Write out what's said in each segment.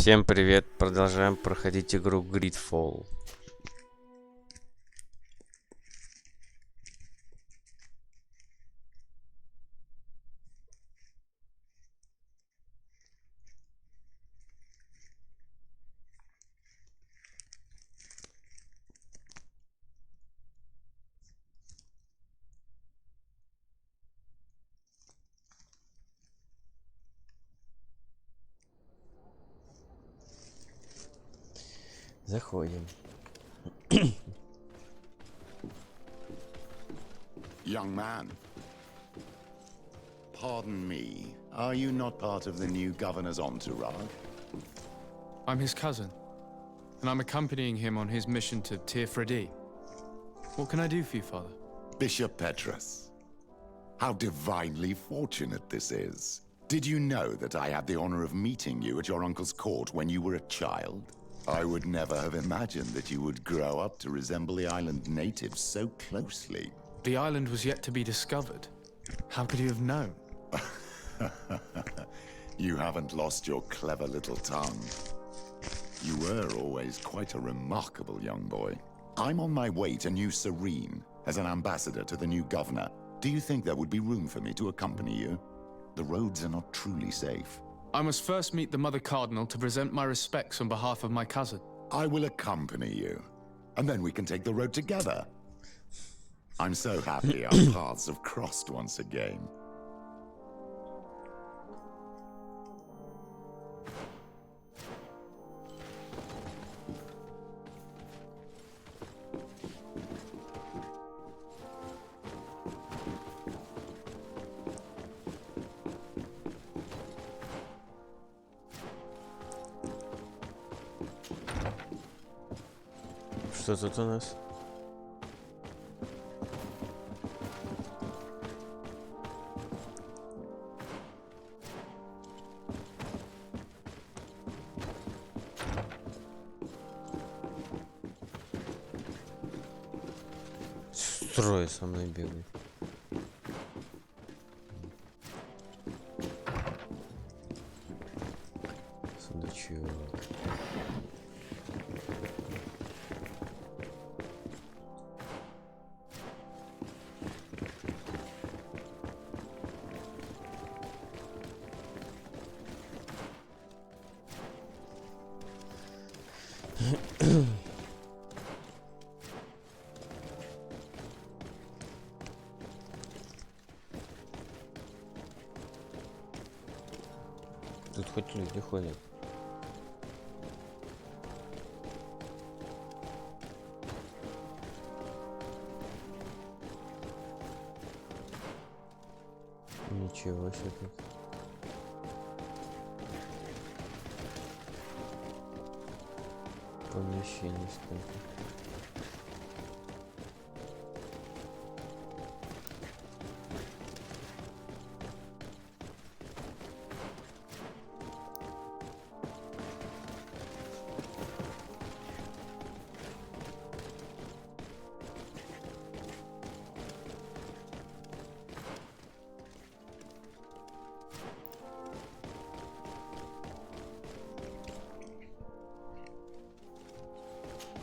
Всем привет! Продолжаем проходить игру GreedFall. Заходим. Young man, pardon me, are you not part of the new governor's entourage? I'm his cousin, and I'm accompanying him on his mission to Tir-Fredi. What can I do for you, Father? Bishop Petrus. How divinely fortunate this is. Did you know that I had the honor of meeting you at your uncle's court when you were a child? I would never have imagined that you would grow up to resemble the island natives so closely. The island was yet to be discovered. How could you have known? You haven't lost your clever little tongue. You were always quite a remarkable young boy. I'm on my way to New Serene as an ambassador to the new governor. Do you think there would be room for me to accompany you? The roads are not truly safe. I must first meet the Mother Cardinal to present my respects on behalf of my cousin. I will accompany you, and then we can take the road together. I'm so happy our paths have crossed once again. Что тут у нас? Трое со мной бегают. Сундучок. Тут хоть люди ходят. Ничего себе тут. Помещений сколько.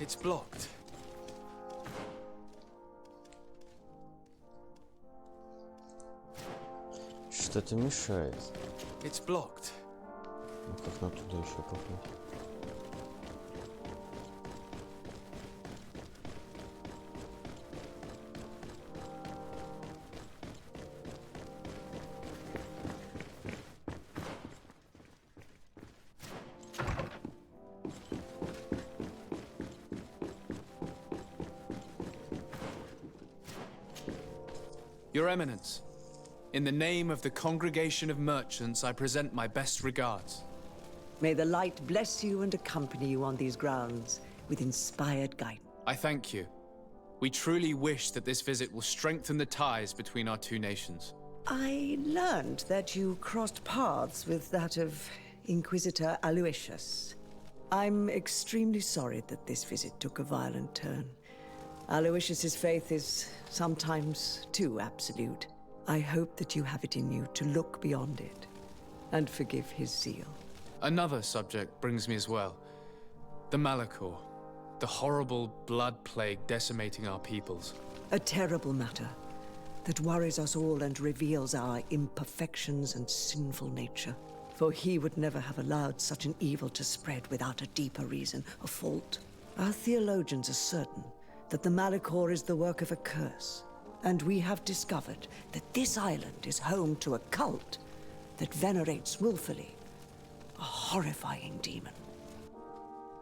It's blocked. Что-то мешает. It's blocked. Ну как нам туда еще попасть? Your Eminence, in the name of the Congregation of Merchants, I present my best regards. May the light bless you and accompany you on these grounds with inspired guidance. I thank you. We truly wish that this visit will strengthen the ties between our two nations. I learned that you crossed paths with that of Inquisitor Aloysius. I'm extremely sorry that this visit took a violent turn. Aloysius's faith is sometimes too absolute. I hope that you have it in you to look beyond it and forgive his zeal. Another subject brings me as well. The Malachor. The horrible blood plague decimating our peoples. A terrible matter that worries us all and reveals our imperfections and sinful nature. For he would never have allowed such an evil to spread without a deeper reason, a fault. Our theologians are certain that the Malachor is the work of a curse, and we have discovered that this island is home to a cult that venerates willfully a horrifying demon.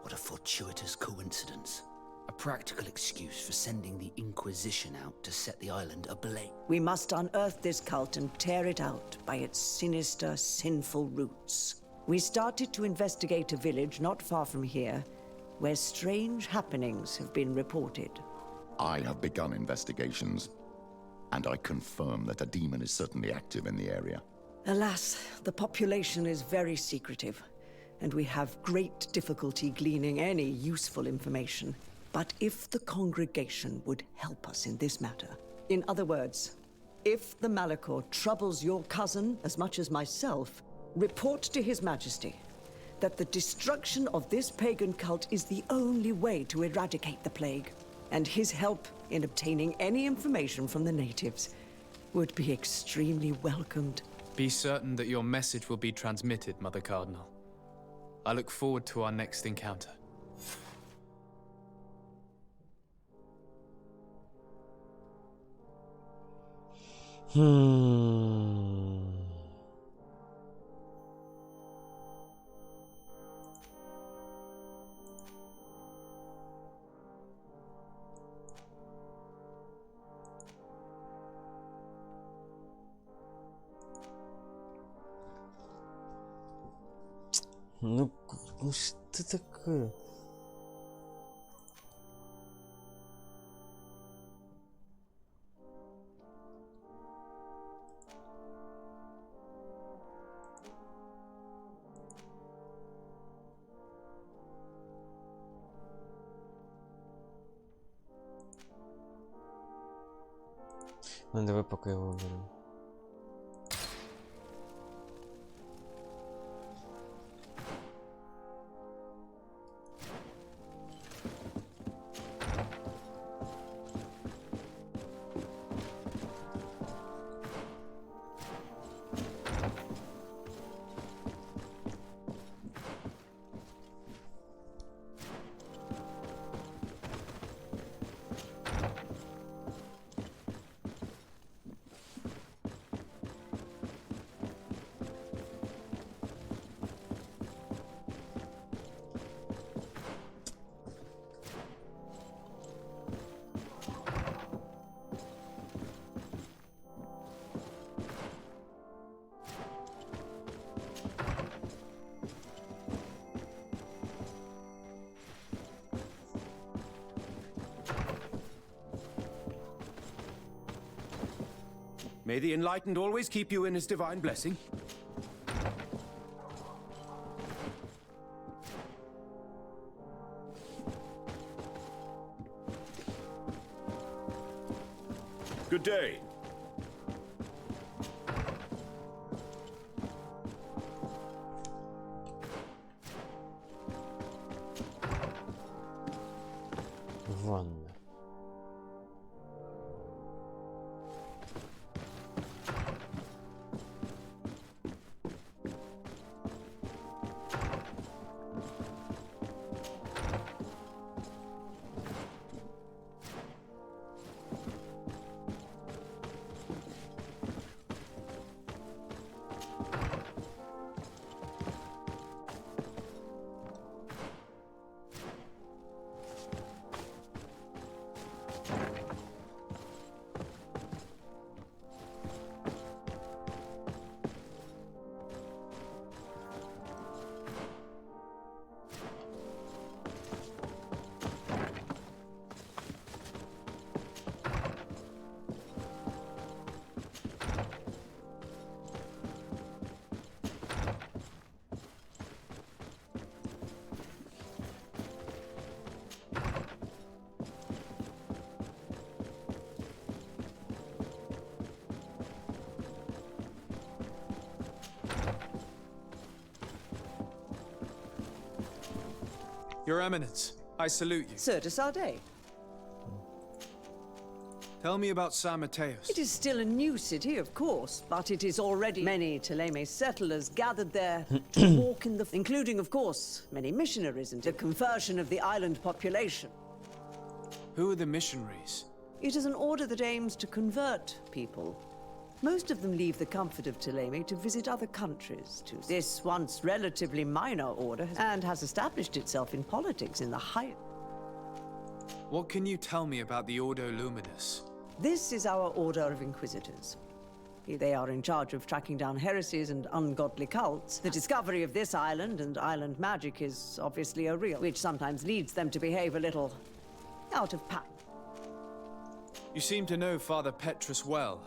What a fortuitous coincidence. A practical excuse for sending the Inquisition out to set the island ablaze. We must unearth this cult and tear it out by its sinister, sinful roots. We started to investigate a village not far from here, where strange happenings have been reported. I have begun investigations, and I confirm that a demon is certainly active in the area. Alas, the population is very secretive, and we have great difficulty gleaning any useful information. But if the congregation would help us in this matter, in other words, if the Malachor troubles your cousin as much as myself, report to His Majesty that the destruction of this pagan cult is the only way to eradicate the plague, and his help in obtaining any information from the natives would be extremely welcomed. Be certain that your message will be transmitted, Mother Cardinal. I look forward to our next encounter. Ну что такое? Ну давай пока его уберем. May the Enlightened always keep you in his divine blessing. Good day. Ванна. Your Eminence, I salute you. Sir de Sardet. Tell me about San Mateos. It is still a new city, of course, but it is already many Teleme settlers gathered there to walk in the... including, of course, many missionaries and the conversion of the island population. Who are the missionaries? It is an order that aims to convert people. Most of them leave the comfort of Teleme to visit other countries. This once relatively minor order has established itself in politics in the high... What can you tell me about the Ordo Luminous? This is our Order of Inquisitors. They are in charge of tracking down heresies and ungodly cults. The discovery of this island and island magic is obviously a real, which sometimes leads them to behave a little out of pattern. You seem to know Father Petrus well.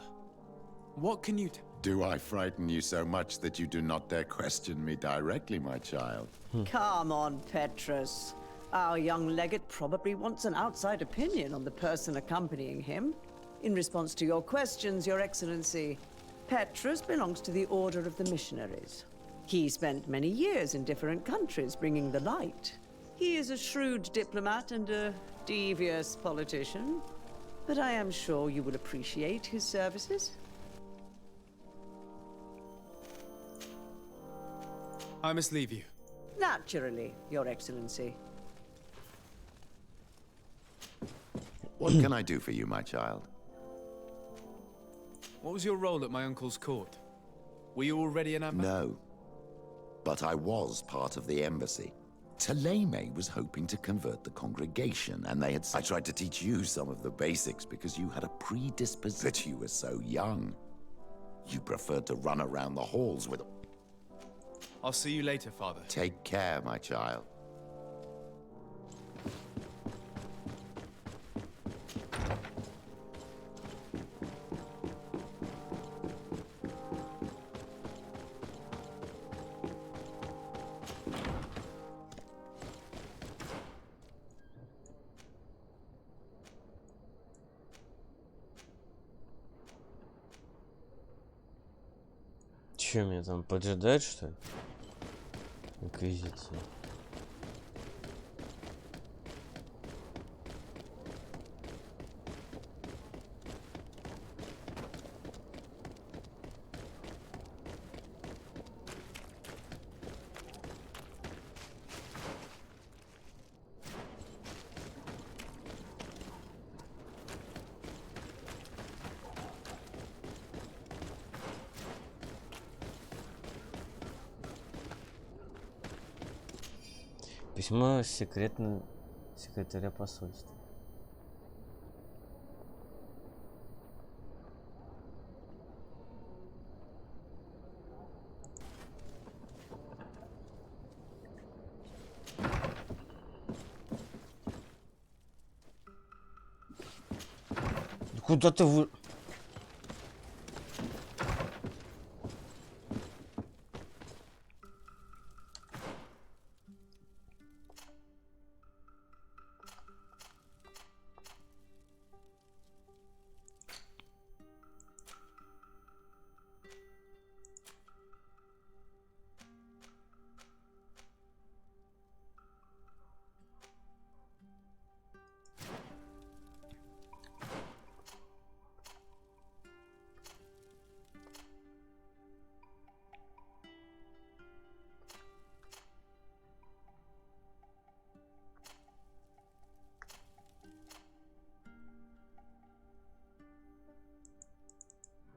What can you Do I frighten you so much that you do not dare question me directly, my child? Come on, Petrus. Our young legate probably wants an outside opinion on the person accompanying him. In response to your questions, Your Excellency, Petrus belongs to the Order of the Missionaries. He spent many years in different countries bringing the light. He is a shrewd diplomat and a devious politician, but I am sure you will appreciate his services. I must leave you. Naturally, Your Excellency. What can I do for you, my child? What was your role at my uncle's court? Were you already an ambassador? No. But I was part of the embassy. Teleme was hoping to convert the congregation, and they had... I tried to teach you some of the basics because you had a predisposition. But you were so young. You preferred to run around the halls with... I'll see you later, Father. Take care, my child. Че, меня там поджидать, что ли? Инквизиция. Письмо секретаря посольства. Куда ты вы...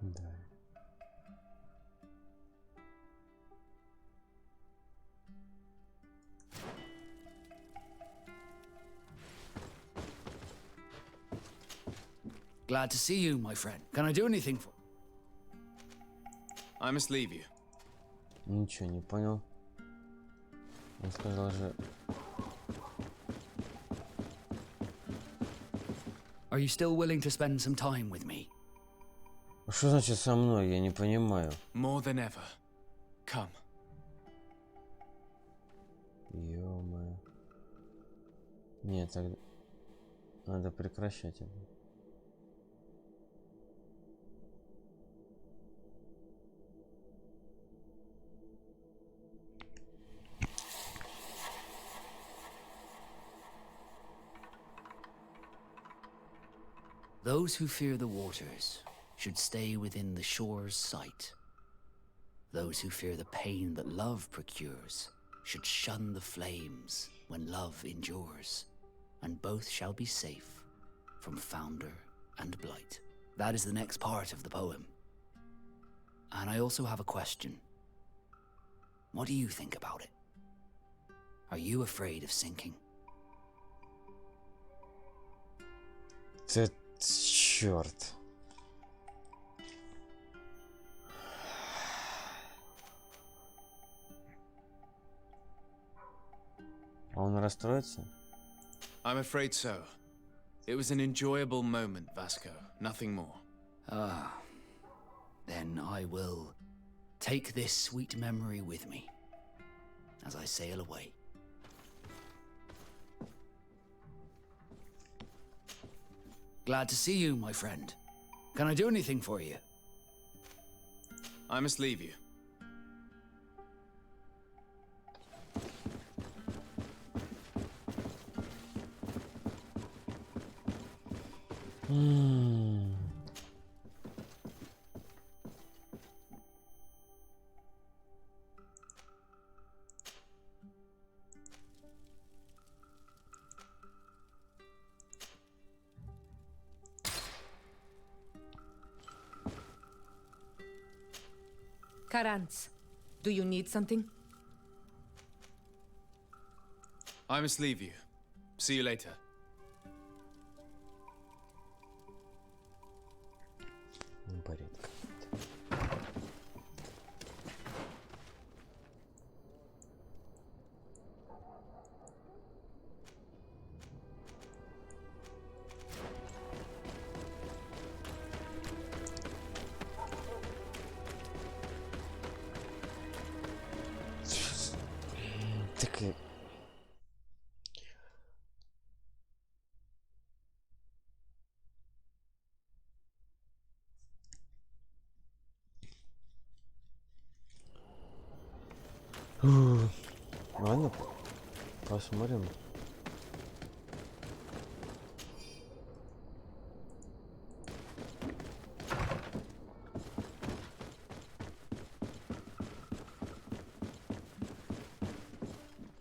Да. Glad to see you, my friend. Can I do anything for... I must leave you. Ничего не понял. Он сказал же... Are you still willing to spend some time with me? Что значит со мной? Я не понимаю. More than ever. Come. Ё-моё. Нет, тогда... Надо прекращать это. Those who fear the waters should stay within the shore's sight. Those who fear the pain that love procures should shun the flames when love endures, and both shall be safe from founder and blight. That is the next part of the poem. And I also have a question. What do you think about it? Are you afraid of sinking? Це чорт. А он расстроится? I'm afraid so. It was an enjoyable moment, Vasco. Nothing more. Ah. Then I will take this sweet memory with me as I sail away. Glad to see you, my friend. Can I do anything for you? I must leave you. Karantz, do you need something? I must leave you. See you later. Порядка. Так и... Ладно, посмотрим.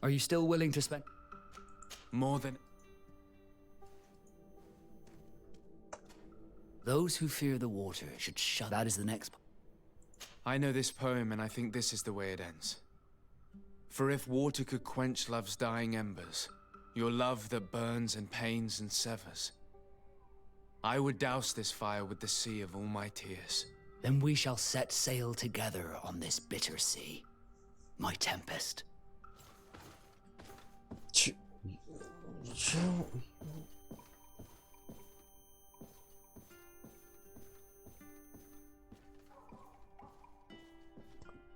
Are you still willing to spend? More than... Those who fear the water should shun. That is the next. I know this poem, and I think this is the way it ends. For if water could quench love's dying embers, your love that burns and pains and severs, I would douse this fire with the sea of all my tears. Then we shall set sail together on this bitter sea, my tempest. Чё?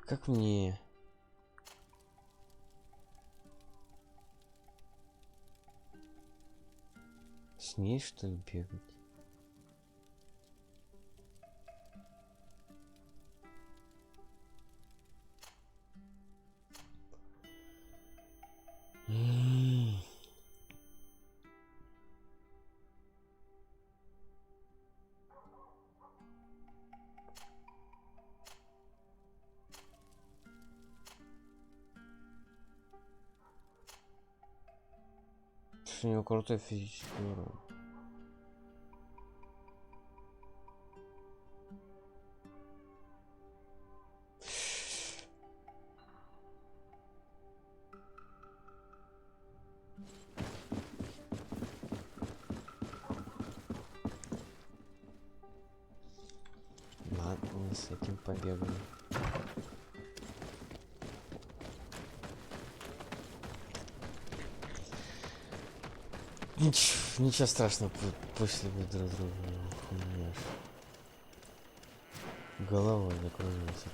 Как мне... С ней, что ли, бегать? У него крутой физический урон. Ладно, с этим побегаем. Ничего страшного, после мы друг друга ухмеешь. Голова закружится.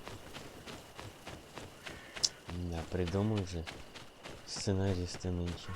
Да, придумай же сценаристы нынче.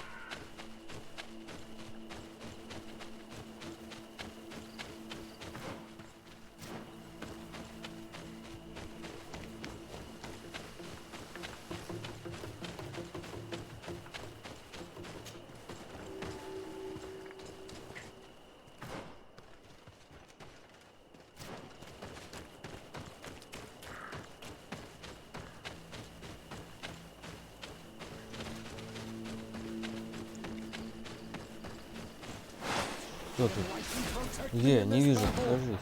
Кто тут? Где? Не вижу, покажись.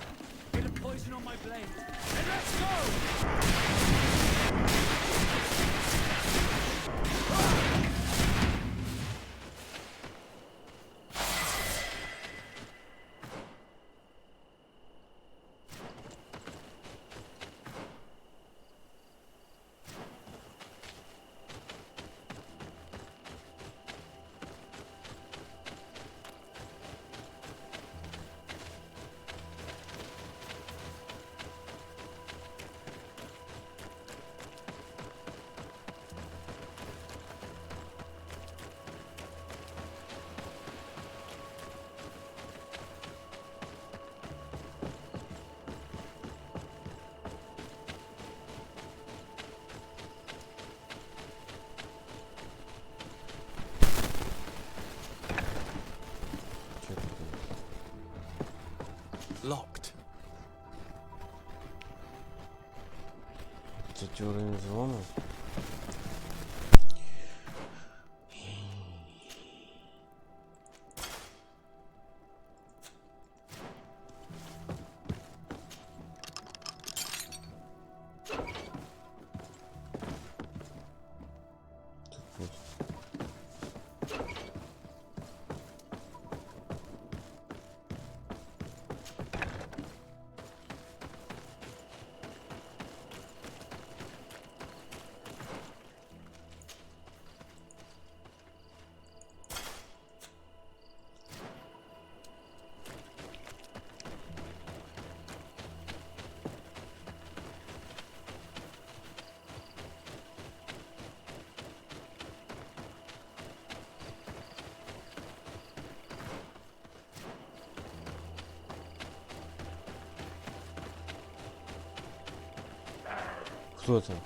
Locked. Третий уровень взлома. Кто там?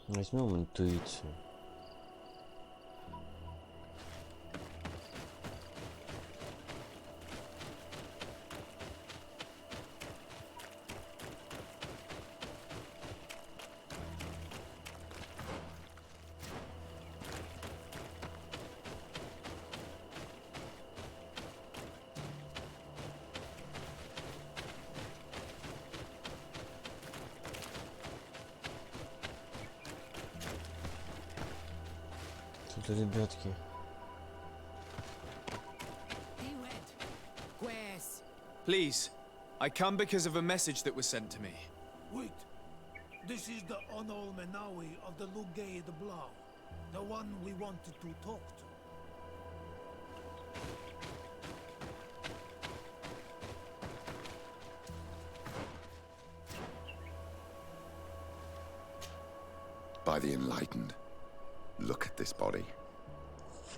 Возьмем интуицию. Ребятки. Please, I come because of a message that was sent to me. Wait. This is the Onol Menawi of the Lugay the Blau. The one we wanted to talk to. By the Enlightened. Look at this body.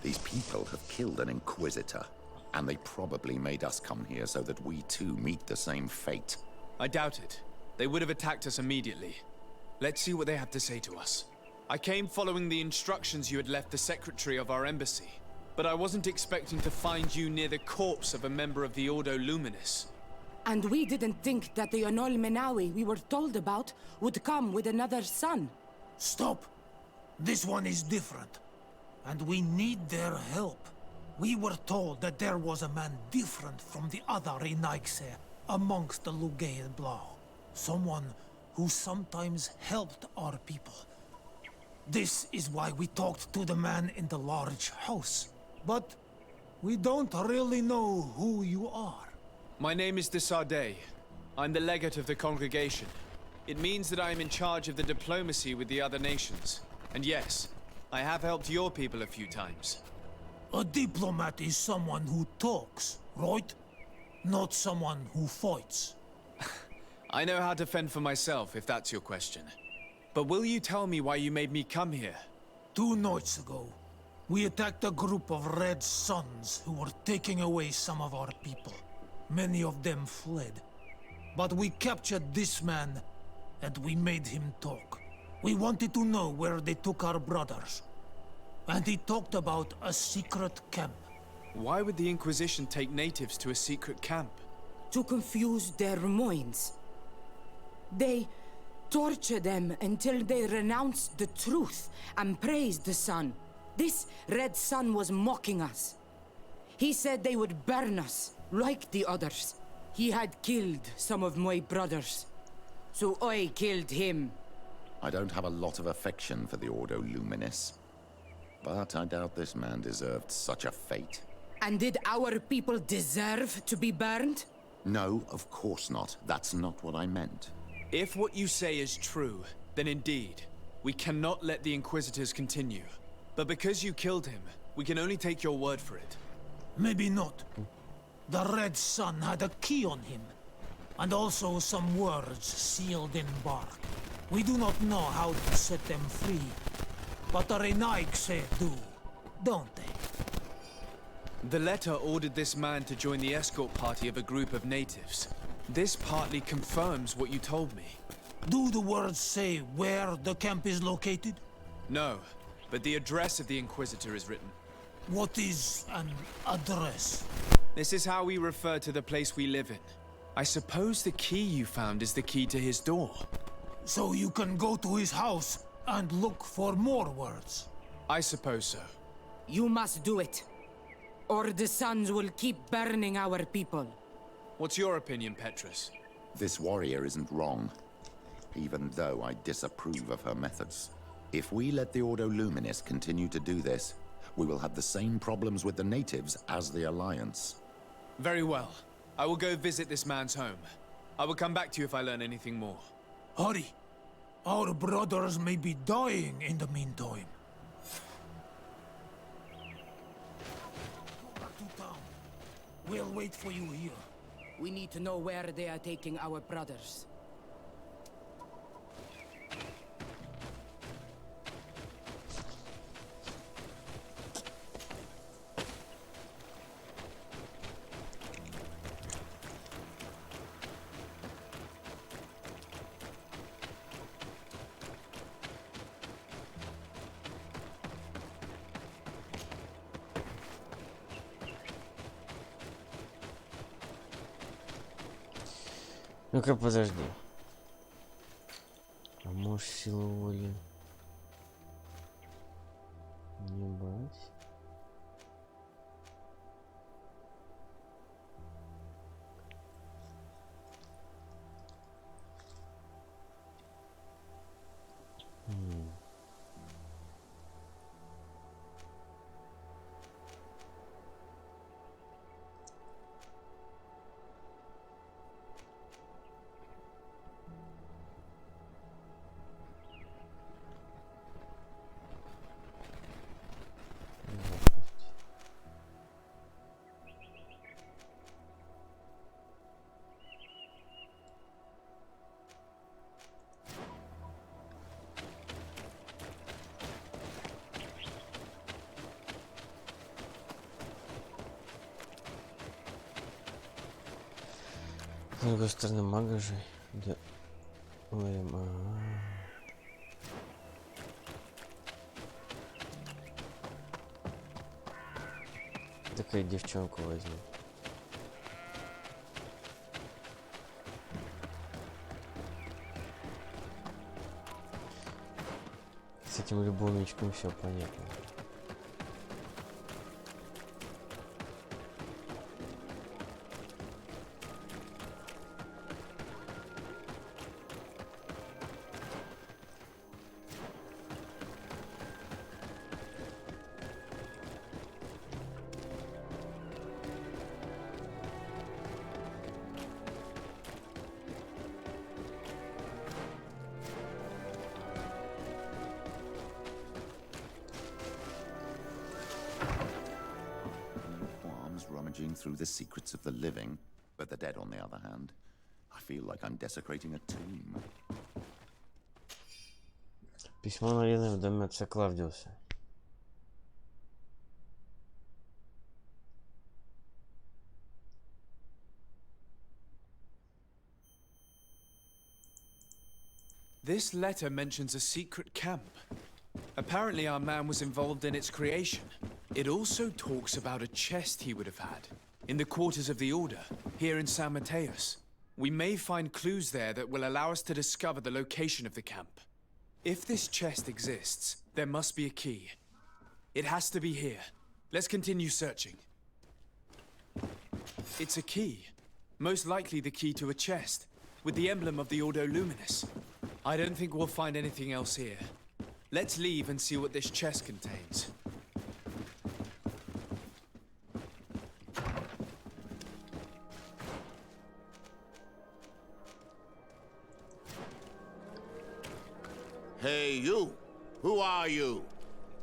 These people have killed an Inquisitor, and they probably made us come here so that we too meet the same fate. I doubt it. They would have attacked us immediately. Let's see what they have to say to us. I came following the instructions you had left the secretary of our embassy, but I wasn't expecting to find you near the corpse of a member of the Ordo Luminis. And we didn't think that the Onol Menawi we were told about would come with another son. Stop! This one is different. And we need their help. We were told that there was a man different from the other Renaigse amongst the Lugay Blau. Someone who sometimes helped our people. This is why we talked to the man in the large house. But we don't really know who you are. My name is de Sardet. I'm the legate of the congregation. It means that I am in charge of the diplomacy with the other nations. And yes, I have helped your people a few times. A diplomat is someone who talks, right? Not someone who fights. I know how to fend for myself, if that's your question. But will you tell me why you made me come here? 2 nights ago, We attacked a group of Red Suns who were taking away some of our people. Many of them fled. But we captured this man, and we made him talk. We wanted to know where they took our brothers. And he talked about a secret camp. Why would the Inquisition take natives to a secret camp? To confuse their minds. They torture them until they renounce the truth and praise the sun. This Red Sun was mocking us. He said they would burn us, like the others. He had killed some of my brothers, so I killed him. I don't have a lot of affection for the Ordo Luminis, but I doubt this man deserved such a fate. And did our people deserve to be burned? No, of course not. That's not what I meant. If what you say is true, then indeed, we cannot let the Inquisitors continue. But because you killed him, we can only take your word for it. Maybe not. The Red Sun had a key on him, and also some words sealed in bark. We do not know how to set them free, but the Renaigse do, don't they? The letter ordered this man to join the escort party of a group of natives. This partly confirms what you told me. Do the words say where the camp is located? No, but the address of the Inquisitor is written. What is an address? This is how we refer to the place we live in. I suppose the key you found is the key to his door. So you can go to his house and look for more words. I suppose so. You must do it, or the suns will keep burning our people. What's your opinion, Petrus? This warrior isn't wrong, even though I disapprove of her methods. If we let the Ordo Luminis continue to do this, we will have the same problems with the natives as the Alliance. Very well. I will go visit this man's home. I will come back to you if I learn anything more. Hurry. Our brothers may be dying in the meantime. Go back to town. We'll wait for you here. We need to know where they are taking our brothers. Ну-ка, подожди. А может силу воли не брать? С другой стороны, мага же. Да. Такая девчонку возьму. С этим любовничком все понятно. Rummaging through the secrets of the living, but the dead, on the other hand, I feel like I'm desecrating a tomb. Письмо, найденное в доме отца Клавдиуса. This letter mentions a secret camp. Apparently our man was involved in its creation. It also talks about a chest he would have had in the quarters of the Order, here in San Mateus. We may find clues there that will allow us to discover the location of the camp. If this chest exists, there must be a key. It has to be here. Let's continue searching. It's a key. Most likely the key to a chest, with the emblem of the Ordo Luminis. I don't think we'll find anything else here. Let's leave and see what this chest contains. Hey, you! Who are you?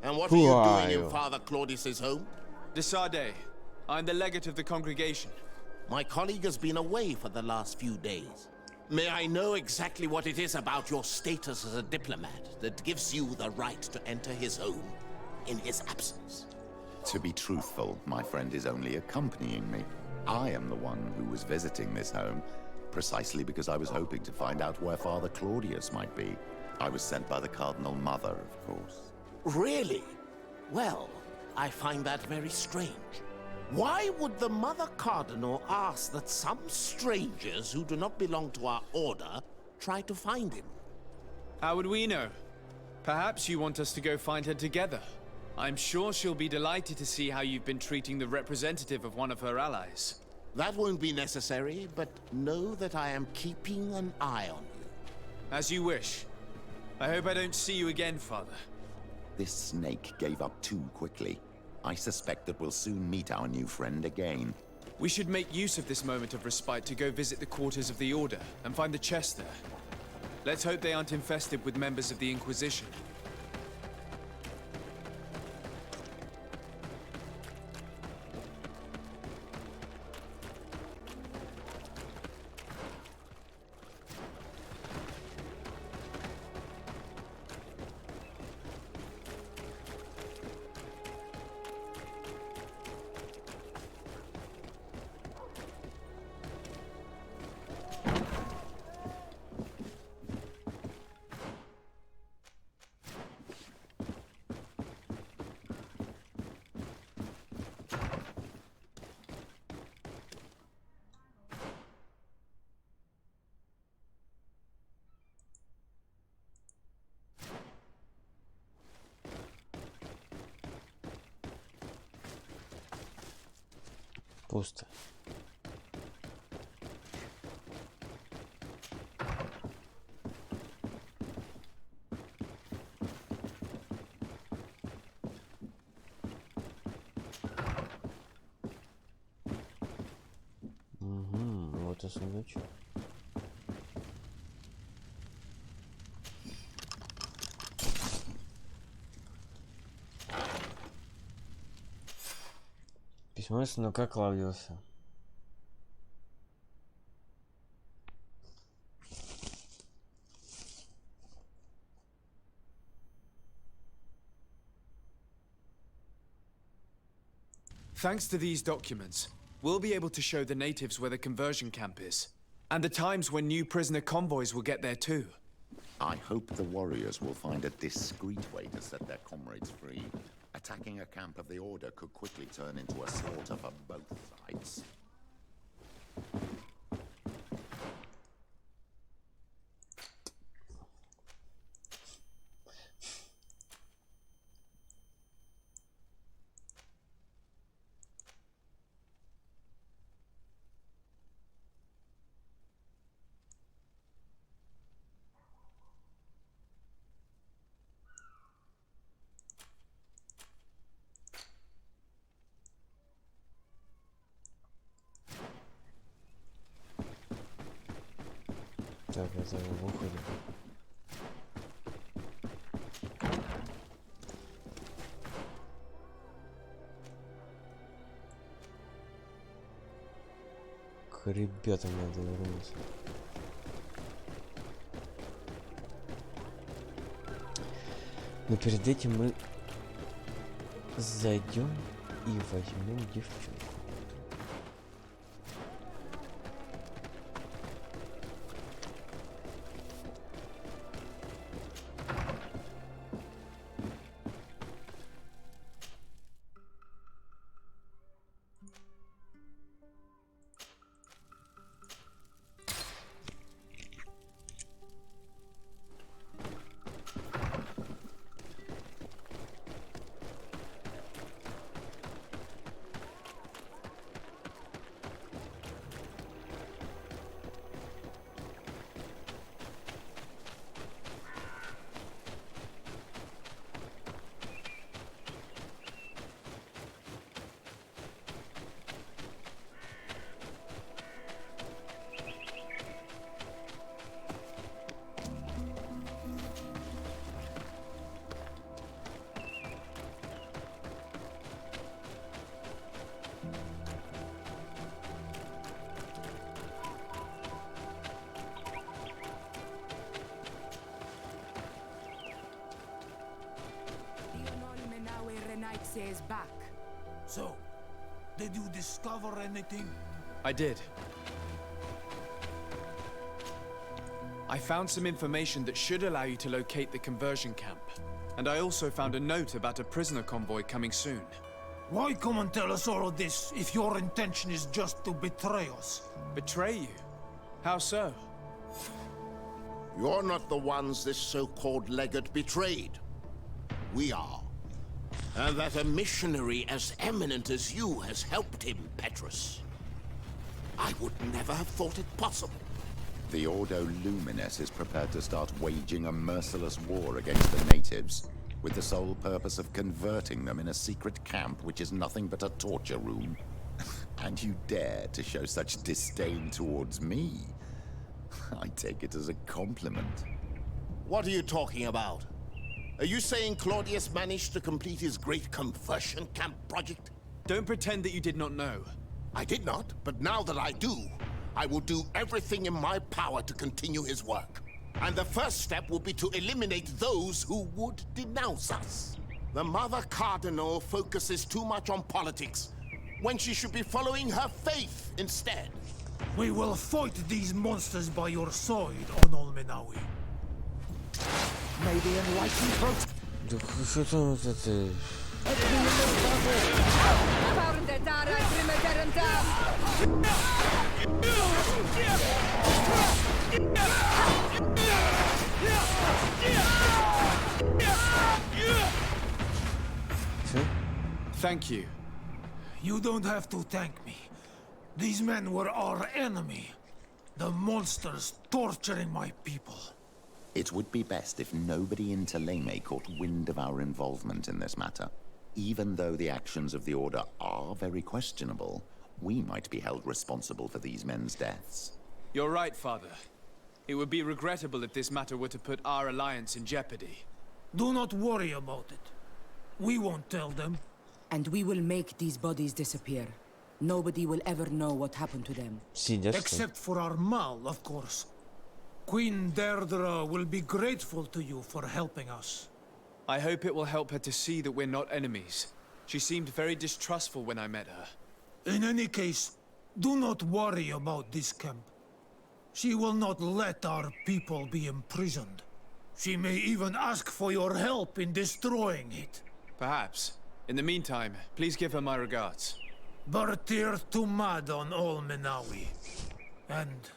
And what Who are are you doing you? in Father Claudius's home? De Sardet. I'm the legate of the congregation. My colleague has been away for the last few days. May I know exactly what it is about your status as a diplomat that gives you the right to enter his home in his absence? To be truthful, my friend is only accompanying me. I am the one who was visiting this home, precisely because I was hoping to find out where Father Claudius might be. I was sent by the Cardinal Mother, of course. Really? Well, I find that very strange. Why would the Mother Cardinal ask that some strangers who do not belong to our order try to find him? How would we know? Perhaps you want us to go find her together. I'm sure she'll be delighted to see how you've been treating the representative of one of her allies. That won't be necessary, but know that I am keeping an eye on you. As you wish. I hope I don't see you again, Father. This snake gave up too quickly. I suspect that we'll soon meet our new friend again. We should make use of this moment of respite to go visit the quarters of the Order and find the chest there. Let's hope they aren't infested with members of the Inquisition. Пусто. Угу, вот и сундучок. Письмо из сундука Клаудиуса. Thanks to these documents, we'll be able to show the natives where the conversion camp is, and the times when new prisoner convoys will get there too. I hope the warriors will find a discreet way to set their comrades free. Attacking a camp of the Order could quickly turn into a slaughter for both sides. Так, это выходит. К ребятам надо вернуться. Но перед этим мы зайдем и возьмем девчонку. is back. So, did you discover anything? I did. I found some information that should allow you to locate the conversion camp. And I also found a note about a prisoner convoy coming soon. Why come and tell us all of this if your intention is just to betray us? Betray you? How so? You're not the ones this so-called legate betrayed. We are. And that a missionary as eminent as you has helped him, Petrus. I would never have thought it possible. The Ordo Luminis is prepared to start waging a merciless war against the natives, with the sole purpose of converting them in a secret camp which is nothing but a torture room. And you dare to show such disdain towards me? I take it as a compliment. What are you talking about? Are you saying Claudius managed to complete his great conversion camp project? Don't pretend that you did not know. I did not, but now that I do, I will do everything in my power to continue his work. And the first step will be to eliminate those who would denounce us. The Mother Cardinal focuses too much on politics, when she should be following her faith instead. We will fight these monsters by your side, on Olmenawi. May the enlightened protest. Да что там вот это... Thank you. You don't have to thank me. These men were our enemy. The monsters torturing my people. It would be best if nobody in Teleme caught wind of our involvement in this matter. Even though the actions of the Order are very questionable, we might be held responsible for these men's deaths. You're right, Father. It would be regrettable if this matter were to put our alliance in jeopardy. Do not worry about it. We won't tell them. And we will make these bodies disappear. Nobody will ever know what happened to them. Сидят, что ли? Except for our Mal, of course. Queen Deirdre will be grateful to you for helping us. I hope it will help her to see that we're not enemies. She seemed very distrustful when I met her. In any case, do not worry about this camp. She will not let our people be imprisoned. She may even ask for your help in destroying it. Perhaps. In the meantime, please give her my regards. Bertir Tumad on Olmenawi. And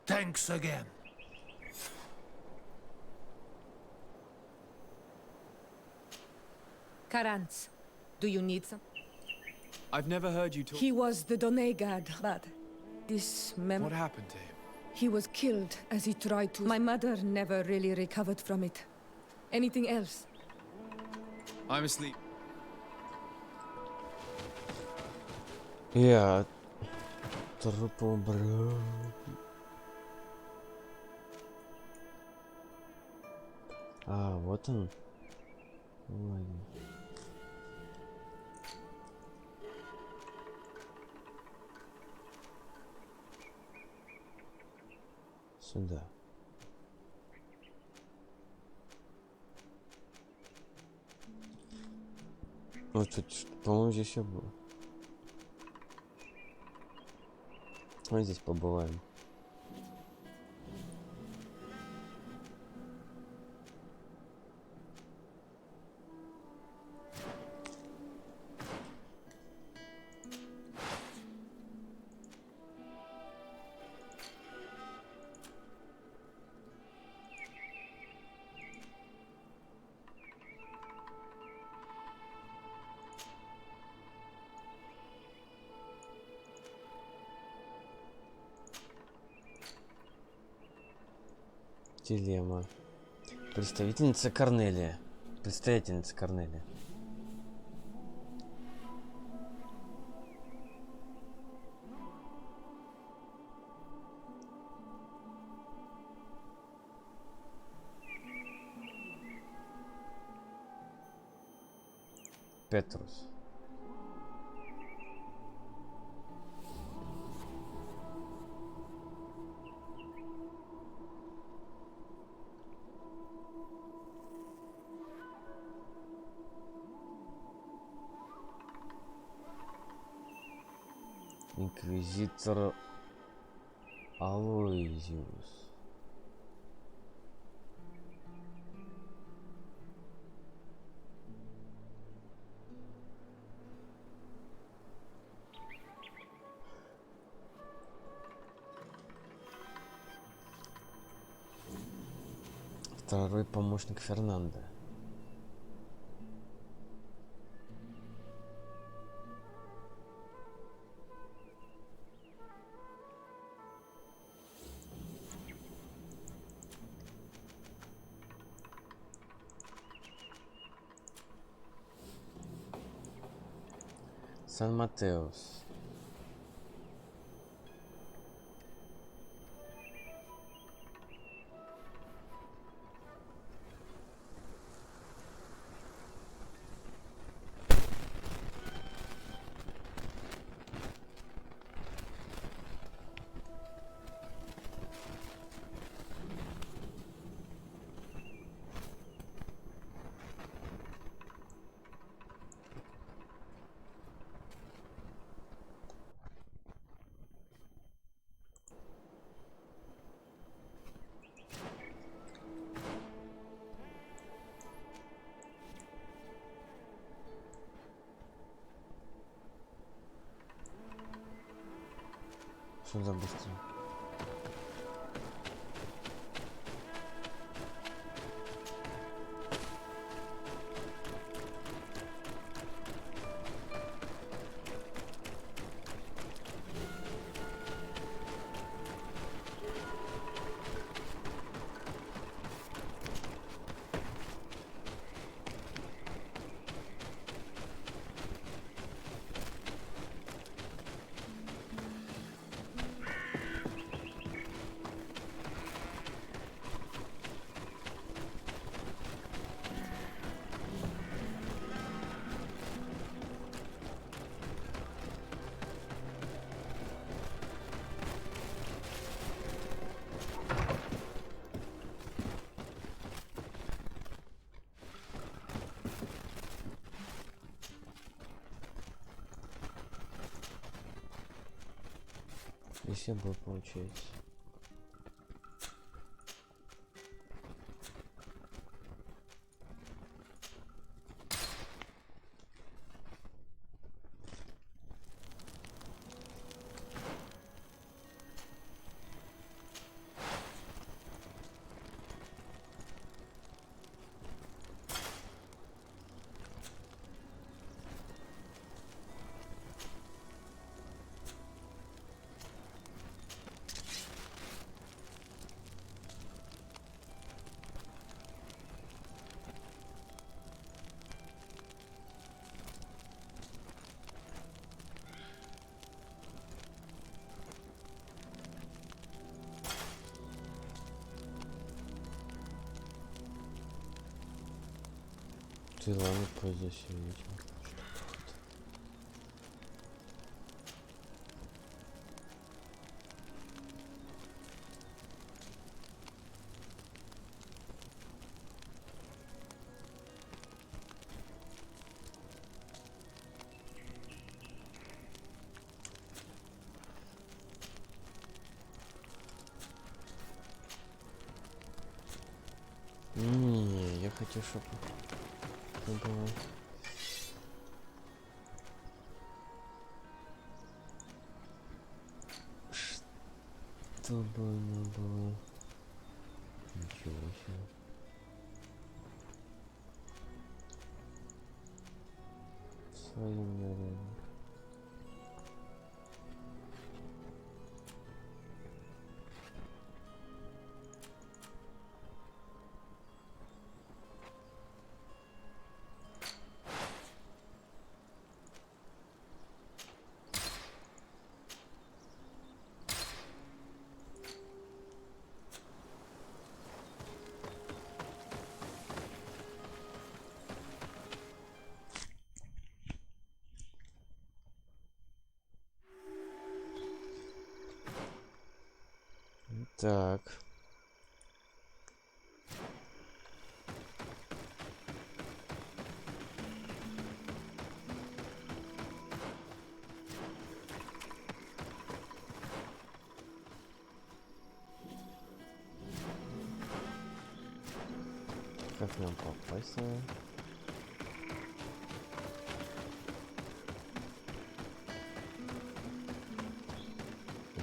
thanks again. Karantz, do you need some? I've never heard you talk. He was the Donegad, but this What happened to him? he was killed as he tried to. My mother never really recovered from it. Anything else? I'm asleep. Я труп убрал. А, вот он. Ой. Сюда. Вот тут, по-моему, здесь все было. Мы здесь побываем. Дилемма. Представительница Корнелия. Предстоятельница Корнелия. Петрус. Инквизитор Алоизиус. Второй помощник Фернандо. Сан-Матеус. Что за быстро? Здесь я был, получается. Ты ладно, пользуйся этим. Не, я хотел, чтобы было. Чтобы оно было. Ничего себе. Своим нарядом. Так. как нам попасть на...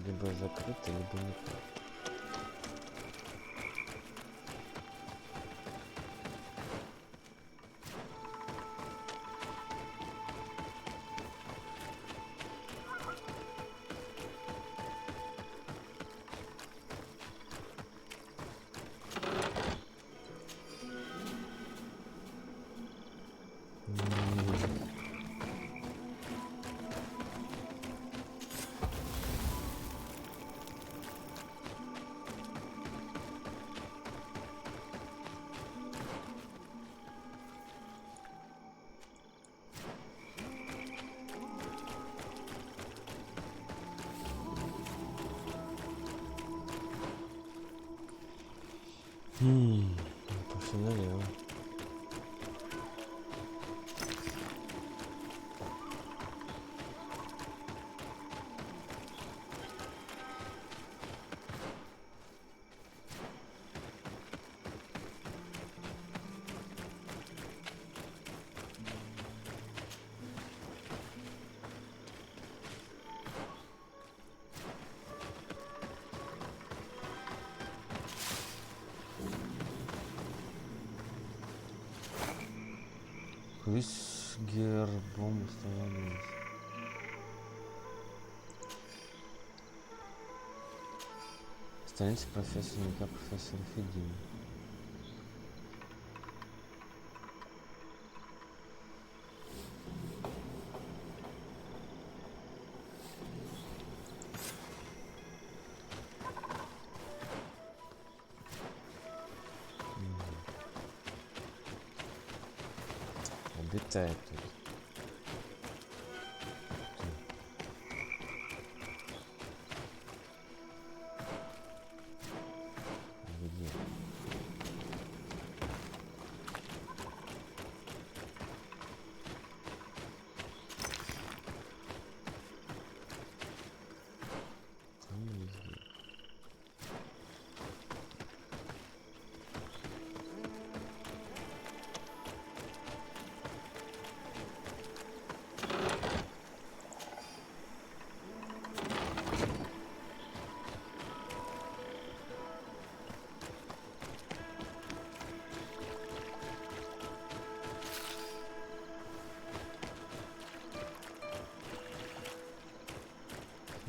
Либо закрыто, либо никак. Пошли налево. Квиз с гербом установлен. Страница профессора Ника, профессора Федина. Обитает тут. Где? Там везде.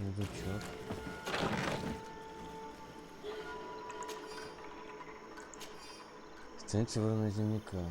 Сундучок. Страница ворона земляка.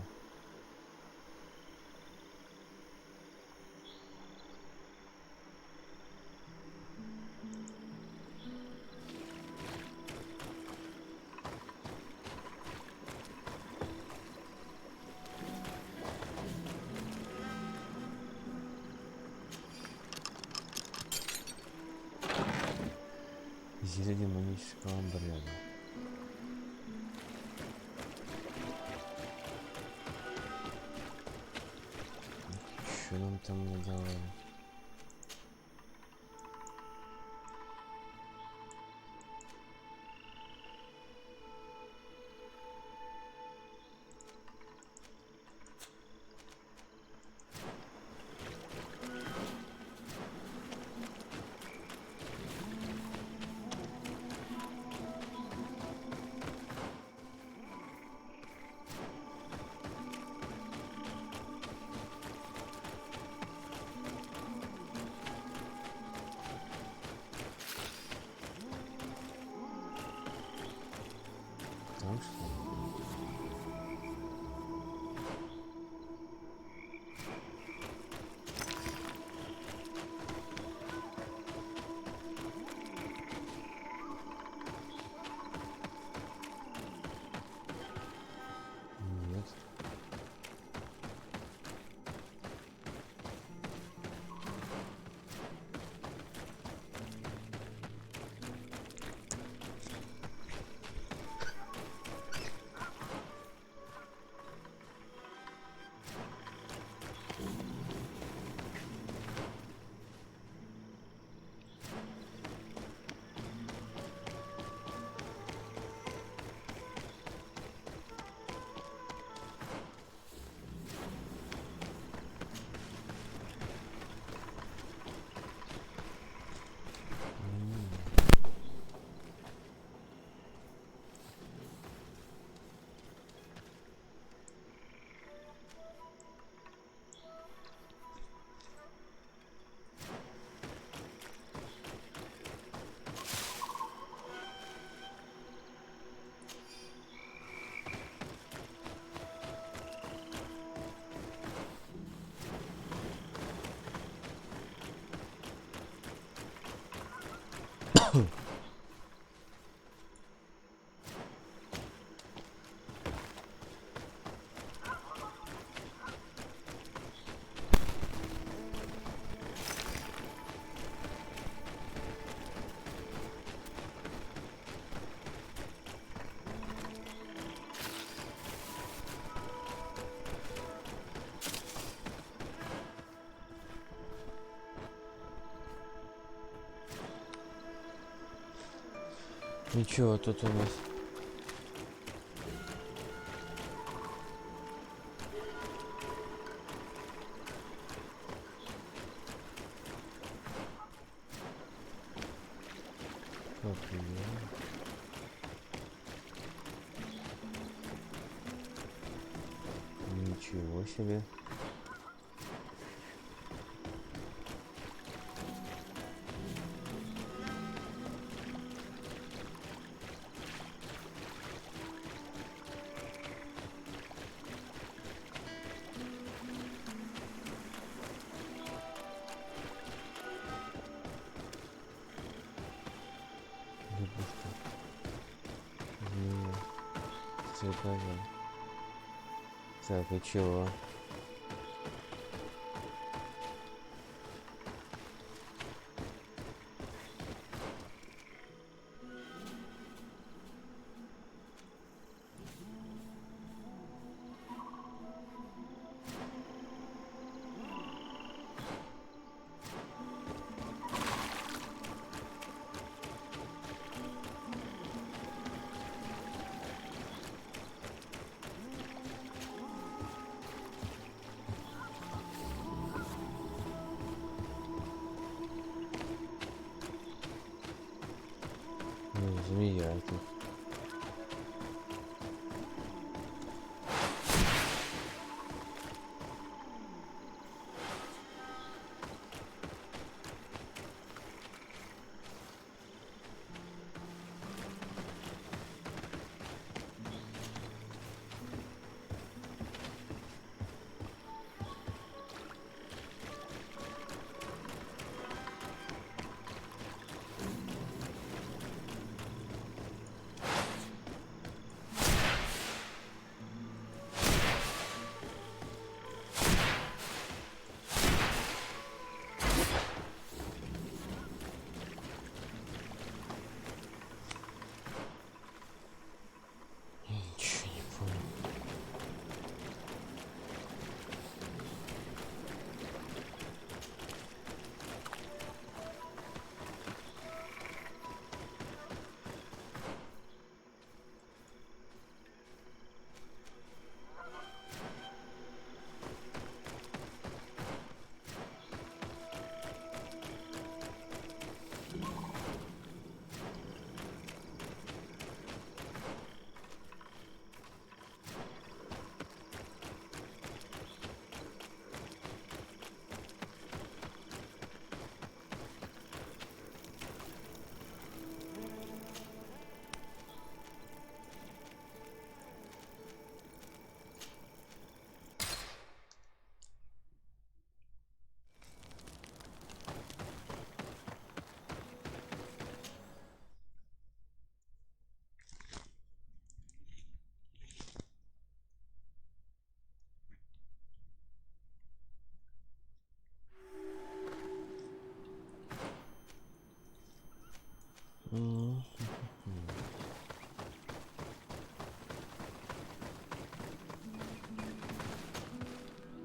Зелье демонического обряда. Что нам там надавали? Ничего, тут у нас. Ничего себе. Так, и чего? Змея это.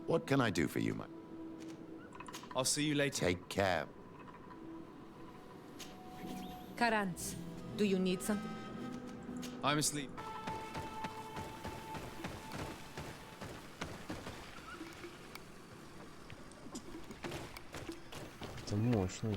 What can I do for you, man? I'll see you later. Take care. Karantz, do you need something? I'm asleep. Это мощный.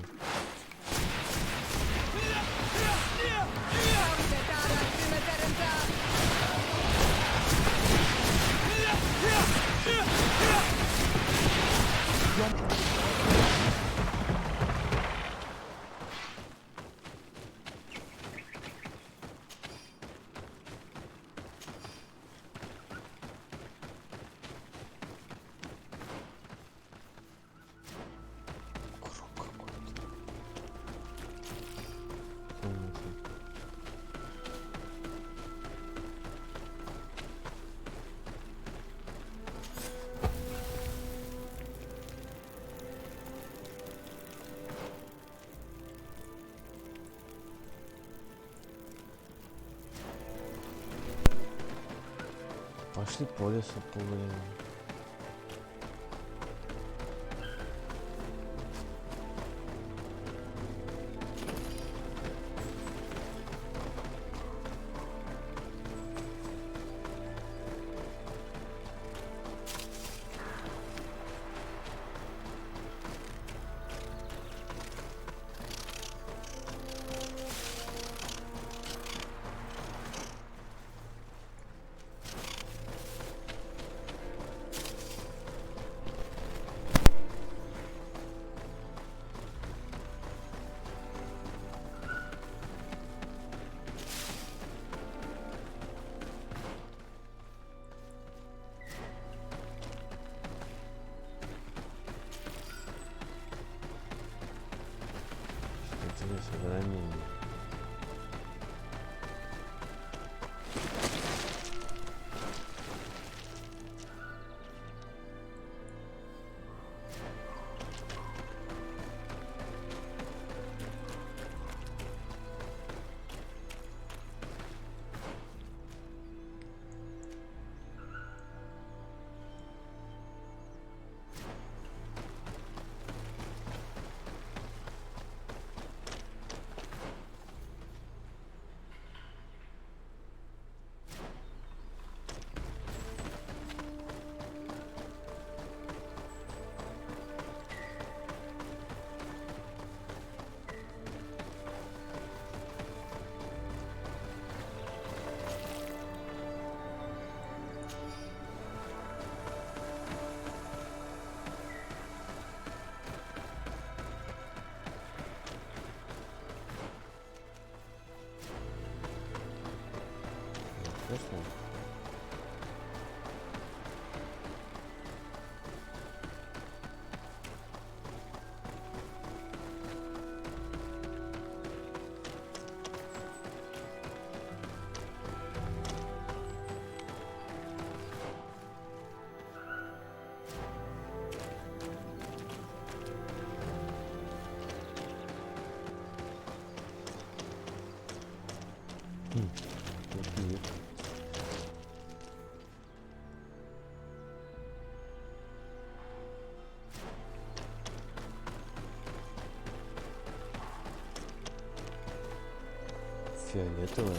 Круг какой-то. Пошли по лесу погуляем. Ранение. Интересно. Окей. Фиолетовая.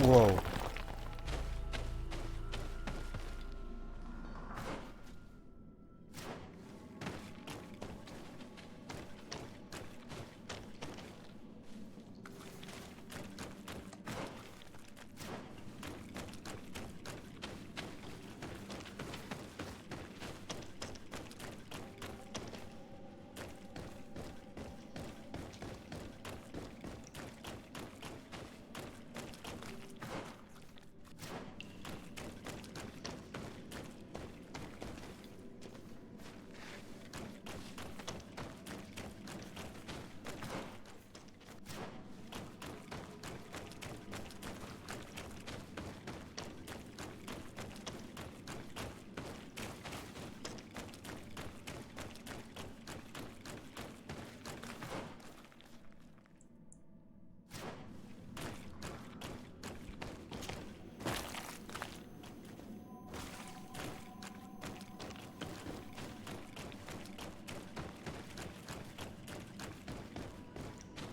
Вау.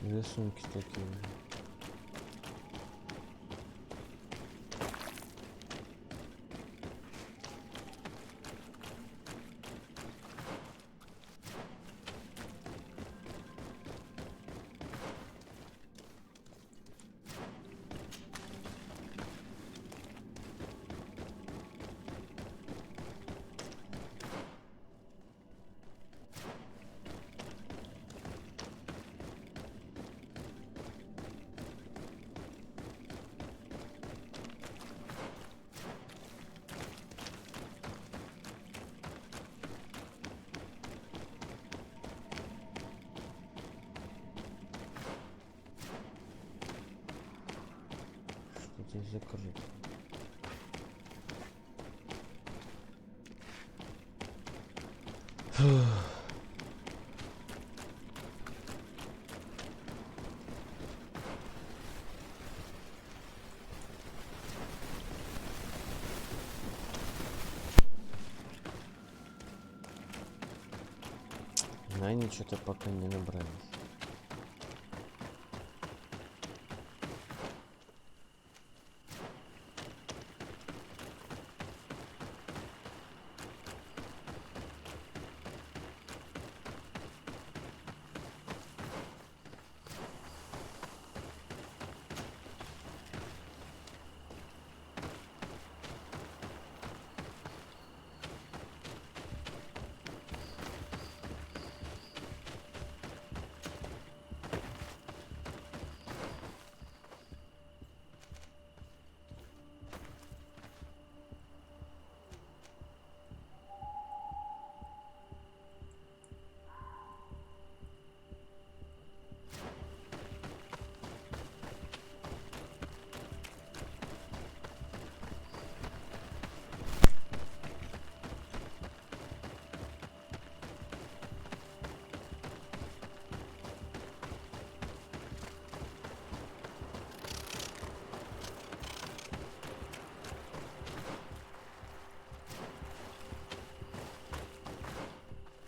Рисунки такие. Здесь закрыто. они что-то пока не набрались.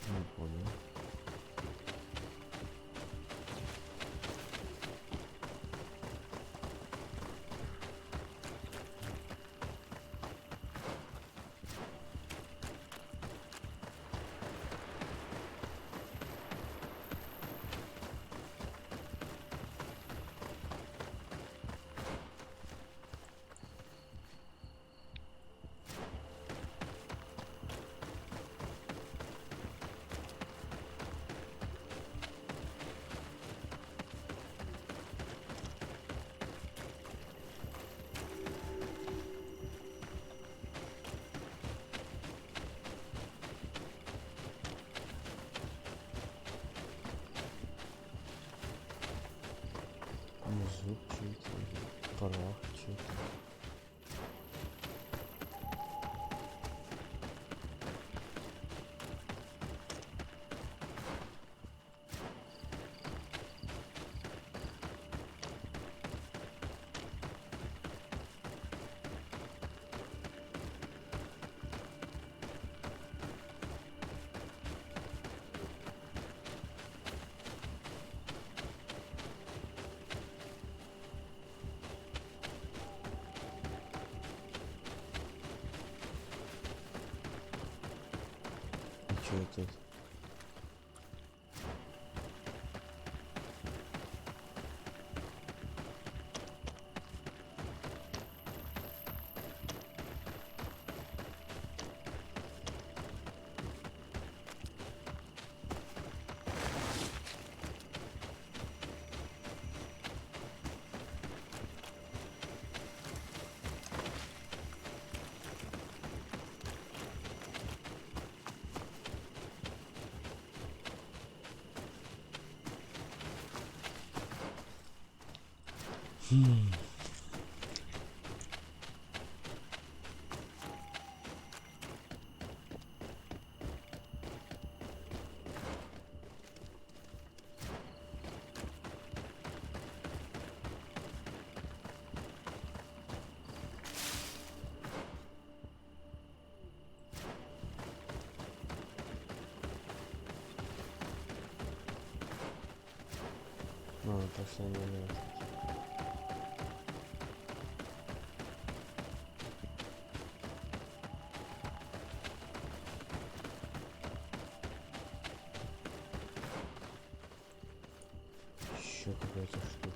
Не понял. Звук чей-то, порох чей-то. Что это? Ну, точно не нет. Еще какая-то штука.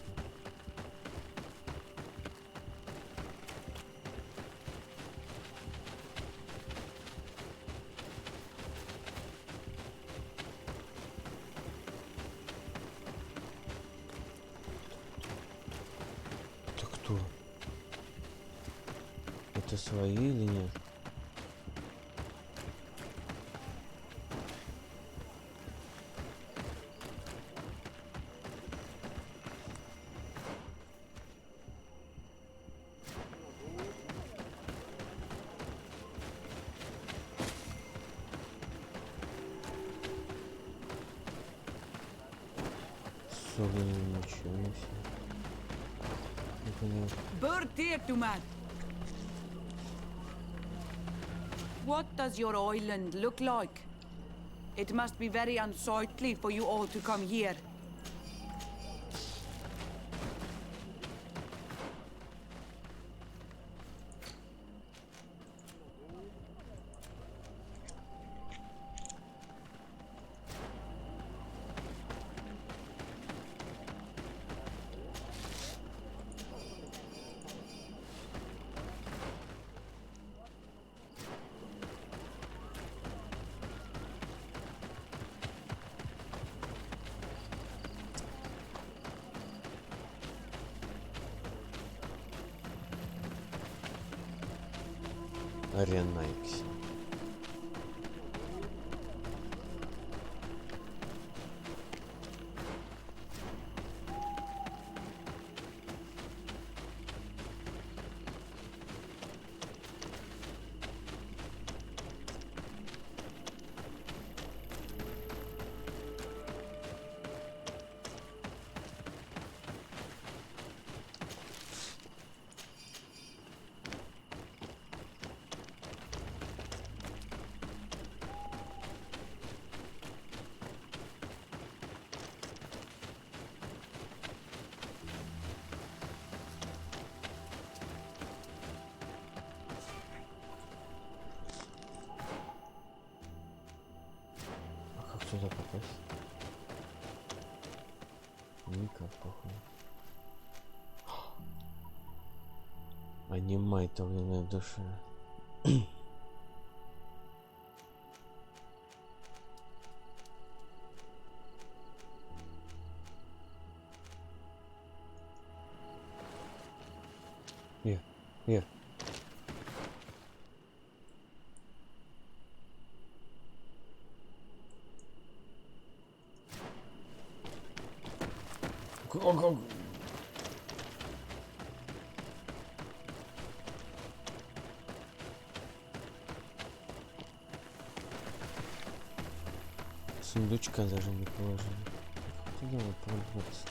Это кто? Это свои или нет? Особо ничего не все. Непонятно. Bird dear to man. What does your island look like? It must be very unsightly for you all to come here. Ренайкс. Сюда попасть? Никак, походу. Анимайт огненная душа. Here. Go. Сундучка даже не положили. Что делать, пользоваться?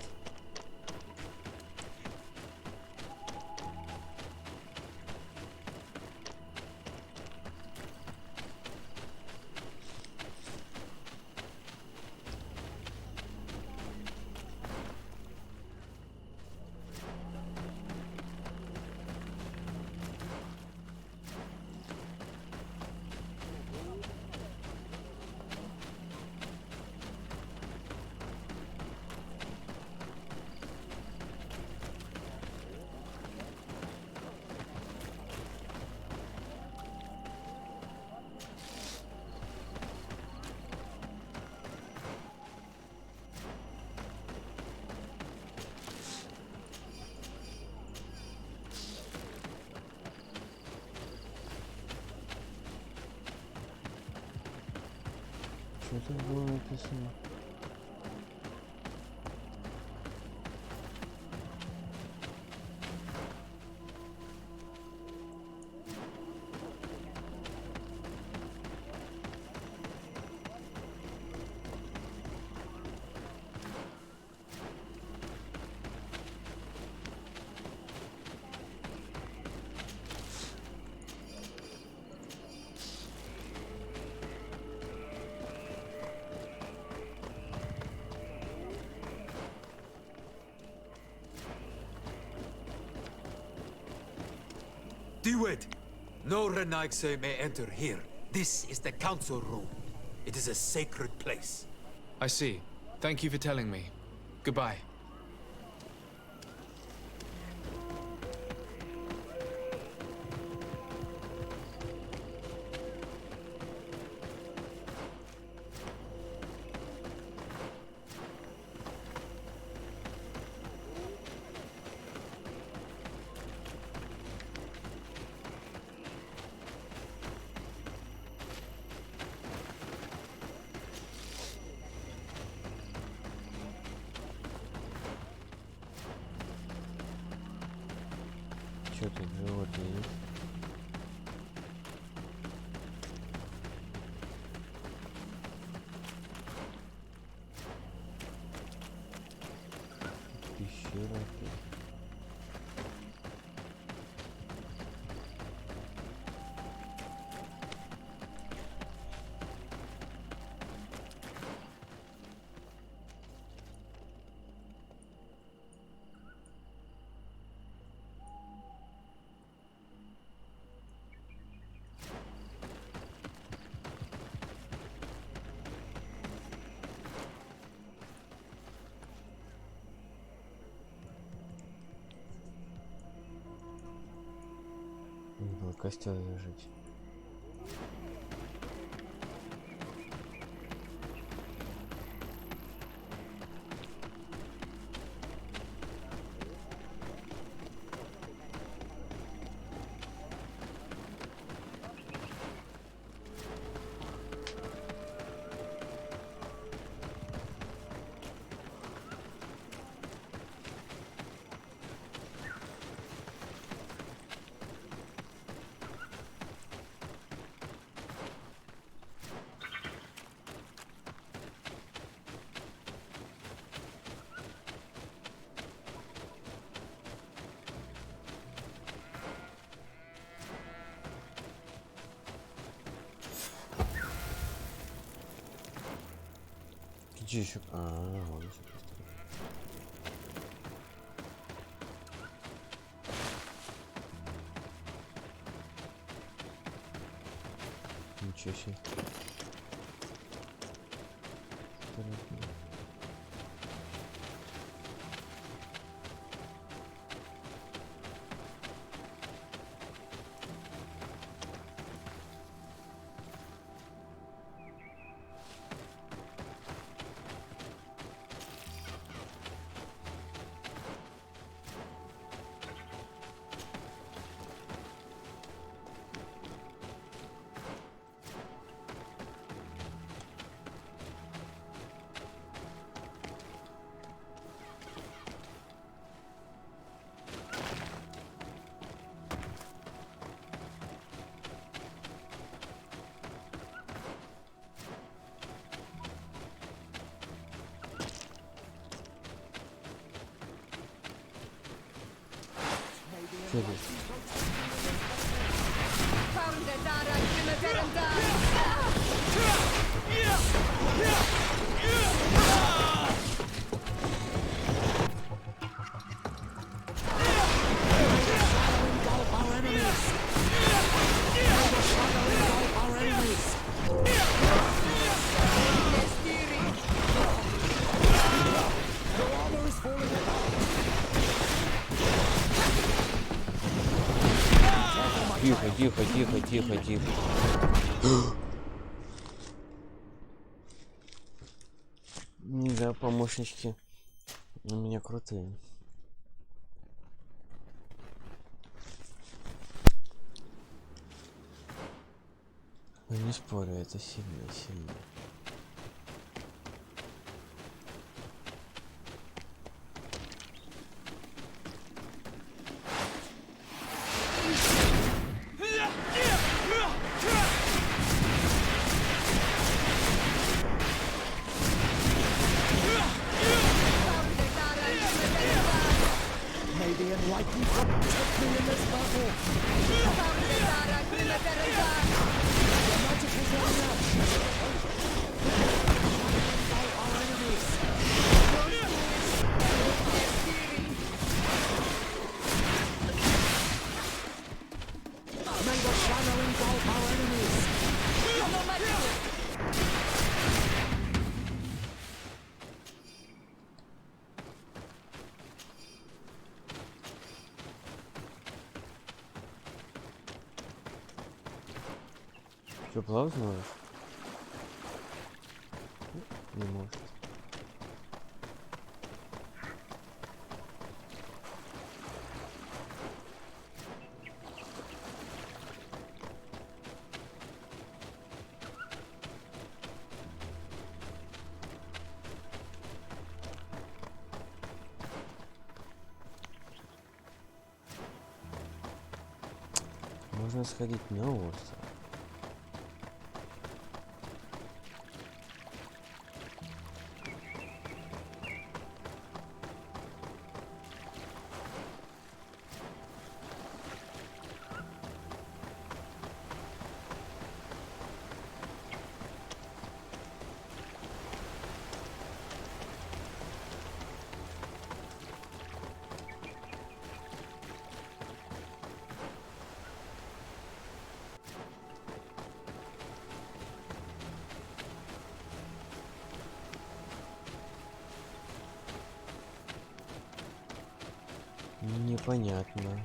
Что тут было написано? Do it! No Renaigse may enter here. This is the council room. It is a sacred place. I see. Thank you for telling me. Goodbye. Что тут животные есть? Пещера опять. Костер зажечь. Где еще? Вон еще костер. Ничего себе. Что здесь? Тихо. Да, помощнички у меня крутые. Но не спорю, это сильно. Что, плавать можешь? Не может. Можно сходить на остров. Непонятно.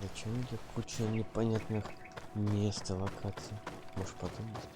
Зачем мне куча непонятных мест и локаций? Можешь подумать.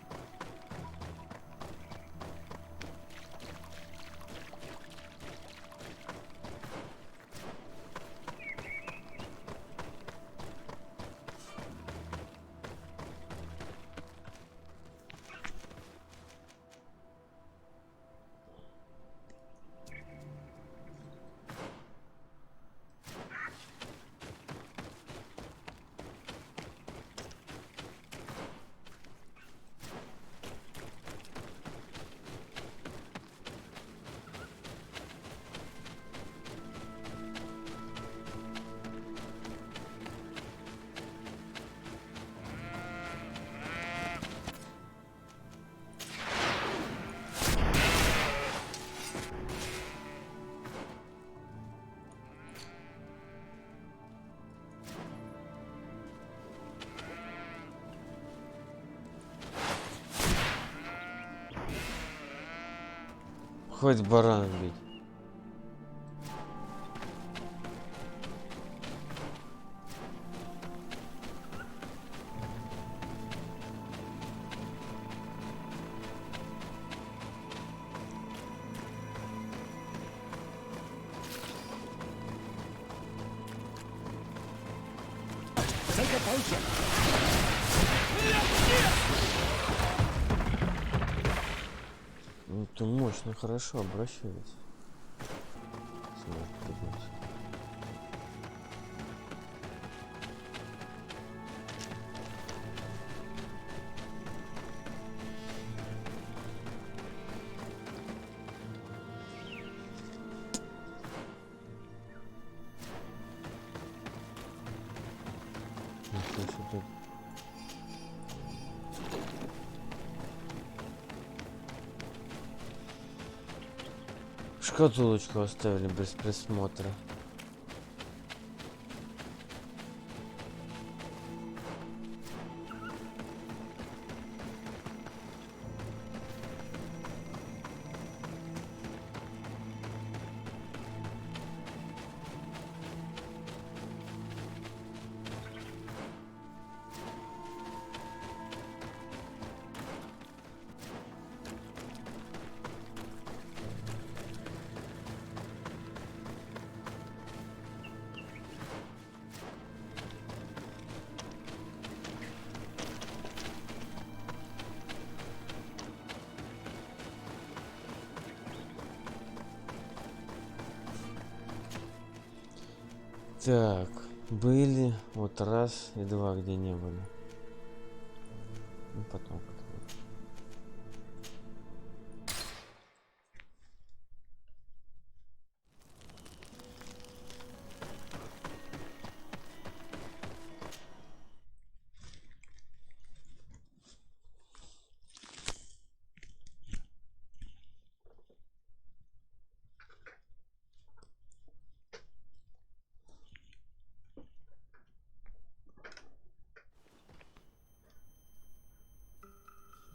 Хоть барана бить. Ну ты мощно, хорошо обращается. Сможет прыгнуть. Ничего себе. Шкатулочку оставили без присмотра. Так, были вот раз и два, где не были. Ну, потом.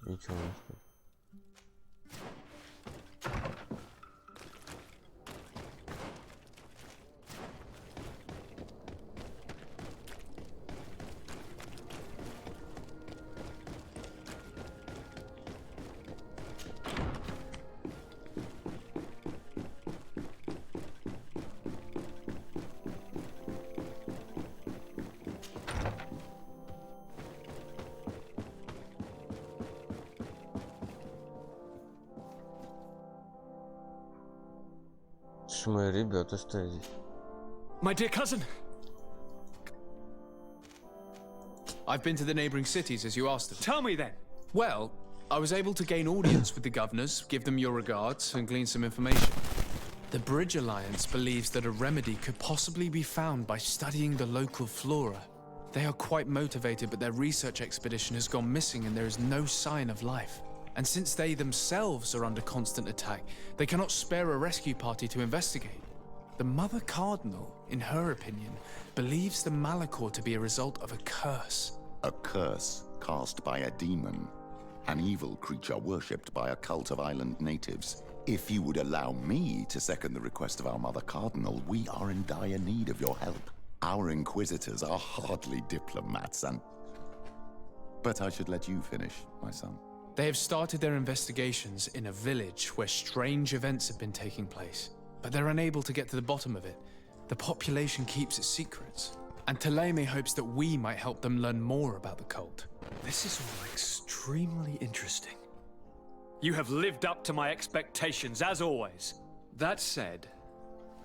И чё у нас тут? Мои ребята стоят здесь. My dear cousin! I've been to the neighboring cities as you asked them. Tell me then. Well, I was able to gain audience with the governors, give them your regards, and glean some information. The Bridge Alliance believes that a remedy could possibly be found by studying the local flora. They are quite motivated, but their research expedition has gone missing and there is no sign of life. And since they themselves are under constant attack, they cannot spare a rescue party to investigate. The Mother Cardinal, in her opinion, believes the Malachor to be a result of a curse. A curse cast by a demon. An evil creature worshipped by a cult of island natives. If you would allow me to second the request of our Mother Cardinal, we are in dire need of your help. Our inquisitors are hardly diplomats and... But I should let you finish, my son. They have started their investigations in a village where strange events have been taking place, but they're unable to get to the bottom of it. The population keeps its secrets, and Thélème hopes that we might help them learn more about the cult. This is all extremely interesting. You have lived up to my expectations, as always. That said,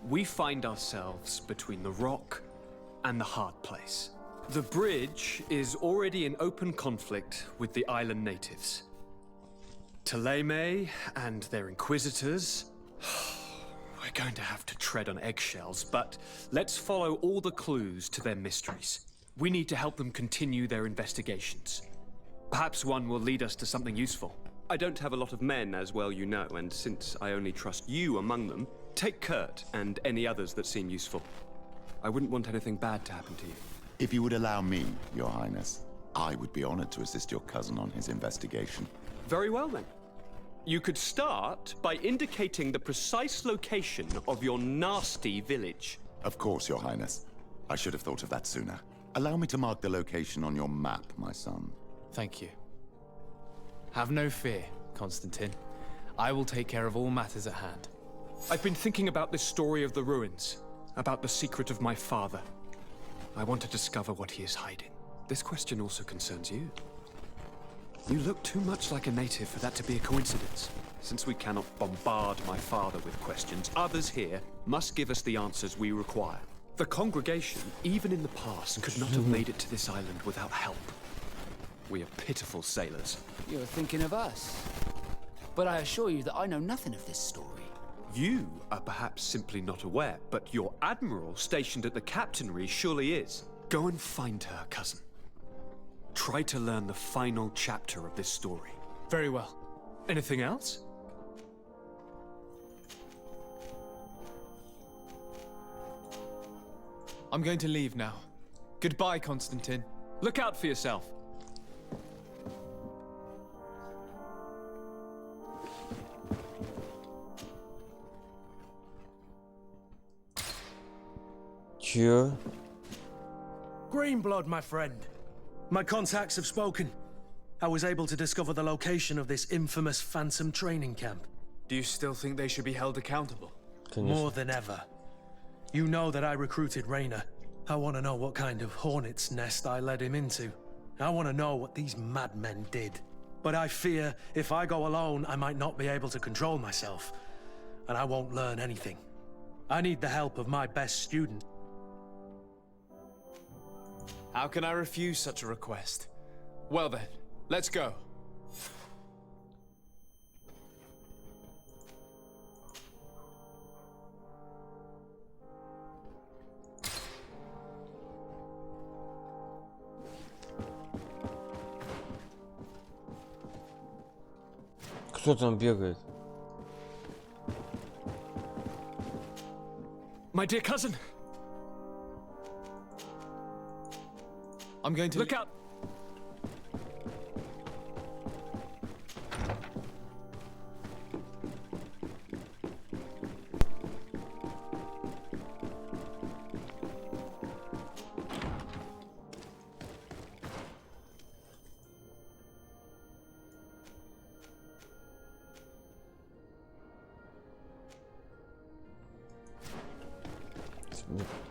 we find ourselves between the rock and the hard place. The bridge is already in open conflict with the island natives. Thélème and their inquisitors... We're going to have to tread on eggshells, but let's follow all the clues to their mysteries. We need to help them continue their investigations. Perhaps one will lead us to something useful. I don't have a lot of men, as well you know, and since I only trust you among them, take Kurt and any others that seem useful. I wouldn't want anything bad to happen to you. If you would allow me, Your Highness, I would be honored to assist your cousin on his investigation. Very well, then. You could start by indicating the precise location of your nasty village. Of course, Your Highness. I should have thought of that sooner. Allow me to mark the location on your map, my son. Thank you. Have no fear, Constantine. I will take care of all matters at hand. I've been thinking about this story of the ruins, about the secret of my father. I want to discover what he is hiding. This question also concerns you. You look too much like a native for that to be a coincidence. Since we cannot bombard my father with questions, others here must give us the answers we require. The congregation, even in the past, could not have made it to this island without help. We are pitiful sailors. You're thinking of us. But I assure you that I know nothing of this story. You are perhaps simply not aware, but your admiral stationed at the captainry surely is. Go and find her, cousin. Try to learn the final chapter of this story. Very well. Anything else? I'm going to leave now. Goodbye, Constantine. Look out for yourself. Чё? Greenblood, my friend. My contacts have spoken. I was able to discover the location of this infamous Phantom training camp. Do you still think they should be held accountable? More than ever. You know that I recruited Raynor. I want to know what kind of hornet's nest I led him into. I want to know what these madmen did. But I fear if I go alone, I might not be able to control myself. And I won't learn anything. I need the help of my best student. How can I refuse such a request? Well then, let's go. Кто там бегает? My dear cousin! I'm going to... Look out!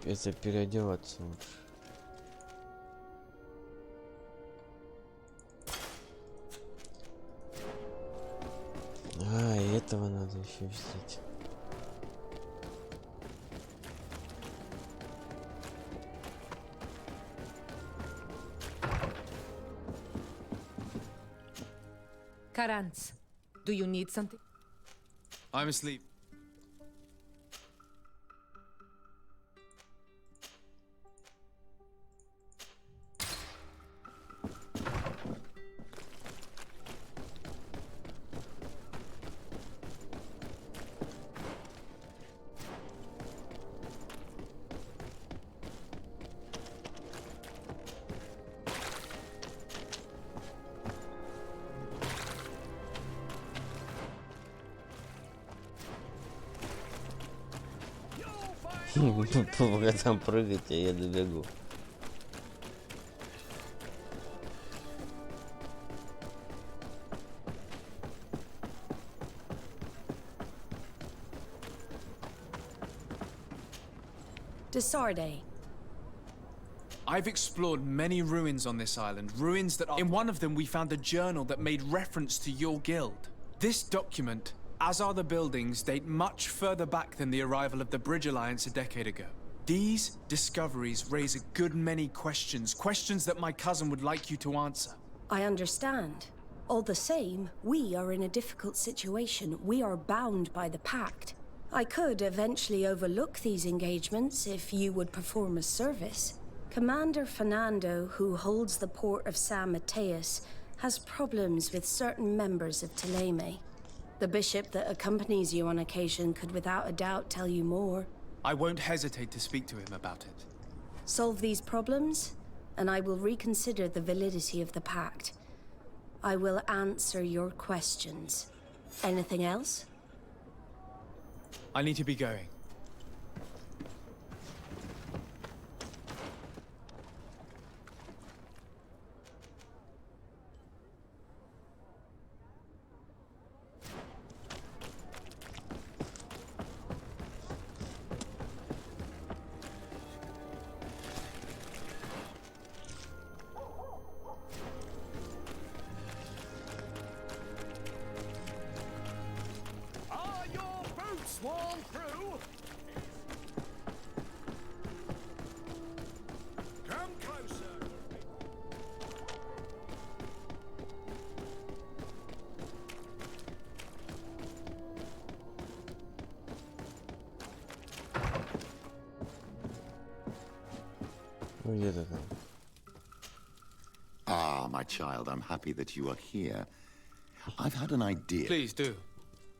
Это переодеваться лучше. А, и этого надо еще взять. Karantz, do you need something? I'm asleep. Пока там прыгать, а я добегу. Desarde. I've explored many ruins on this island, ruins that are... In one of them, we found a journal that made reference to your guild. This document, as are the buildings, date much further back than the arrival of the Bridge Alliance a decade ago. These discoveries raise a good many questions, questions that my cousin would like you to answer. I understand. All the same, we are in a difficult situation. We are bound by the Pact. I could eventually overlook these engagements if you would perform a service. Commander Fernando, who holds the port of San Mateus, has problems with certain members of Teleme. The bishop that accompanies you on occasion could without a doubt tell you more. I won't hesitate to speak to him about it. Solve these problems, and I will reconsider the validity of the pact. I will answer your questions. Anything else? I need to be going. Swarm through. Come closer. Ну, где-то там. Ah, my child, I'm happy that you are here. I've had an idea. Please do.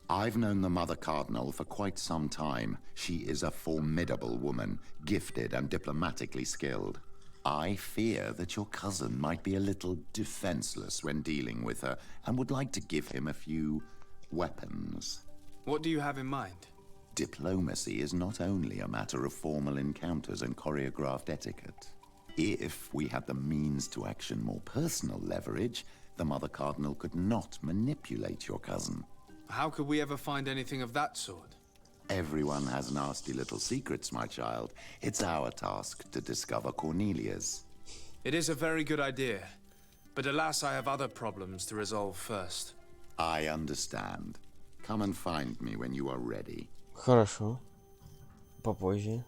I've known the Mother Cardinal for quite some time. She is a formidable woman, gifted and diplomatically skilled. I fear that your cousin might be a little defenseless when dealing with her, and would like to give him a few weapons. What do you have in mind? Diplomacy is not only a matter of formal encounters and choreographed etiquette. If we had the means to action more personal leverage, the Mother Cardinal could not manipulate your cousin. How could we ever find anything of that sort? Everyone has nasty little secrets, my child. It's our task to discover Cornelia's. It is a very good idea, but alas, I have other problems to resolve first. I understand. Come and find me when you are ready. Хорошо. Попозже.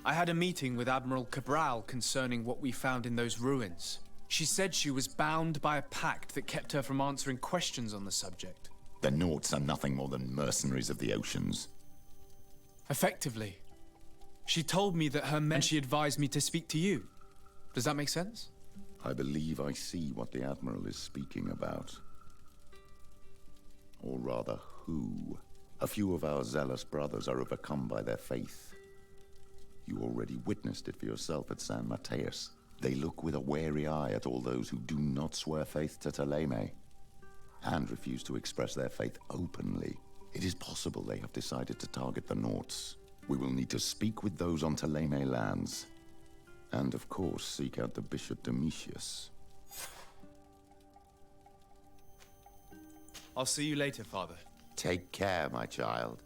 I had a meeting with Admiral Cabral concerning what we found in those ruins. She said she was bound by a pact that kept her from answering questions on the subject. The Nauts are nothing more than mercenaries of the oceans. Effectively. She told me that her men... And she advised me to speak to you. Does that make sense? I believe I see what the Admiral is speaking about. Or rather, who. A few of our zealous brothers are overcome by their faith. You already witnessed it for yourself at San Mateus. They look with a wary eye at all those who do not swear faith to Teleme, and refuse to express their faith openly. It is possible they have decided to target the Nauts. We will need to speak with those on Teleme lands, and of course seek out the Bishop Domitius. I'll see you later, Father. Take care, my child.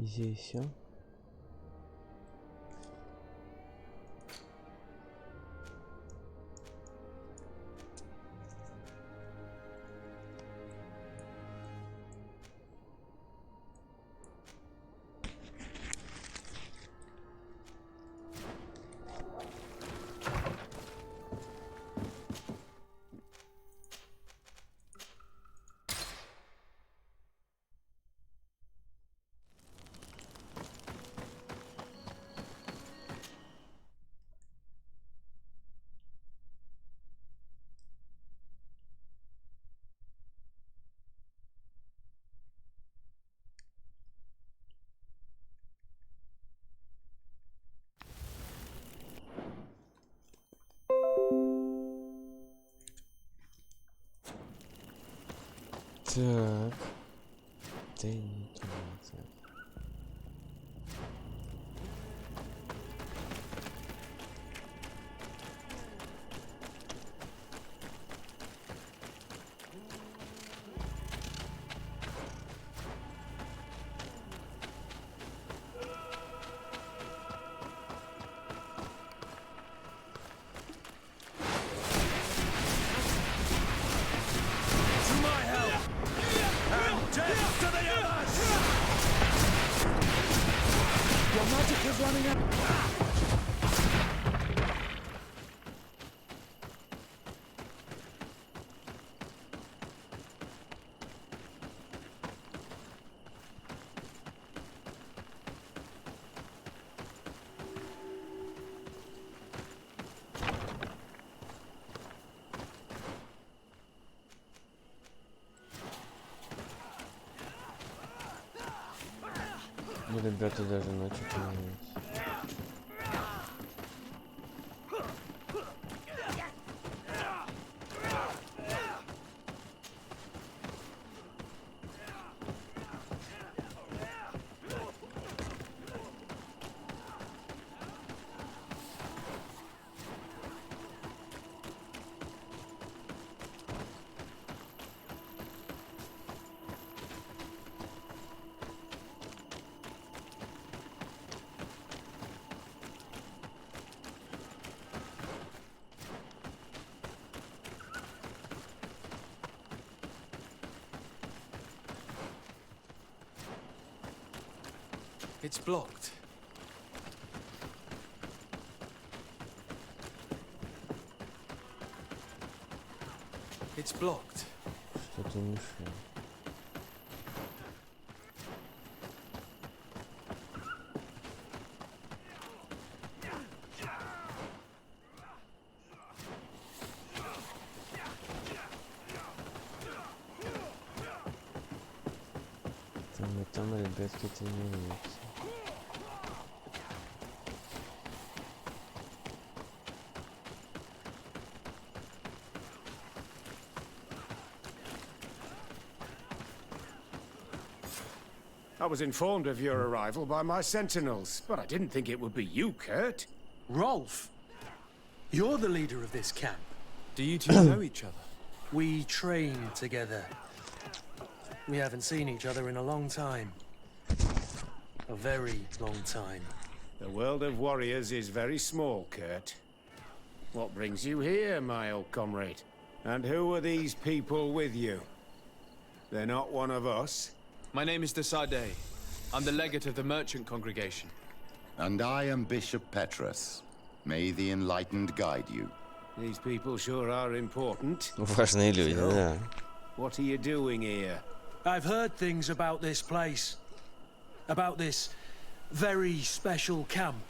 Здесь все. Так. Денитонация. Ну, ребята даже ночью поменяются. It's blocked. It's blocked. Что-то мешает. Там ребятки тренируются. I was informed of your arrival by my sentinels, but I didn't think it would be you, Kurt. Rolf, you're the leader of this camp. Do you two know each other? We train together. We haven't seen each other in a long time. A very long time. The world of warriors is very small, Kurt. What brings you here, my old comrade? And who are these people with you? They're not one of us? My name is Desadeh. I'm the legate of the merchant congregation. And I am Bishop Petrus. May the enlightened guide you. These people sure are important. Важные люди, да. What are you doing here? I've heard things about this place. About this very special camp.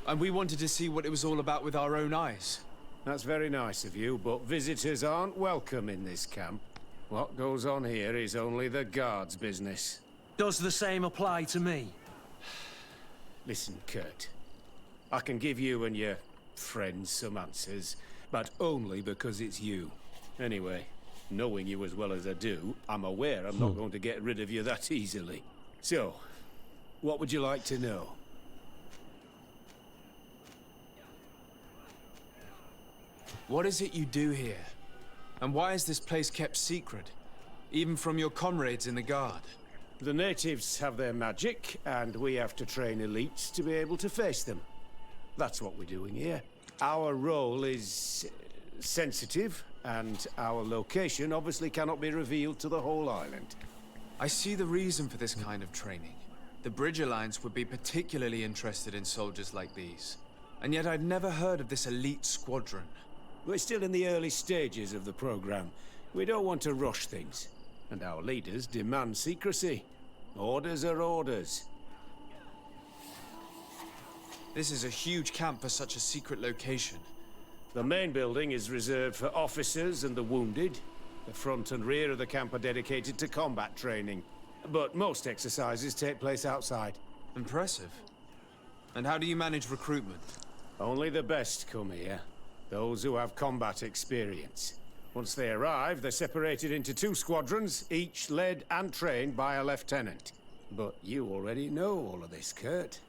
And we wanted to see what it was all about with our own eyes. That's very nice of you, but visitors aren't welcome in this camp. What goes on here is only the guards' business. Does the same apply to me? Listen, Kurt. I can give you and your friends some answers, but only because it's you. Anyway, knowing you as well as I do, I'm aware I'm not going to get rid of you that easily. So, what would you like to know? What is it you do here? And why is this place kept secret? Even from your comrades in the guard? The natives have their magic, and we have to train elites to be able to face them. That's what we're doing here. Our role is sensitive, and our location obviously cannot be revealed to the whole island. I see the reason for this kind of training. The Bridge Alliance would be particularly interested in soldiers like these. And yet I'd never heard of this elite squadron. We're still in the early stages of the program. We don't want to rush things. And our leaders demand secrecy. Orders are orders. This is a huge camp for such a secret location. The main building is reserved for officers and the wounded. The front and rear of the camp are dedicated to combat training. But most exercises take place outside. Impressive. And how do you manage recruitment? Only the best come here. Those who have combat experience. Once they arrive, they're separated into 2 squadrons, each led and trained by a lieutenant. But you already know all of this, Kurt.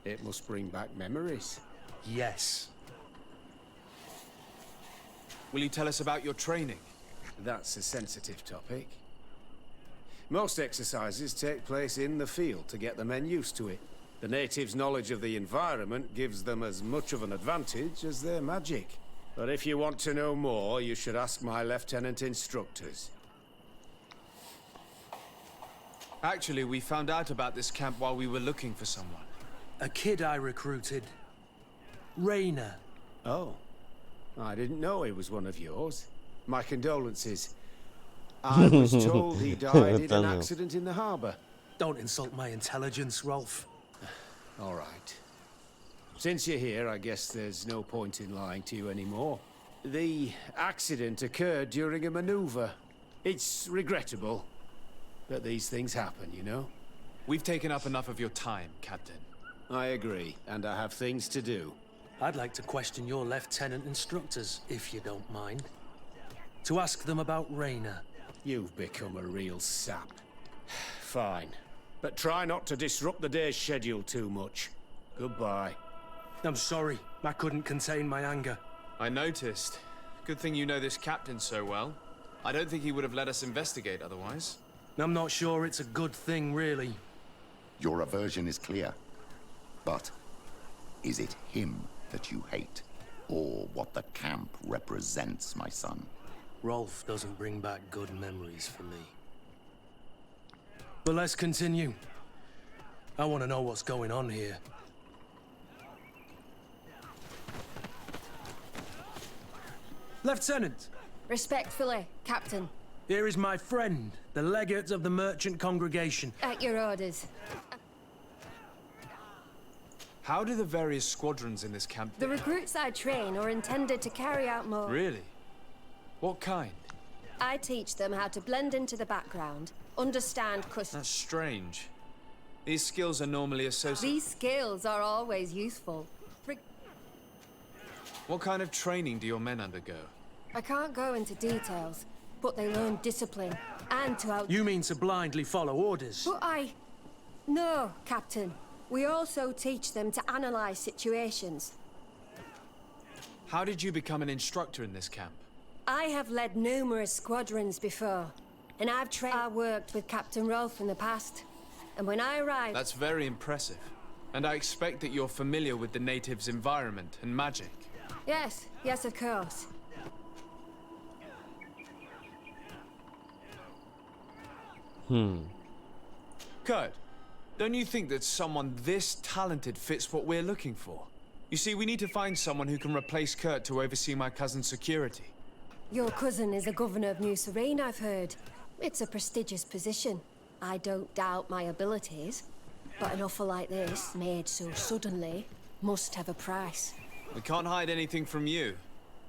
It must bring back memories. Yes. Will you tell us about your training? That's a sensitive topic. Most exercises take place in the field to get the men used to it. The natives' knowledge of the environment gives them as much of an advantage as their magic. But if you want to know more, you should ask my lieutenant instructors. Actually, we found out about this camp while we were looking for someone. A kid I recruited. Raynor. Oh. I didn't know he was one of yours. My condolences. I was told he died in an accident in the harbor. Don't insult my intelligence, Rolf. All right. Since you're here, I guess there's no point in lying to you anymore. The accident occurred during a maneuver. It's regrettable, but these things happen, you know? We've taken up enough of your time, Captain. I agree, and I have things to do. I'd like to question your lieutenant instructors, if you don't mind. To ask them about Raynor. You've become a real sap. Fine. But try not to disrupt the day's schedule too much. Goodbye. I'm sorry. I couldn't contain my anger. I noticed. Good thing you know this captain so well. I don't think he would have let us investigate otherwise. I'm not sure it's a good thing, really. Your aversion is clear. But is it him that you hate? Or what the camp represents, my son? Rolf doesn't bring back good memories for me. But let's continue. I want to know what's going on here. Lieutenant! Respectfully, Captain. Here is my friend, the legate of the merchant congregation. At your orders. How do the various squadrons in this camp... The recruits I train are intended to carry out more... Really? What kind? I teach them how to blend into the background, understand customs... That's strange. These skills are normally associated... These skills are always useful. What kind of training do your men undergo? I can't go into details, but they learn discipline, and to out... You mean to blindly follow orders? But No, Captain. We also teach them to analyze situations. How did you become an instructor in this camp? I have led numerous squadrons before, and I worked with Captain Rolf in the past. And when I arrived... That's very impressive. And I expect that you're familiar with the natives' environment and magic. Yes, of course. Kurt, don't you think that someone this talented fits what we're looking for? You see, we need to find someone who can replace Kurt to oversee my cousin's security. Your cousin is a governor of New Serene, I've heard. It's a prestigious position. I don't doubt my abilities. But an offer like this, made so suddenly, must have a price. We can't hide anything from you.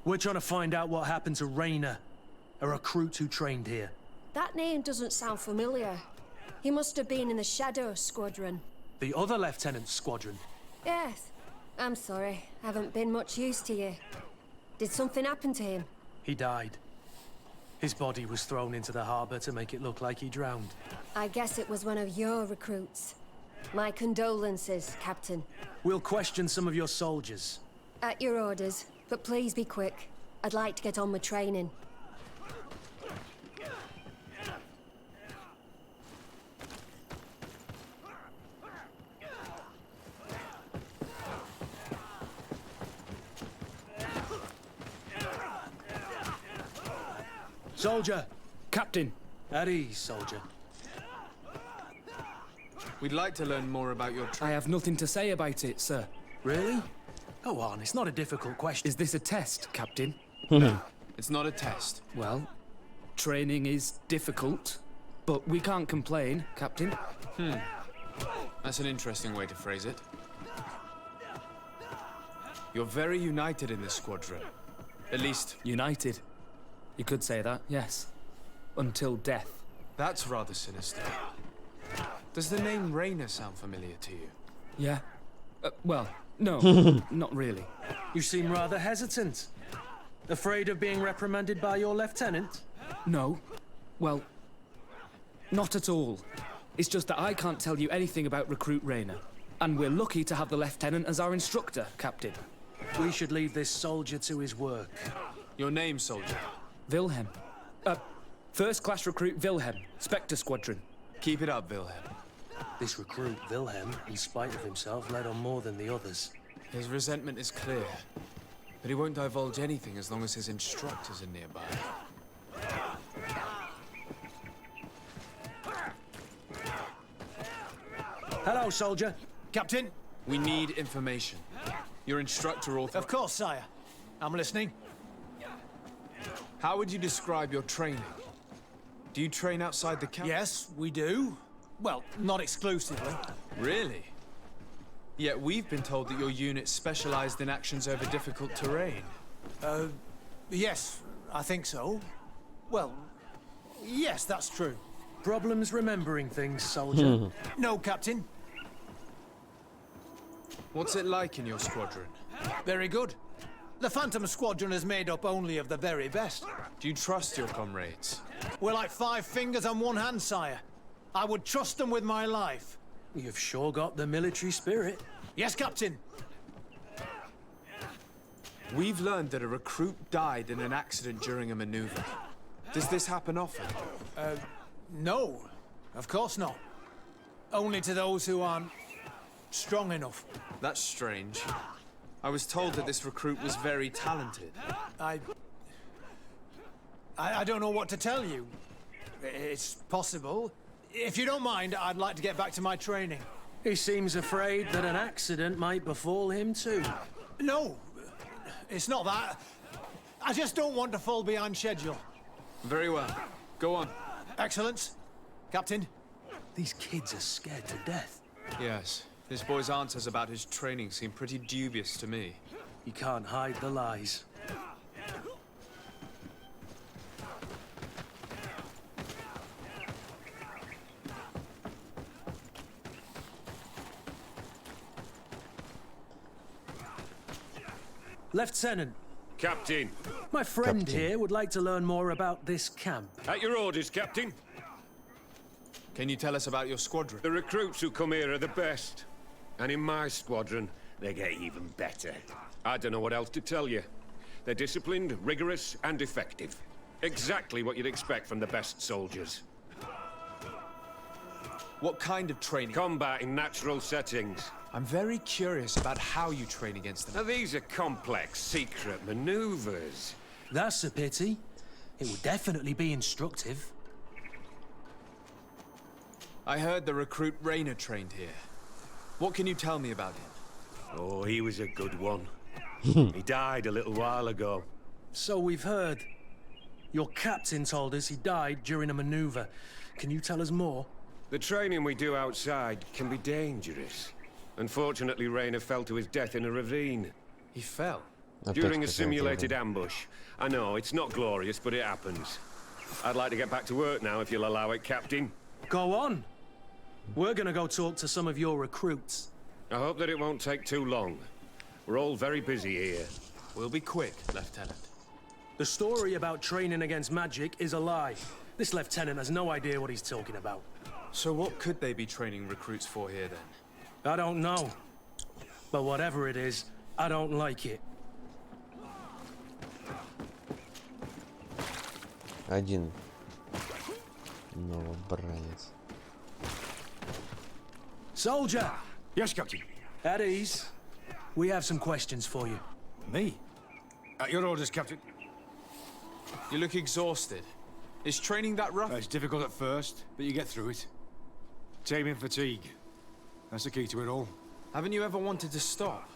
We're trying to find out what happened to Raynor, a recruit who trained here. That name doesn't sound familiar. He must have been in the Shadow Squadron. The other lieutenant's squadron? Yes. I'm sorry. Haven't been much use to you. Did something happen to him? He died. His body was thrown into the harbor to make it look like he drowned. I guess it was one of your recruits. My condolences, Captain. We'll question some of your soldiers. At your orders, but please be quick. I'd like to get on with training. Soldier! Captain! At ease, soldier. We'd like to learn more about your I have nothing to say about it, sir. Really? Go on, it's not a difficult question. Is this a test, Captain? No, it's not a test. Well, training is difficult, but we can't complain, Captain. That's an interesting way to phrase it. You're very united in this squadron. At least... United. You could say that, yes. Until death. That's rather sinister. Does the name Raynor sound familiar to you? Yeah. Well, no, not really. You seem rather hesitant. Afraid of being reprimanded by your lieutenant? No. Well, not at all. It's just that I can't tell you anything about Recruit Rayner. And we're lucky to have the Lieutenant as our instructor, Captain. We should leave this soldier to his work. Your name, soldier? Wilhelm. First class recruit Wilhelm, Spectre Squadron. Keep it up, Wilhelm. This recruit, Wilhelm, in spite of himself, led on more than the others. His resentment is clear, but he won't divulge anything as long as his instructors are nearby. Hello, soldier. Captain? We need information. Your instructor authorized... Of course, sire. I'm listening. How would you describe your training? Do you train outside the camp? Yes, we do. Well, not exclusively. Really? Yet we've been told that your unit specialized in actions over difficult terrain. Yes, I think so. Well, yes, that's true. Problems remembering things, soldier? No, Captain. What's it like in your squadron? Very good. The Phantom Squadron is made up only of the very best. Do you trust your comrades? We're like 5 fingers on one hand, sire. I would trust them with my life. You've sure got the military spirit. Yes, Captain. We've learned that a recruit died in an accident during a maneuver. Does this happen often? No. Of course not. Only to those who aren't strong enough. That's strange. I was told that this recruit was very talented. I don't know what to tell you. It's possible. If you don't mind, I'd like to get back to my training. He seems afraid that an accident might befall him too. No, it's not that. I just don't want to fall behind schedule. Very well. Go on. Excellence. Captain. These kids are scared to death. Yes. This boy's answers about his training seem pretty dubious to me. You can't hide the lies. Lieutenant. Captain. My friend here would like to learn more about this camp. At your orders, Captain. Can you tell us about your squadron? The recruits who come here are the best. And in my squadron, they get even better. I don't know what else to tell you. They're disciplined, rigorous, and effective. Exactly what you'd expect from the best soldiers. What kind of training? Combat in natural settings. I'm very curious about how you train against them. Now, these are complex, secret maneuvers. That's a pity. It would definitely be instructive. I heard the recruit Rayner trained here. What can you tell me about him? Oh, he was a good one. He died a little while ago. So we've heard. Your captain told us he died during a maneuver. Can you tell us more? The training we do outside can be dangerous. Unfortunately, Rayner fell to his death in a ravine. He fell? During a simulated ambush. I know, it's not glorious, but it happens. I'd like to get back to work now, if you'll allow it, Captain. Go on. We're gonna go talk to some of your recruits. I hope that it won't take too long. We're all very busy here. We'll be quick, Lieutenant. The story about training against magic is a lie. This lieutenant has no idea what he's talking about. So what could they be training recruits for here, then? I don't know. But whatever it is, I don't like it. Один новобранец. Soldier! Yes, Captain. At ease. We have some questions for you. Me? At your orders, Captain. You look exhausted. Is training that rough? It's difficult at first, but you get through it. Taming fatigue. That's the key to it all. Haven't you ever wanted to stop?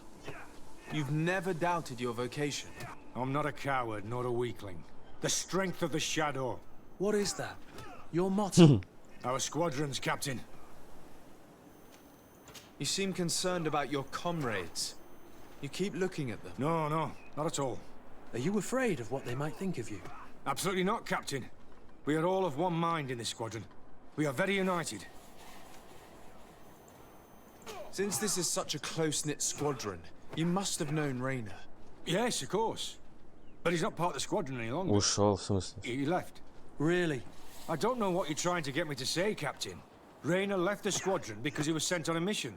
You've never doubted your vocation. I'm not a coward, nor a weakling. The strength of the shadow. What is that? Your motto? Our squadrons, Captain. You seem concerned about your comrades. You keep looking at them. No, not at all. Are you afraid of what they might think of you? Absolutely not, Captain. We are all of one mind in this squadron. We are very united. Since this is such a close-knit squadron, you must have known Rayner. Yes, of course. But he's not part of the squadron any longer. Ушел, в смысле? He left. Really? I don't know what you're trying to get me to say, Captain. Rayner left the squadron because he was sent on a mission.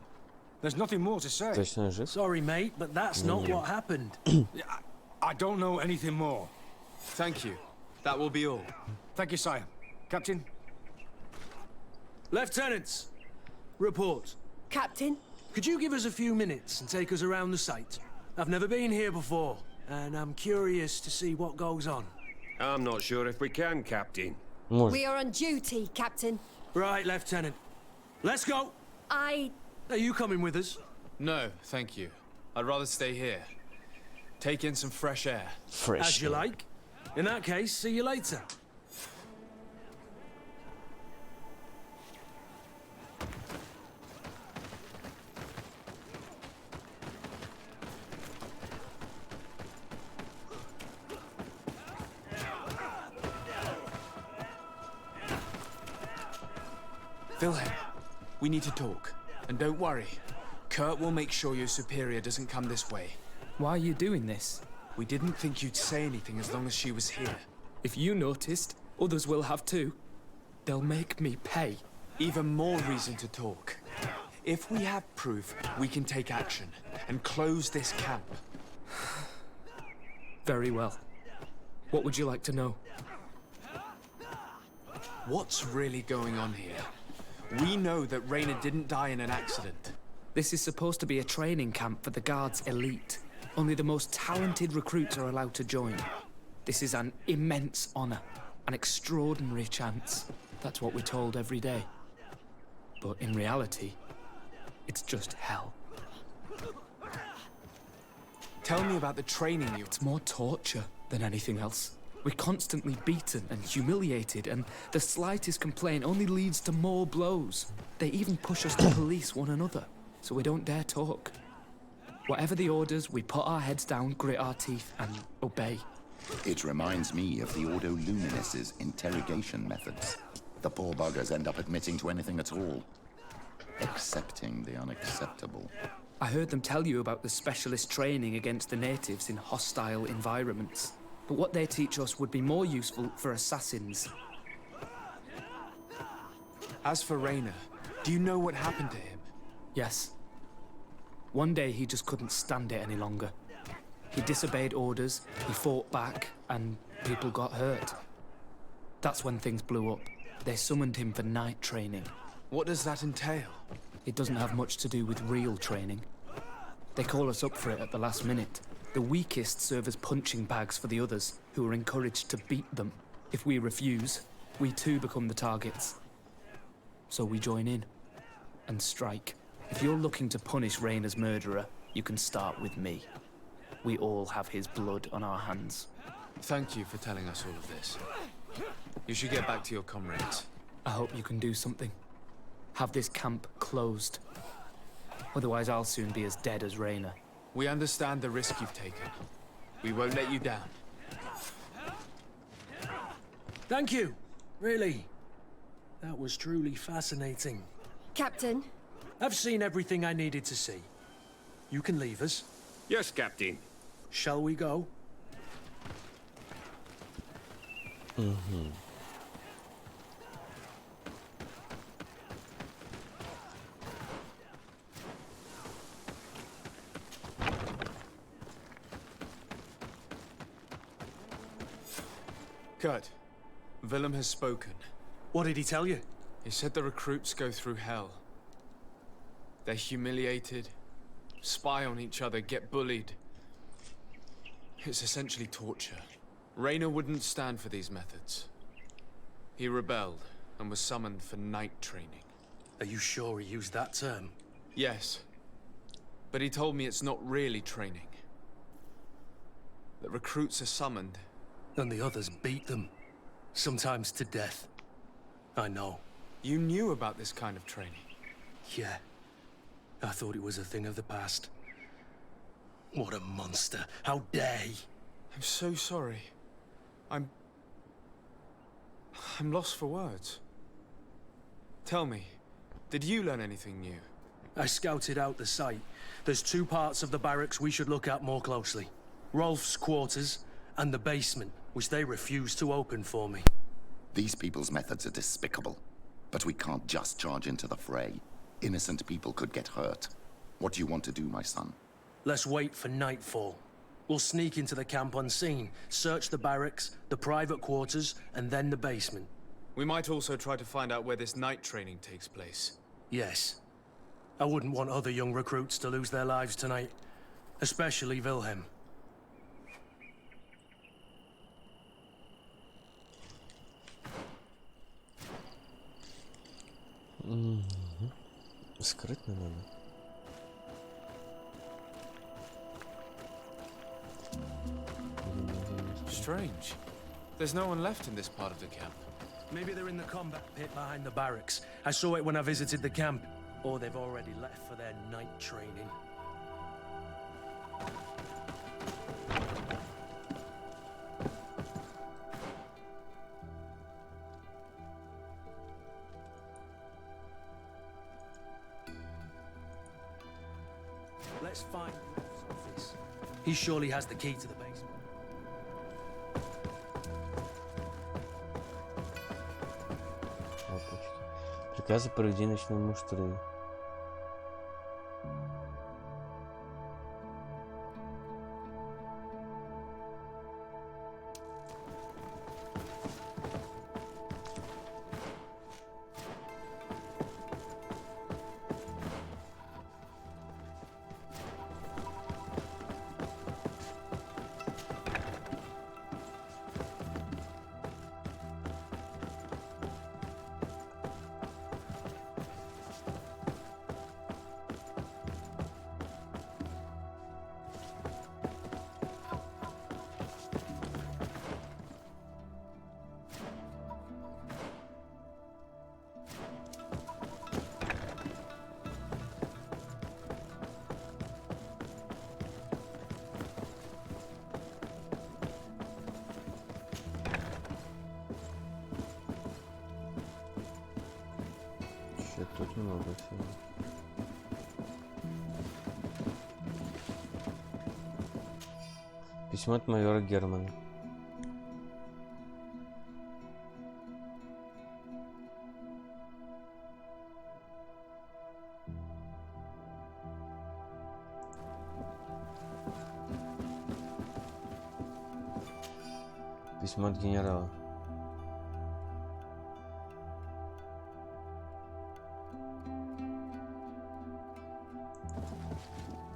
There's nothing more to say. Точно жив? Sorry, mate, but that's not what happened. I don't know anything more. Thank you. That will be all. Thank you, sire. Captain? Lieutenants, report. Captain? Could you give us a few minutes and take us around the site? I've never been here before, and I'm curious to see what goes on. I'm not sure if we can, Captain. We are on duty, Captain. Right, Lieutenant. Let's go! Are you coming with us? No, thank you. I'd rather stay here. Take in some fresh air. As you like. In that case, see you later. Vilhelm, we need to talk. And don't worry, Kurt will make sure your superior doesn't come this way. Why are you doing this? We didn't think you'd say anything as long as she was here. If you noticed, others will have too. They'll make me pay. Even more reason to talk. If we have proof, we can take action and close this camp. Very well. What would you like to know? What's really going on here? We know that Rayner didn't die in an accident. This is supposed to be a training camp for the Guard's elite. Only the most talented recruits are allowed to join. This is an immense honor, an extraordinary chance. That's what we're told every day. But in reality, it's just hell. Tell me about the training you... It's more torture than anything else. We're constantly beaten and humiliated, and the slightest complaint only leads to more blows. They even push us to police one another, so we don't dare talk. Whatever the orders, we put our heads down, grit our teeth, and obey. It reminds me of the Ordo Luminis' interrogation methods. The poor buggers end up admitting to anything at all. Accepting the unacceptable. I heard them tell you about the specialist training against the natives in hostile environments. But what they teach us would be more useful for assassins. As for Rayner, do you know what happened to him? Yes. One day he just couldn't stand it any longer. He disobeyed orders, he fought back, and people got hurt. That's when things blew up. They summoned him for night training. What does that entail? It doesn't have much to do with real training. They call us up for it at the last minute. The weakest serve as punching bags for the others, who are encouraged to beat them. If we refuse, we too become the targets. So we join in and strike. If you're looking to punish Rayner's murderer, you can start with me. We all have his blood on our hands. Thank you for telling us all of this. You should get back to your comrades. I hope you can do something. Have this camp closed. Otherwise I'll soon be as dead as Rayner. We understand the risk you've taken. We won't let you down. Thank you. Really. That was truly fascinating. Captain? I've seen everything I needed to see. You can leave us. Yes, Captain. Shall we go? Kurt, Willem has spoken. What did he tell you? He said the recruits go through hell. They're humiliated, spy on each other, get bullied. It's essentially torture. Rayner wouldn't stand for these methods. He rebelled and was summoned for night training. Are you sure he used that term? Yes. But he told me it's not really training. That recruits are summoned. And the others beat them. Sometimes to death. I know. You knew about this kind of training? Yeah. I thought it was a thing of the past. What a monster. How dare he? I'm so sorry. I'm lost for words. Tell me, did you learn anything new? I scouted out the site. There's two parts of the barracks we should look at more closely. Rolf's quarters and the basement, which they refused to open for me. These people's methods are despicable, but we can't just charge into the fray. Innocent people could get hurt. What do you want to do, my son? Let's wait for nightfall. We'll sneak into the camp unseen, search the barracks, the private quarters, and then the basement. We might also try to find out where this night training takes place. Yes. I wouldn't want other young recruits to lose their lives tonight. Especially Wilhelm. Скрытно надо. Strange. There's no one left in this part of the camp. Maybe they're in the combat pit behind the barracks. I saw it when I visited the camp. Or they've already left for their night training. Let's find Wolf's office. He surely has the key to the basement. Приказы проведи ночной муштры. Тут много всего. Письмо от майора Германа. Письмо от генерала.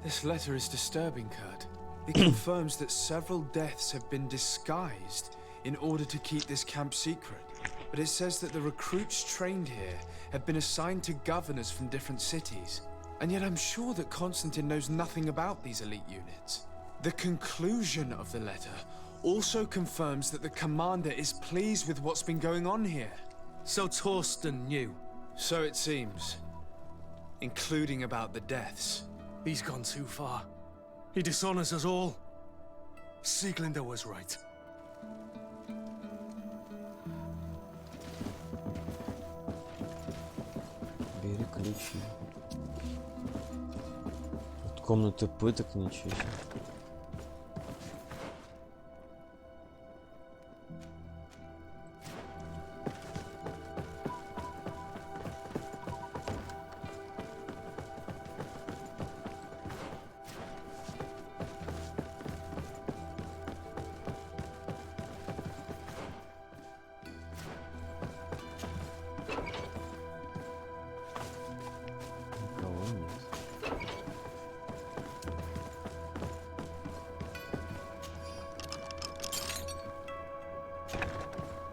This letter is disturbing, Kurt. It confirms that several deaths have been disguised in order to keep this camp secret. But it says that the recruits trained here have been assigned to governors from different cities. And yet I'm sure that Constantine knows nothing about these elite units. The conclusion of the letter also confirms that the commander is pleased with what's been going on here. So Torsten knew? So it seems. Including about the deaths. He's gone too far. He dishonors us all. Sieglinder was right. Бери ключи. От комнаты пыток ничего себе.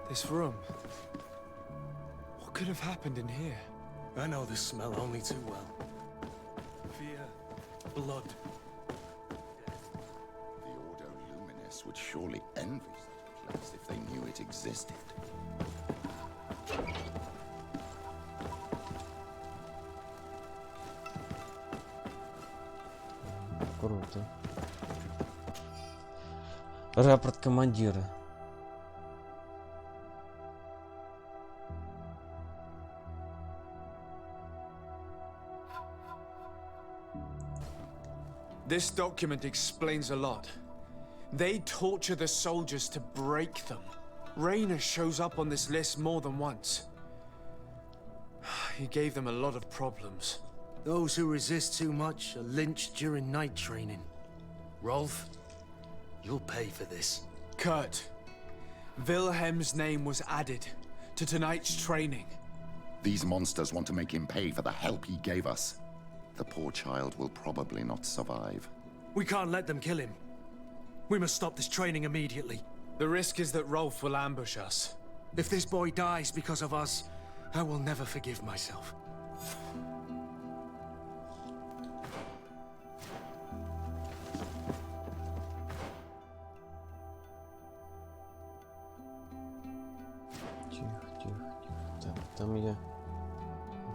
This room. What could have happened in here? I know this smell only too well. Fear, blood. The Ordo Luminis would surely envy such a place if they knew it existed. Круто. Рапорт командира. This document explains a lot. They torture the soldiers to break them. Rayner shows up on this list more than once. He gave them a lot of problems. Those who resist too much are lynched during night training. Rolf, you'll pay for this. Kurt, Wilhelm's name was added to tonight's training. These monsters want to make him pay for the help he gave us. The poor child will probably not survive. We can't let them kill him. We must stop this training immediately. The risk is that Rolf will ambush us. If this boy dies because of us, I will never forgive myself. Тихо, тихо, тихо. Так, там я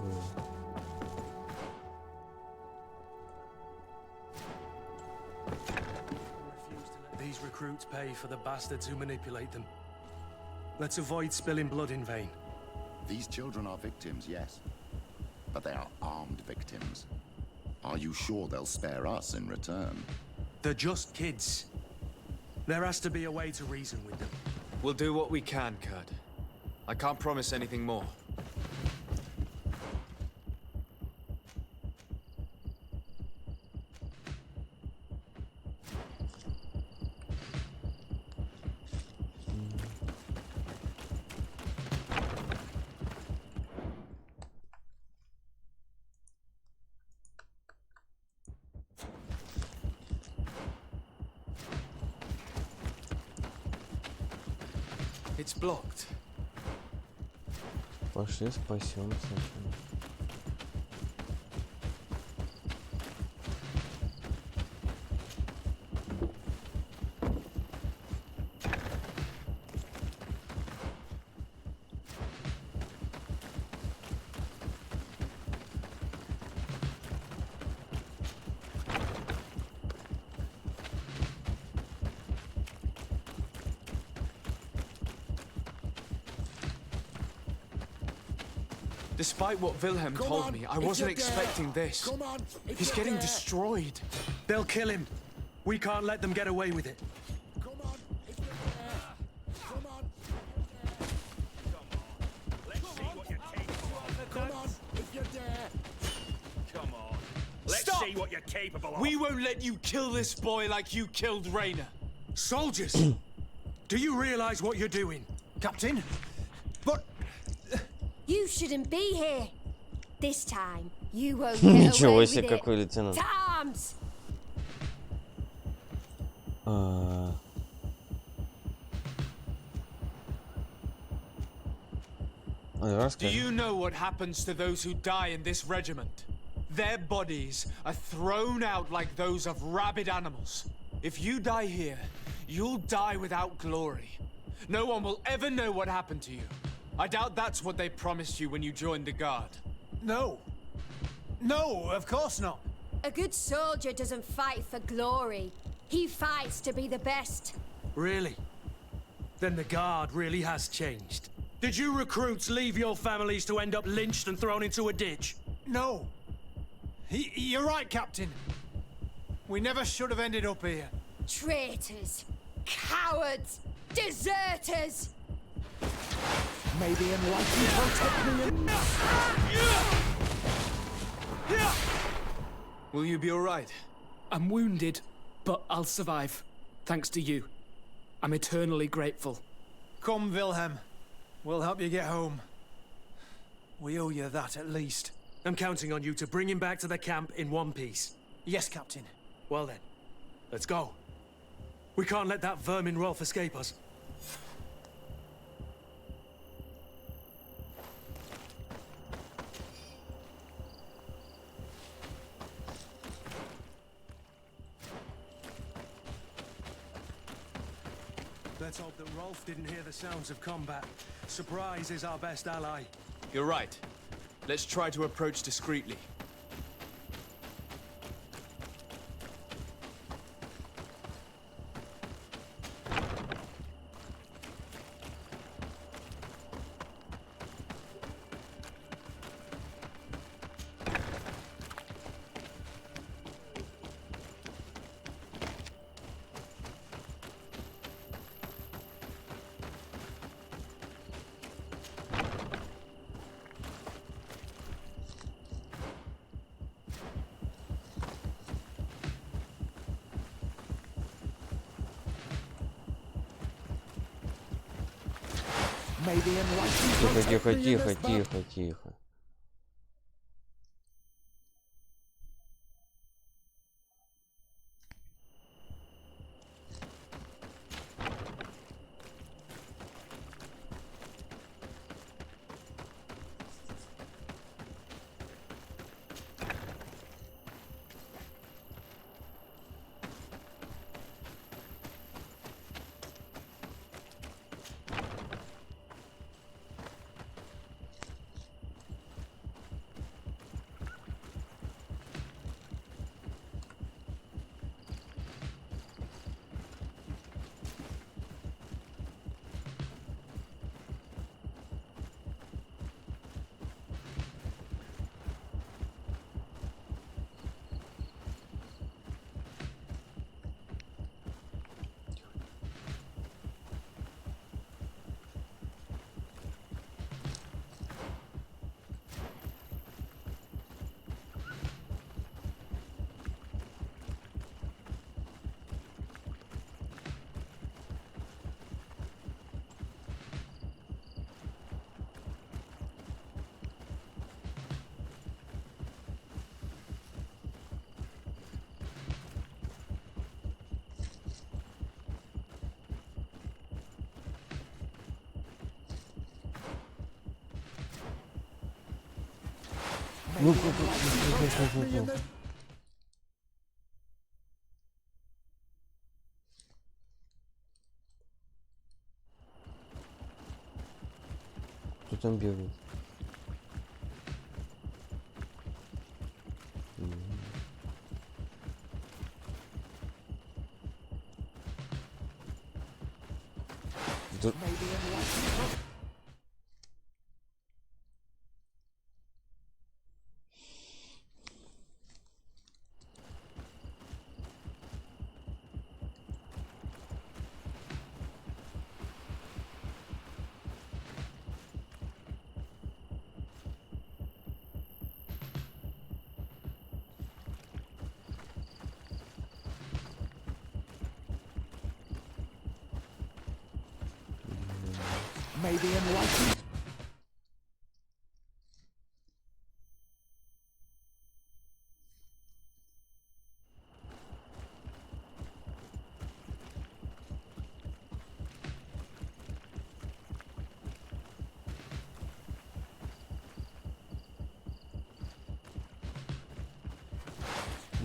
был. These recruits pay for the bastards who manipulate them. Let's avoid spilling blood in vain. These children are victims, yes. But they are armed victims. Are you sure they'll spare us in return? They're just kids. There has to be a way to reason with them. We'll do what we can, Kurt. I can't promise anything more. It's blocked. Пошли спасем сначала. Despite what Wilhelm told me, I wasn't expecting this. He's getting destroyed. They'll kill him. We can't let them get away with it. Stop! See what you're capable of. We won't let you kill this boy like you killed Rayner. Soldiers! Do you realize what you're doing? Captain? But... You shouldn't be here. This time, you won't get away Ничего with себе, it. какой лейтенант. Arms! Do you know what happens to those who die in this regiment? Their bodies are thrown out like those of rabid animals. If you die here, you'll die without glory. No one will ever know what happened to you. I doubt that's what they promised you when you joined the Guard. No. No, of course not. A good soldier doesn't fight for glory. He fights to be the best. Really? Then the Guard really has changed. Did you recruits leave your families to end up lynched and thrown into a ditch? No. You're right, Captain. We never should have ended up here. Traitors! Cowards! Deserters! Maybe enlightened protect me. Will you be all right? I'm wounded, but I'll survive. Thanks to you. I'm eternally grateful. Come, Wilhelm. We'll help you get home. We owe you that, at least. I'm counting on you to bring him back to the camp in one piece. Yes, Captain. Well then, let's go. We can't let that vermin Rolf escape us. Let's hope that Rolf didn't hear the sounds of combat. Surprise is our best ally. You're right. Let's try to approach discreetly. Тихо, тихо, тихо, тихо, тихо. Ну, кто там бегает? Да... Maybe enlightened.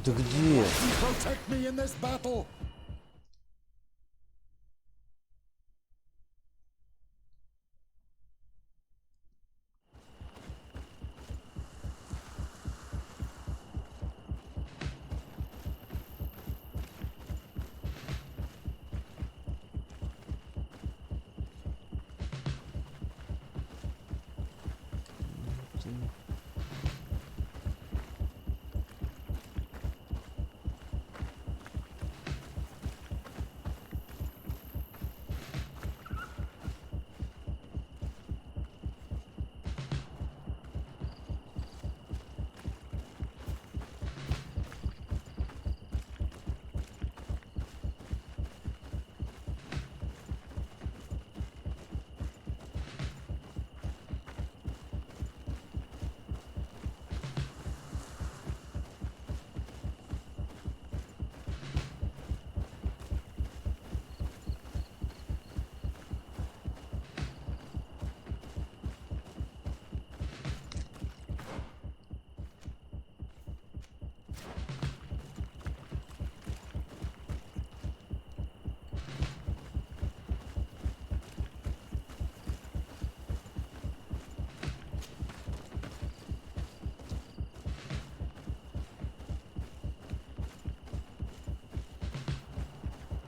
Да где? Protect me in this battle.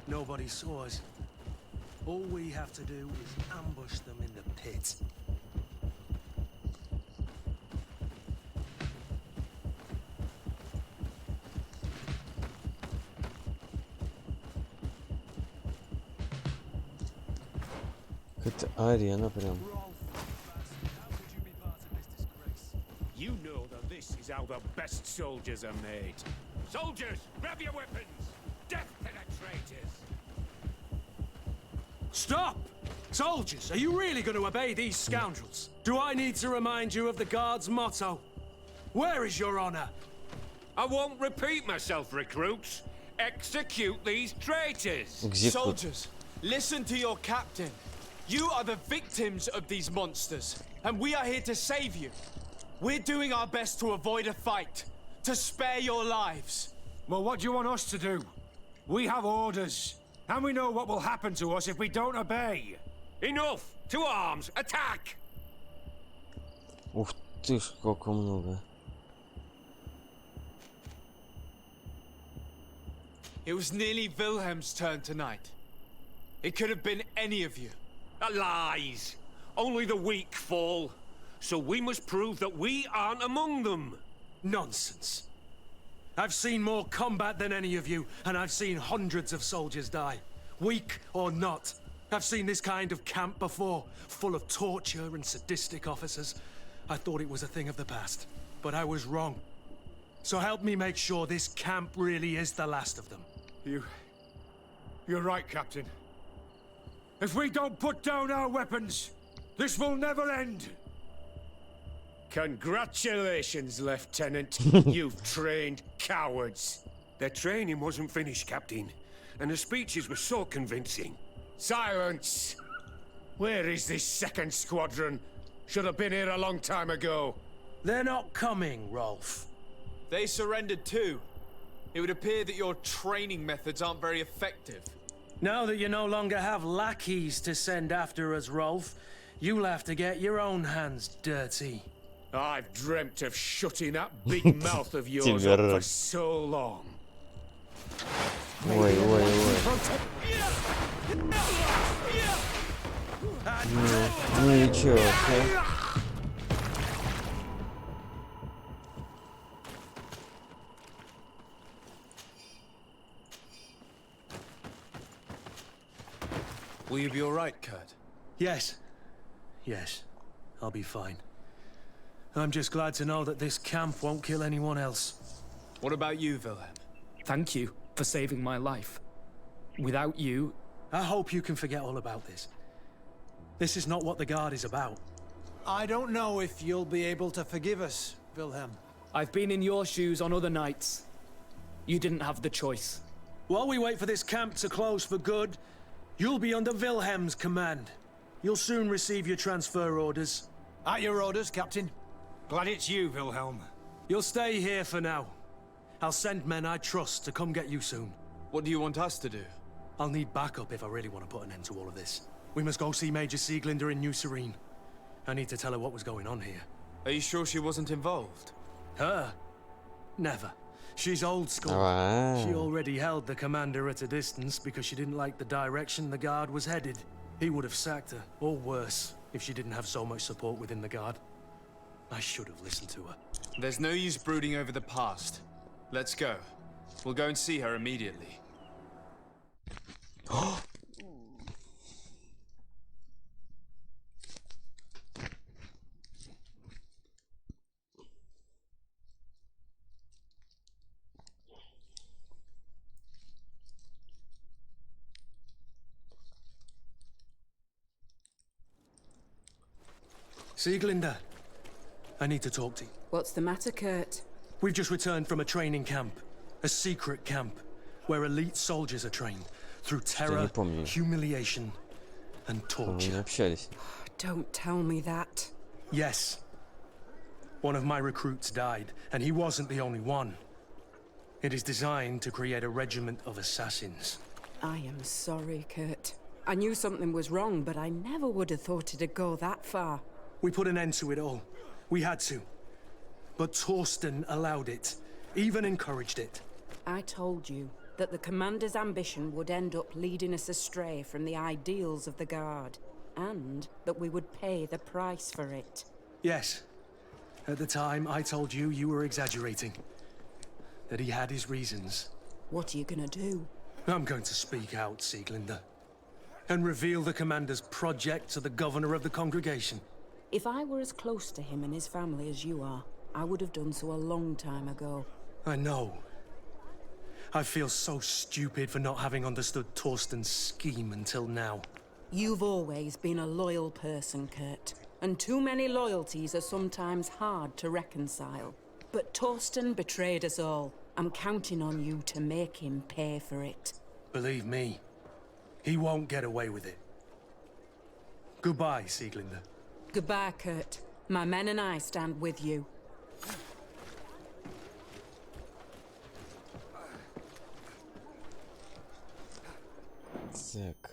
Nobody saw us. All we have to do is ambush them in the pit. Это арена прям. You know that this is how the best soldiers are made. Soldiers, grab your weapons! Death to the traitors! Stop! Soldiers, are you really going to obey these scoundrels? Do I need to remind you of the Guard's motto? Where is your honor? I won't repeat myself, recruits. Execute these traitors! Soldiers, listen to your captain. You are the victims of these monsters, and we are here to save you. We're doing our best to avoid a fight, to spare your lives. Well, what do you want us to do? We have orders, and we know what will happen to us if we don't obey. Enough! To arms! Attack! Ух ты ж, сколько много. It was nearly Wilhelm's turn tonight. It could have been any of you. Lies! Only the weak fall. So we must prove that we aren't among them. Nonsense. I've seen more combat than any of you, and I've seen hundreds of soldiers die. Weak or not. I've seen this kind of camp before, full of torture and sadistic officers. I thought it was a thing of the past, but I was wrong. So help me make sure this camp really is the last of them. You're right, Captain. If we don't put down our weapons, this will never end. Congratulations, Lieutenant. You've trained cowards. Their training wasn't finished, Captain, and the speeches were so convincing. Silence! Where is this second squadron? Should have been here a long time ago. They're not coming, Rolf. They surrendered too. It would appear that your training methods aren't very effective. Now that you no longer have lackeys to send after us, Rolf, you'll have to get your own hands dirty. I've dreamt of shutting that big mouth of yours up for so long. Ой. Ну и чё, а? Will you be all right, Kurt? Yes. Yes. I'll be fine. I'm just glad to know that this camp won't kill anyone else. What about you, Wilhelm? Thank you for saving my life. Without you... I hope you can forget all about this. This is not what the Guard is about. I don't know if you'll be able to forgive us, Wilhelm. I've been in your shoes on other nights. You didn't have the choice. While we wait for this camp to close for good, you'll be under Wilhelm's command. You'll soon receive your transfer orders. At your orders, Captain. Glad it's you, Wilhelm. You'll stay here for now. I'll send men I trust to come get you soon. What do you want us to do? I'll need backup if I really want to put an end to all of this. We must go see Major Sieglinder in New Serene. I need to tell her what was going on here. Are you sure she wasn't involved? Her? Never. She's old school. Ah. She already held the commander at a distance because she didn't like the direction the Guard was headed. He would have sacked her, or worse, if she didn't have so much support within the Guard. I should have listened to her. There's no use brooding over the past. Let's go. We'll go and see her immediately. Sieglinder, I need to talk to you. What's the matter, Kurt? We've just returned from a training camp. A secret camp, where elite soldiers are trained through terror, humiliation, and torture. Don't tell me that. Yes. One of my recruits died, and he wasn't the only one. It is designed to create a regiment of assassins. I am sorry, Kurt. I knew something was wrong, but I never would have thought it'd go that far. We put an end to it all. We had to. But Torsten allowed it, even encouraged it. I told you that the Commander's ambition would end up leading us astray from the ideals of the Guard, and that we would pay the price for it. Yes. At the time, I told you you were exaggerating. That he had his reasons. What are you gonna do? I'm going to speak out, Sieglinder. And reveal the Commander's project to the Governor of the congregation. If I were as close to him and his family as you are, I would have done so a long time ago. I know. I feel so stupid for not having understood Torsten's scheme until now. You've always been a loyal person, Kurt. And too many loyalties are sometimes hard to reconcile. But Torsten betrayed us all. I'm counting on you to make him pay for it. Believe me, he won't get away with it. Goodbye, Sieglinder. Goodbye, Kurt. My men and I stand with you. Так.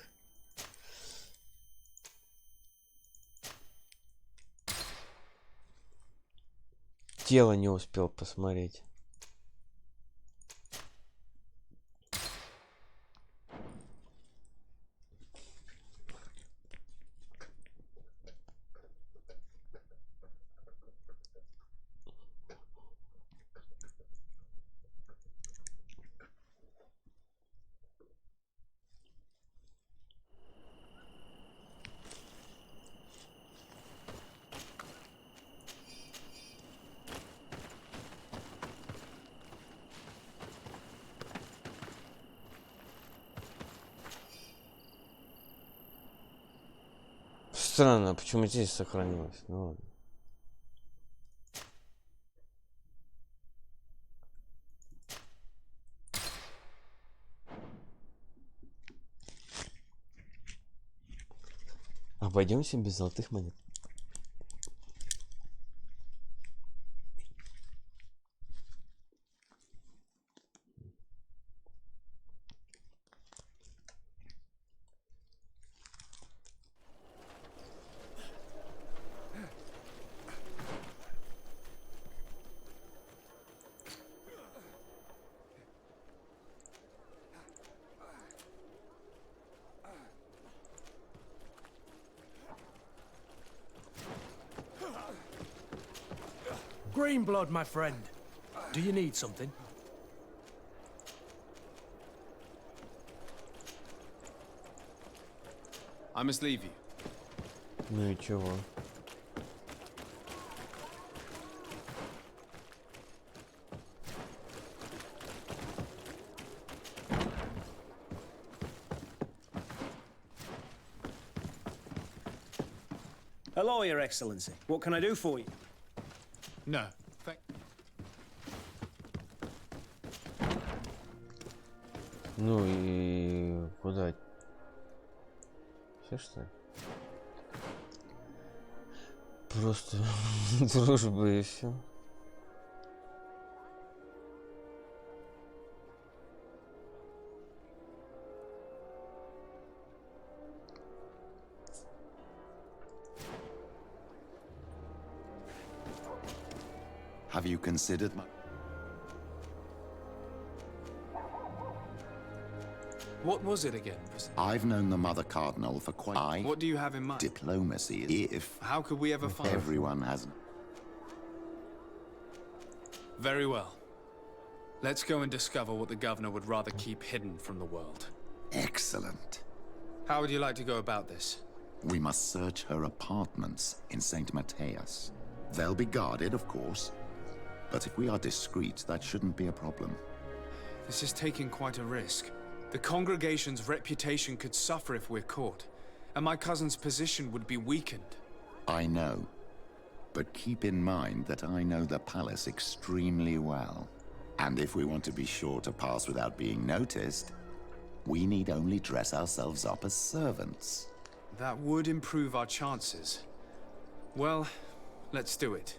Тело не успел посмотреть. Странно, почему здесь сохранилось? Ну ладно. Обойдемся без золотых монет. Greenblood, my friend. Do you need something? I must leave you. Ну и чего? Hello, Your Excellency. What can I do for you? No. Thank. Ну и куда? Все что ли? Просто дружба и все. Have you considered my... What was it again? I've known the Mother Cardinal for quite... What do you have in mind? Diplomacy, if... How could we ever find... Everyone has... Very well. Let's go and discover what the governor would rather keep hidden from the world. Excellent. How would you like to go about this? We must search her apartments in St. Matthias. They'll be guarded, of course. But if we are discreet, that shouldn't be a problem. This is taking quite a risk. The congregation's reputation could suffer if we're caught, and my cousin's position would be weakened. I know. But keep in mind that I know the palace extremely well. And if we want to be sure to pass without being noticed, we need only dress ourselves up as servants. That would improve our chances. Well, let's do it.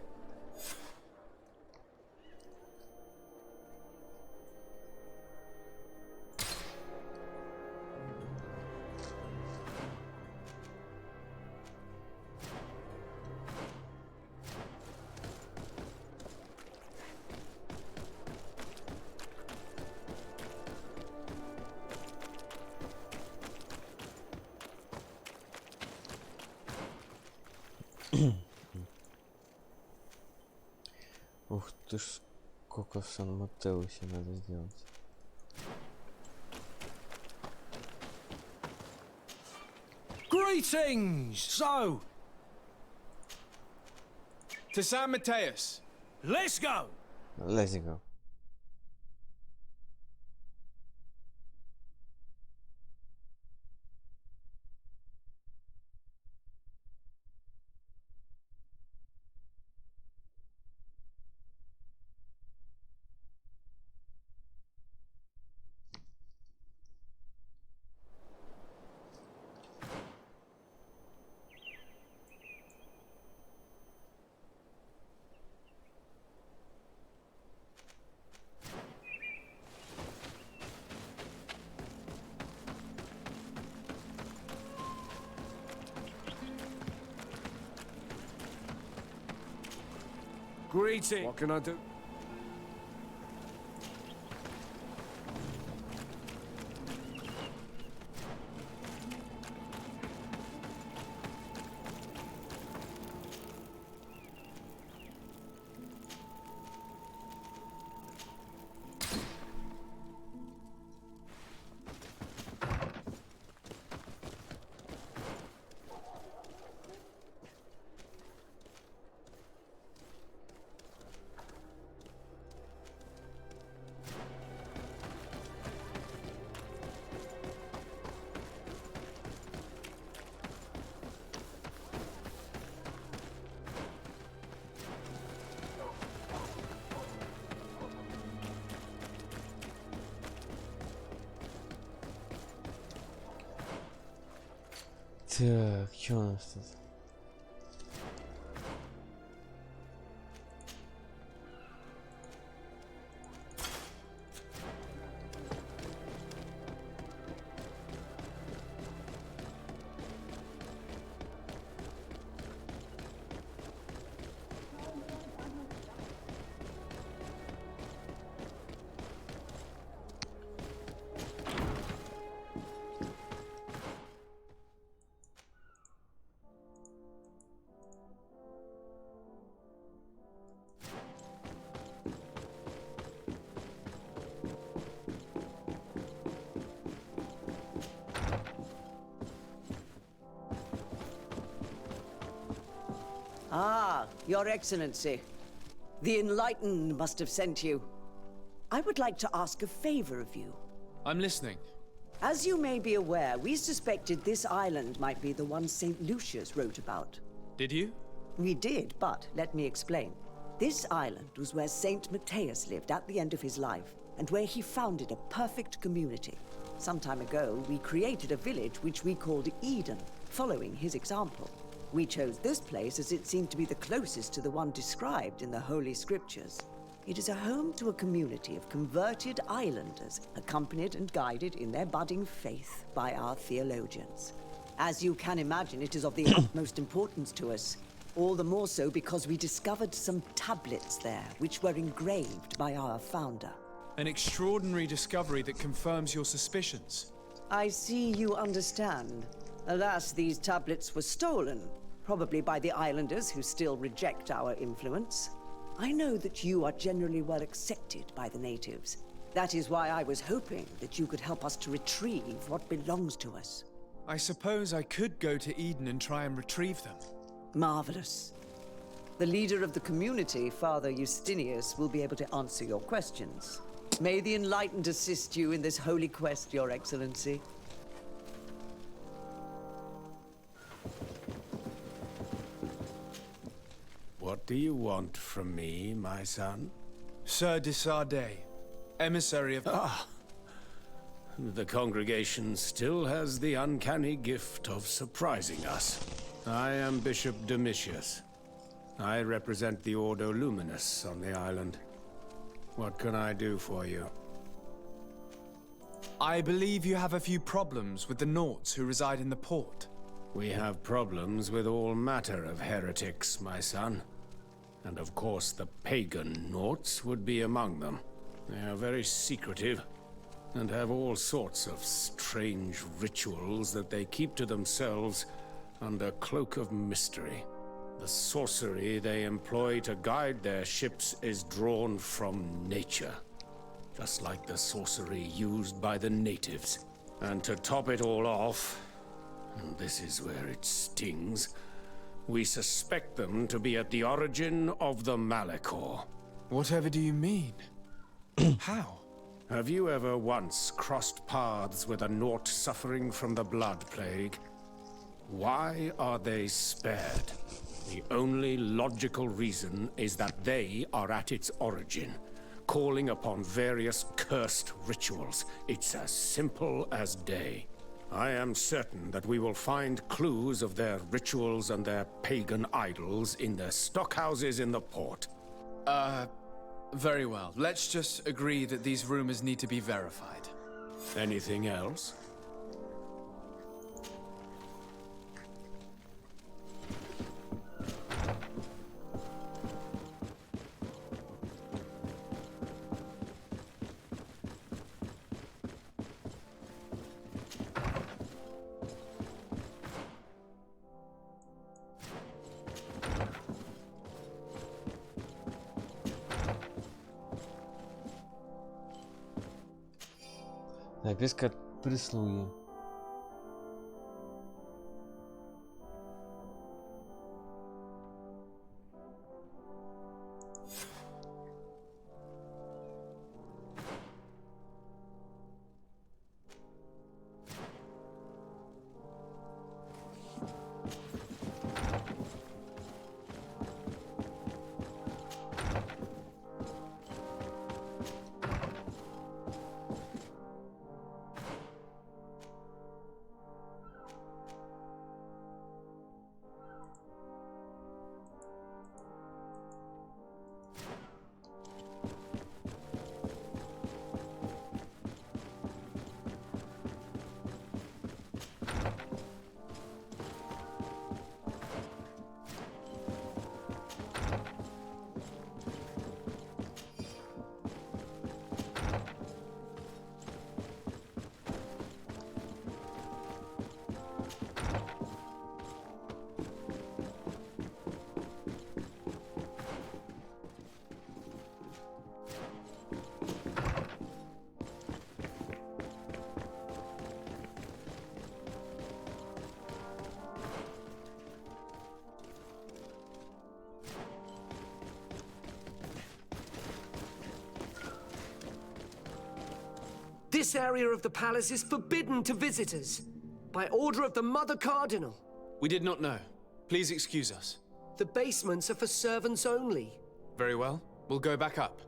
Ух ты ж, сколько в Сан-Матеусе надо сделать. Greetings! So, to San Matthias. Let's go! Let's go. Greeting. What can I do? Так, что у нас тут? Ah, Your Excellency. The Enlightened must have sent you. I would like to ask a favor of you. I'm listening. As you may be aware, we suspected this island might be the one St. Lucius wrote about. Did you? We did, but let me explain. This island was where St. Matthias lived at the end of his life, and where he founded a perfect community. Some time ago, we created a village which we called Eden, following his example. We chose this place as it seemed to be the closest to the one described in the Holy Scriptures. It is a home to a community of converted islanders, accompanied and guided in their budding faith by our theologians. As you can imagine, it is of the utmost importance to us. All the more so because we discovered some tablets there, which were engraved by our founder. An extraordinary discovery that confirms your suspicions. I see you understand. Alas, these tablets were stolen, probably by the islanders who still reject our influence. I know that you are generally well accepted by the natives. That is why I was hoping that you could help us to retrieve what belongs to us. I suppose I could go to Eden and try and retrieve them. Marvelous. The leader of the community, Father Justinius, will be able to answer your questions. May the Enlightened assist you in this holy quest, Your Excellency. What do you want from me, my son? Sir de Sardet, emissary of... Ah! The congregation still has the uncanny gift of surprising us. I am Bishop Domitius. I represent the Ordo Luminous on the island. What can I do for you? I believe you have a few problems with the Nauts who reside in the port. We have problems with all matter of heretics, my son. And of course the pagan Nauts would be among them. They are very secretive, and have all sorts of strange rituals that they keep to themselves under cloak of mystery. The sorcery they employ to guide their ships is drawn from nature, just like the sorcery used by the natives. And to top it all off, and this is where it stings, we suspect them to be at the origin of the Malachor. Whatever do you mean? How? Have you ever once crossed paths with a Naut suffering from the blood plague? Why are they spared? The only logical reason is that they are at its origin, calling upon various cursed rituals. It's as simple as day. I am certain that we will find clues of their rituals and their pagan idols in their stockhouses in the port. Very well. Let's just agree that these rumors need to be verified. Anything else? Записка от прислуги. This area of the palace is forbidden to visitors, by order of the Mother Cardinal. We did not know. Please excuse us. The basements are for servants only. Very well. We'll go back up.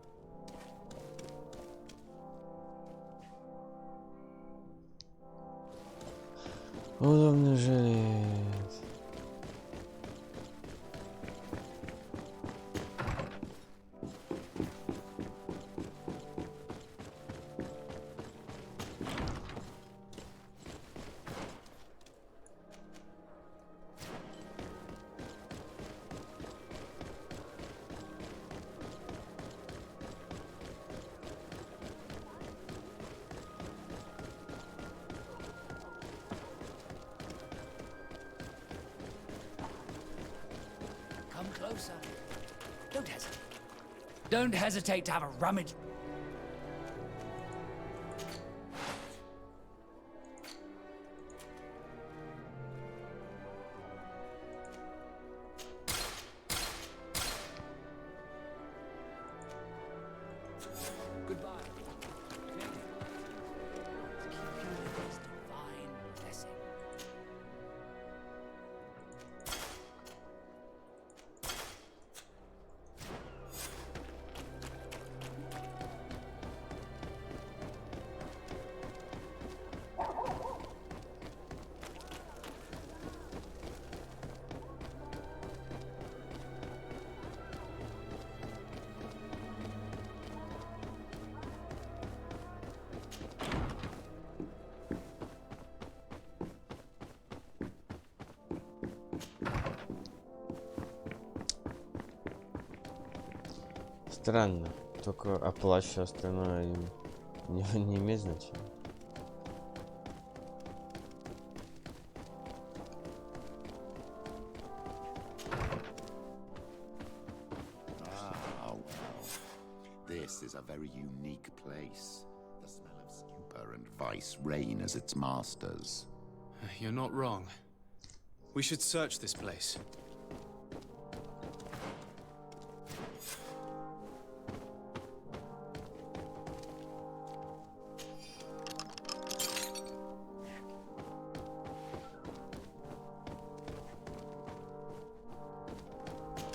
Удобный жилет. Come closer. Don't hesitate. Don't hesitate to have a rummage. Goodbye. Странно. Только о плаще остальное им не имеет значения. Ah, well. This is a very unique place. The smell of stupor and vice reign as its masters. You're not wrong. We should search this place.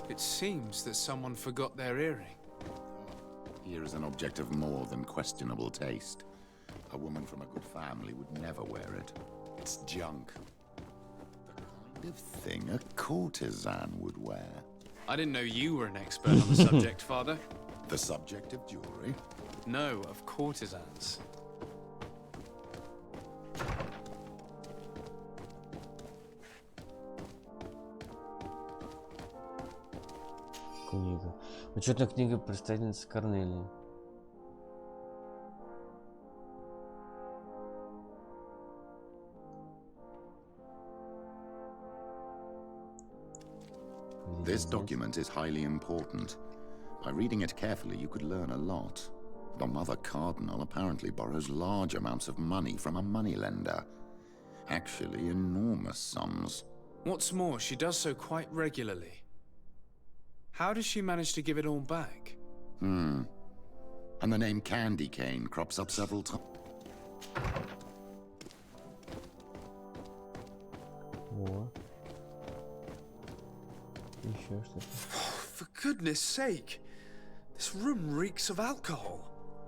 It seems that someone forgot their earring. Here is an object of more than questionable taste. A woman from a good family would never wear it. It's junk. The kind of thing a courtesan would wear. I didn't know you were an expert on the subject, Father. The subject of jewelry? No, of courtesans. Книга. Учетная книга представительницы Корнелии. This document is highly important. By reading it carefully, you could learn a lot. The Mother Cardinal apparently borrows large amounts of money from a moneylender. Actually, enormous sums. What's more, she does so quite regularly. How does she manage to give it all back? And the name Candy Cane crops up several times. О. Еще что-то. For goodness sake! This room reeks of alcohol.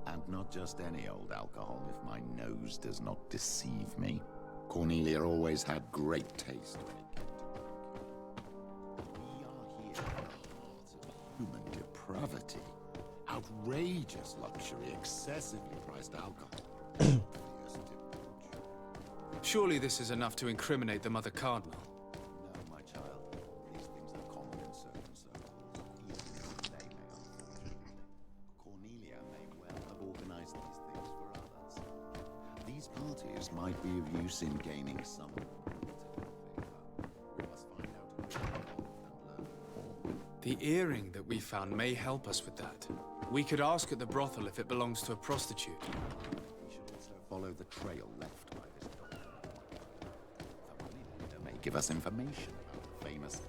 And not just any old alcohol, if my nose does not deceive me. Cornelia always had great taste when it came to perfume. We are here at the heart of human depravity. Outrageous luxury, excessively priced alcohol. Surely this is enough to incriminate the Mother Cardinal. No, my child. These things are common in certain circles, even they may, unfortunately. Cornelia may well have organized these things for others. These parties might be of use in gaining some favor. We must find out who is involved and learn more. The earring that we found may help us with that. We could ask at the brothel if it belongs to a prostitute. We should also follow the trail left by this doctor. The moneylender may give us information about the famous...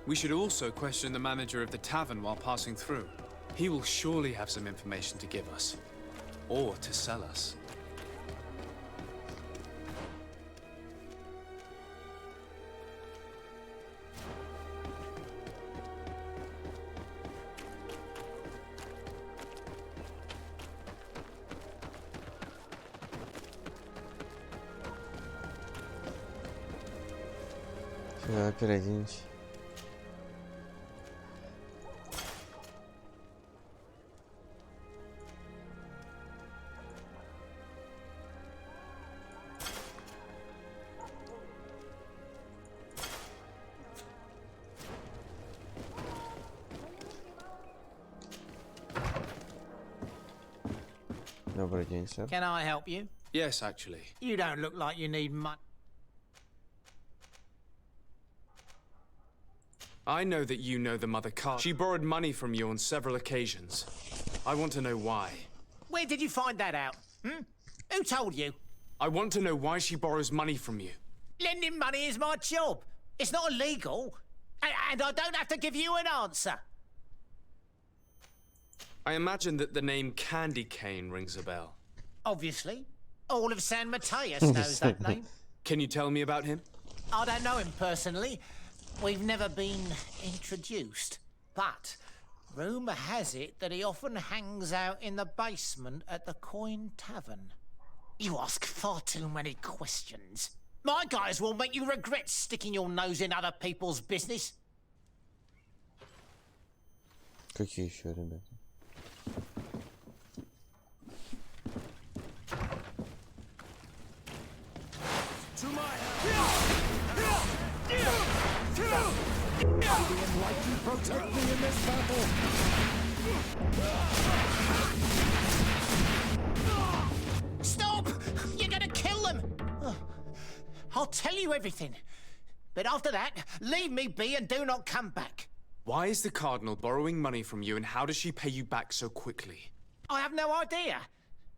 We should also question the manager of the tavern while passing through. He will surely have some information to give us. Or to sell us. Опять одиннадцать. Добрый день, сэр. Can I help you? Yes, actually. You don't look like you need money. I know that you know the Mother Cardinal. She borrowed money from you on several occasions. I want to know why. Where did you find that out? Who told you? I want to know why she borrows money from you. Lending money is my job. It's not illegal. And I don't have to give you an answer. I imagine that the name Candy Cane rings a bell. Obviously. All of San Mateus knows that name. Can you tell me about him? I don't know him personally. We've never been introduced. But rumour has it that he often hangs out in the basement at the Coin Tavern. You ask far too many questions. My guys will make you regret sticking your nose in other people's business. Какие еще, ребята? To my the enlightened protect me in this battle. Stop! You're gonna kill them! I'll tell you everything. But after that, leave me be and do not come back. Why is the Cardinal borrowing money from you, and how does she pay you back so quickly? I have no idea.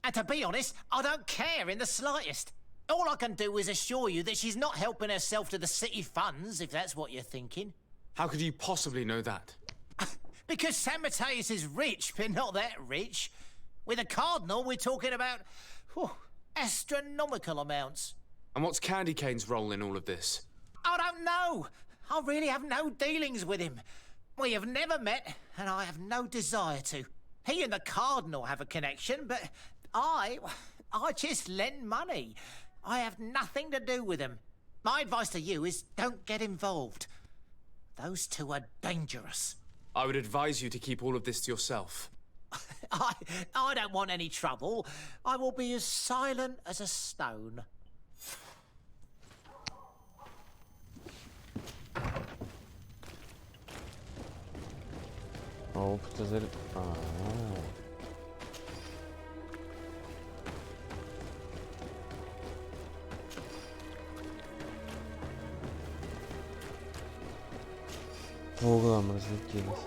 And to be honest, I don't care in the slightest. All I can do is assure you that she's not helping herself to the city funds, if that's what you're thinking. How could you possibly know that? Because San Mateus is rich, but not that rich. With a Cardinal, we're talking about astronomical amounts. And what's Candy Cane's role in all of this? I don't know. I really have no dealings with him. We have never met, and I have no desire to. He and the Cardinal have a connection, but I just lend money. I have nothing to do with him. My advice to you is don't get involved. Those two are dangerous. I would advise you to keep all of this to yourself. I don't want any trouble. I will be as silent as a stone. Опыта за... По углам разлетелись.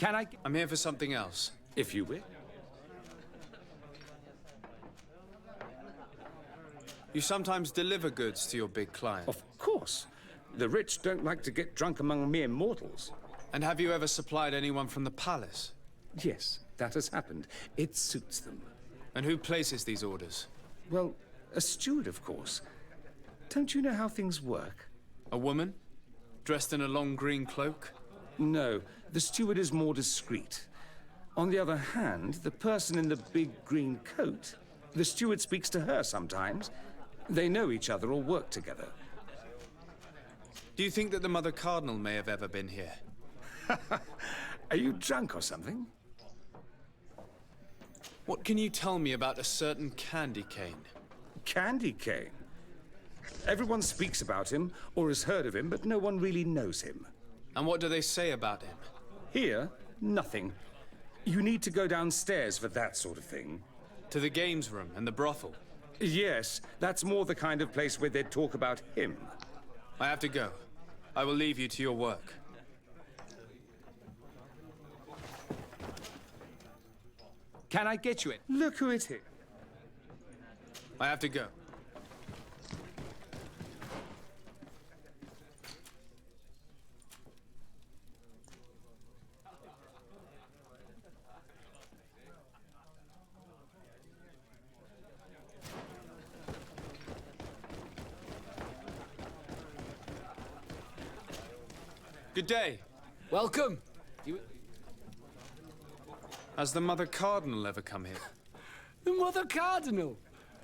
Can I... I'm here for something else. If you will. You sometimes deliver goods to your big client. Of course. The rich don't like to get drunk among mere mortals. And have you ever supplied anyone from the palace? Yes, that has happened. It suits them. And who places these orders? Well, a steward, of course. Don't you know how things work? A woman? Dressed in a long green cloak? No, the steward is more discreet. On the other hand, the person in the big green coat, the steward speaks to her sometimes. They know each other or work together. Do you think that the Mother Cardinal may have ever been here? Are you drunk or something? What can you tell me about a certain Candy Cane? Candy Cane? Everyone speaks about him or has heard of him, but no one really knows him. And what do they say about him? Here, nothing. You need to go downstairs for that sort of thing. To the games room and the brothel? Yes, that's more the kind of place where they'd talk about him. I have to go. I will leave you to your work. Can I get you it? Look who it is. I have to go. Good day. Welcome. Has the Mother Cardinal ever come here? The Mother Cardinal?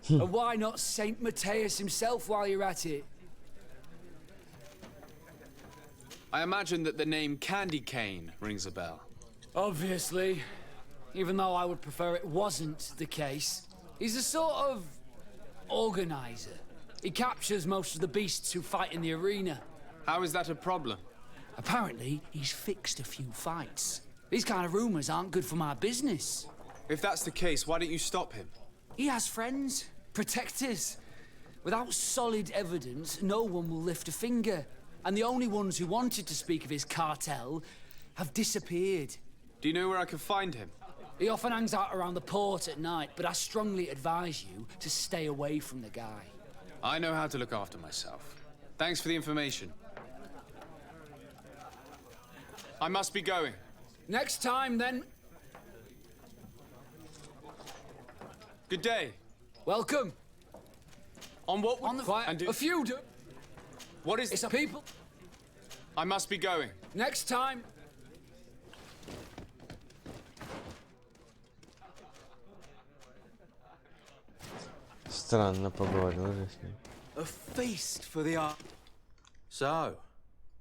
And why not Saint Matthias himself while you're at it? I imagine that the name Candy Cane rings a bell. Obviously. Even though I would prefer it wasn't the case. He's a sort of organizer. He captures most of the beasts who fight in the arena. How is that a problem? Apparently, he's fixed a few fights. These kind of rumors aren't good for my business. If that's the case, why don't you stop him? He has friends, protectors. Without solid evidence, no one will lift a finger. And the only ones who wanted to speak of his cartel have disappeared. Do you know where I can find him? He often hangs out around the port at night, but I strongly advise you to stay away from the guy. I know how to look after myself. Thanks for the information. I must be going. Next time, then. Good day. Welcome. On what? On the quiet. A few do. What is it's people? I must be going. Next time. Странно поговорил же с ним. A feast for the art. So,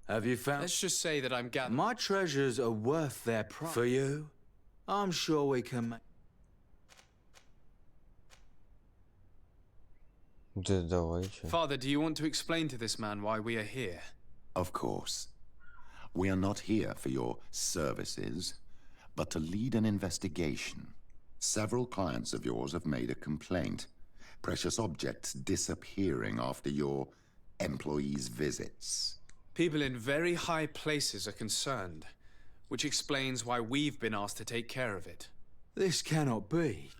have you found? Let's just say that I'm gathering. My treasures are worth their price. For you, I'm sure we can make. Father, do you want to explain to this man why we are here? Of course. We are not here for your services, but to lead an investigation. Several clients of yours have made a complaint. Precious objects disappearing after your employees' visits. People in very high places are concerned, which explains why we've been asked to take care of it. This cannot be.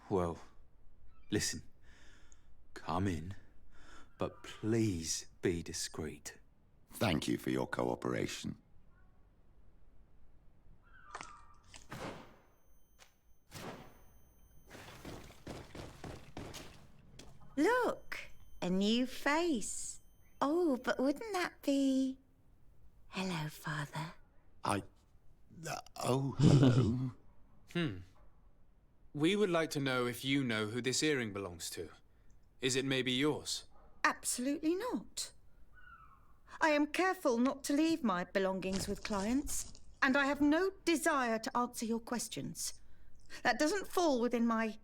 Well, listen. Come in, but please be discreet. Thank you for your cooperation. Look, a new face. Oh, but wouldn't that be... Hello, Father. Oh, hello. We would like to know if you know who this earring belongs to. Is it maybe yours? Absolutely not. I am careful not to leave my belongings with clients, and I have no desire to answer your questions. That doesn't fall within my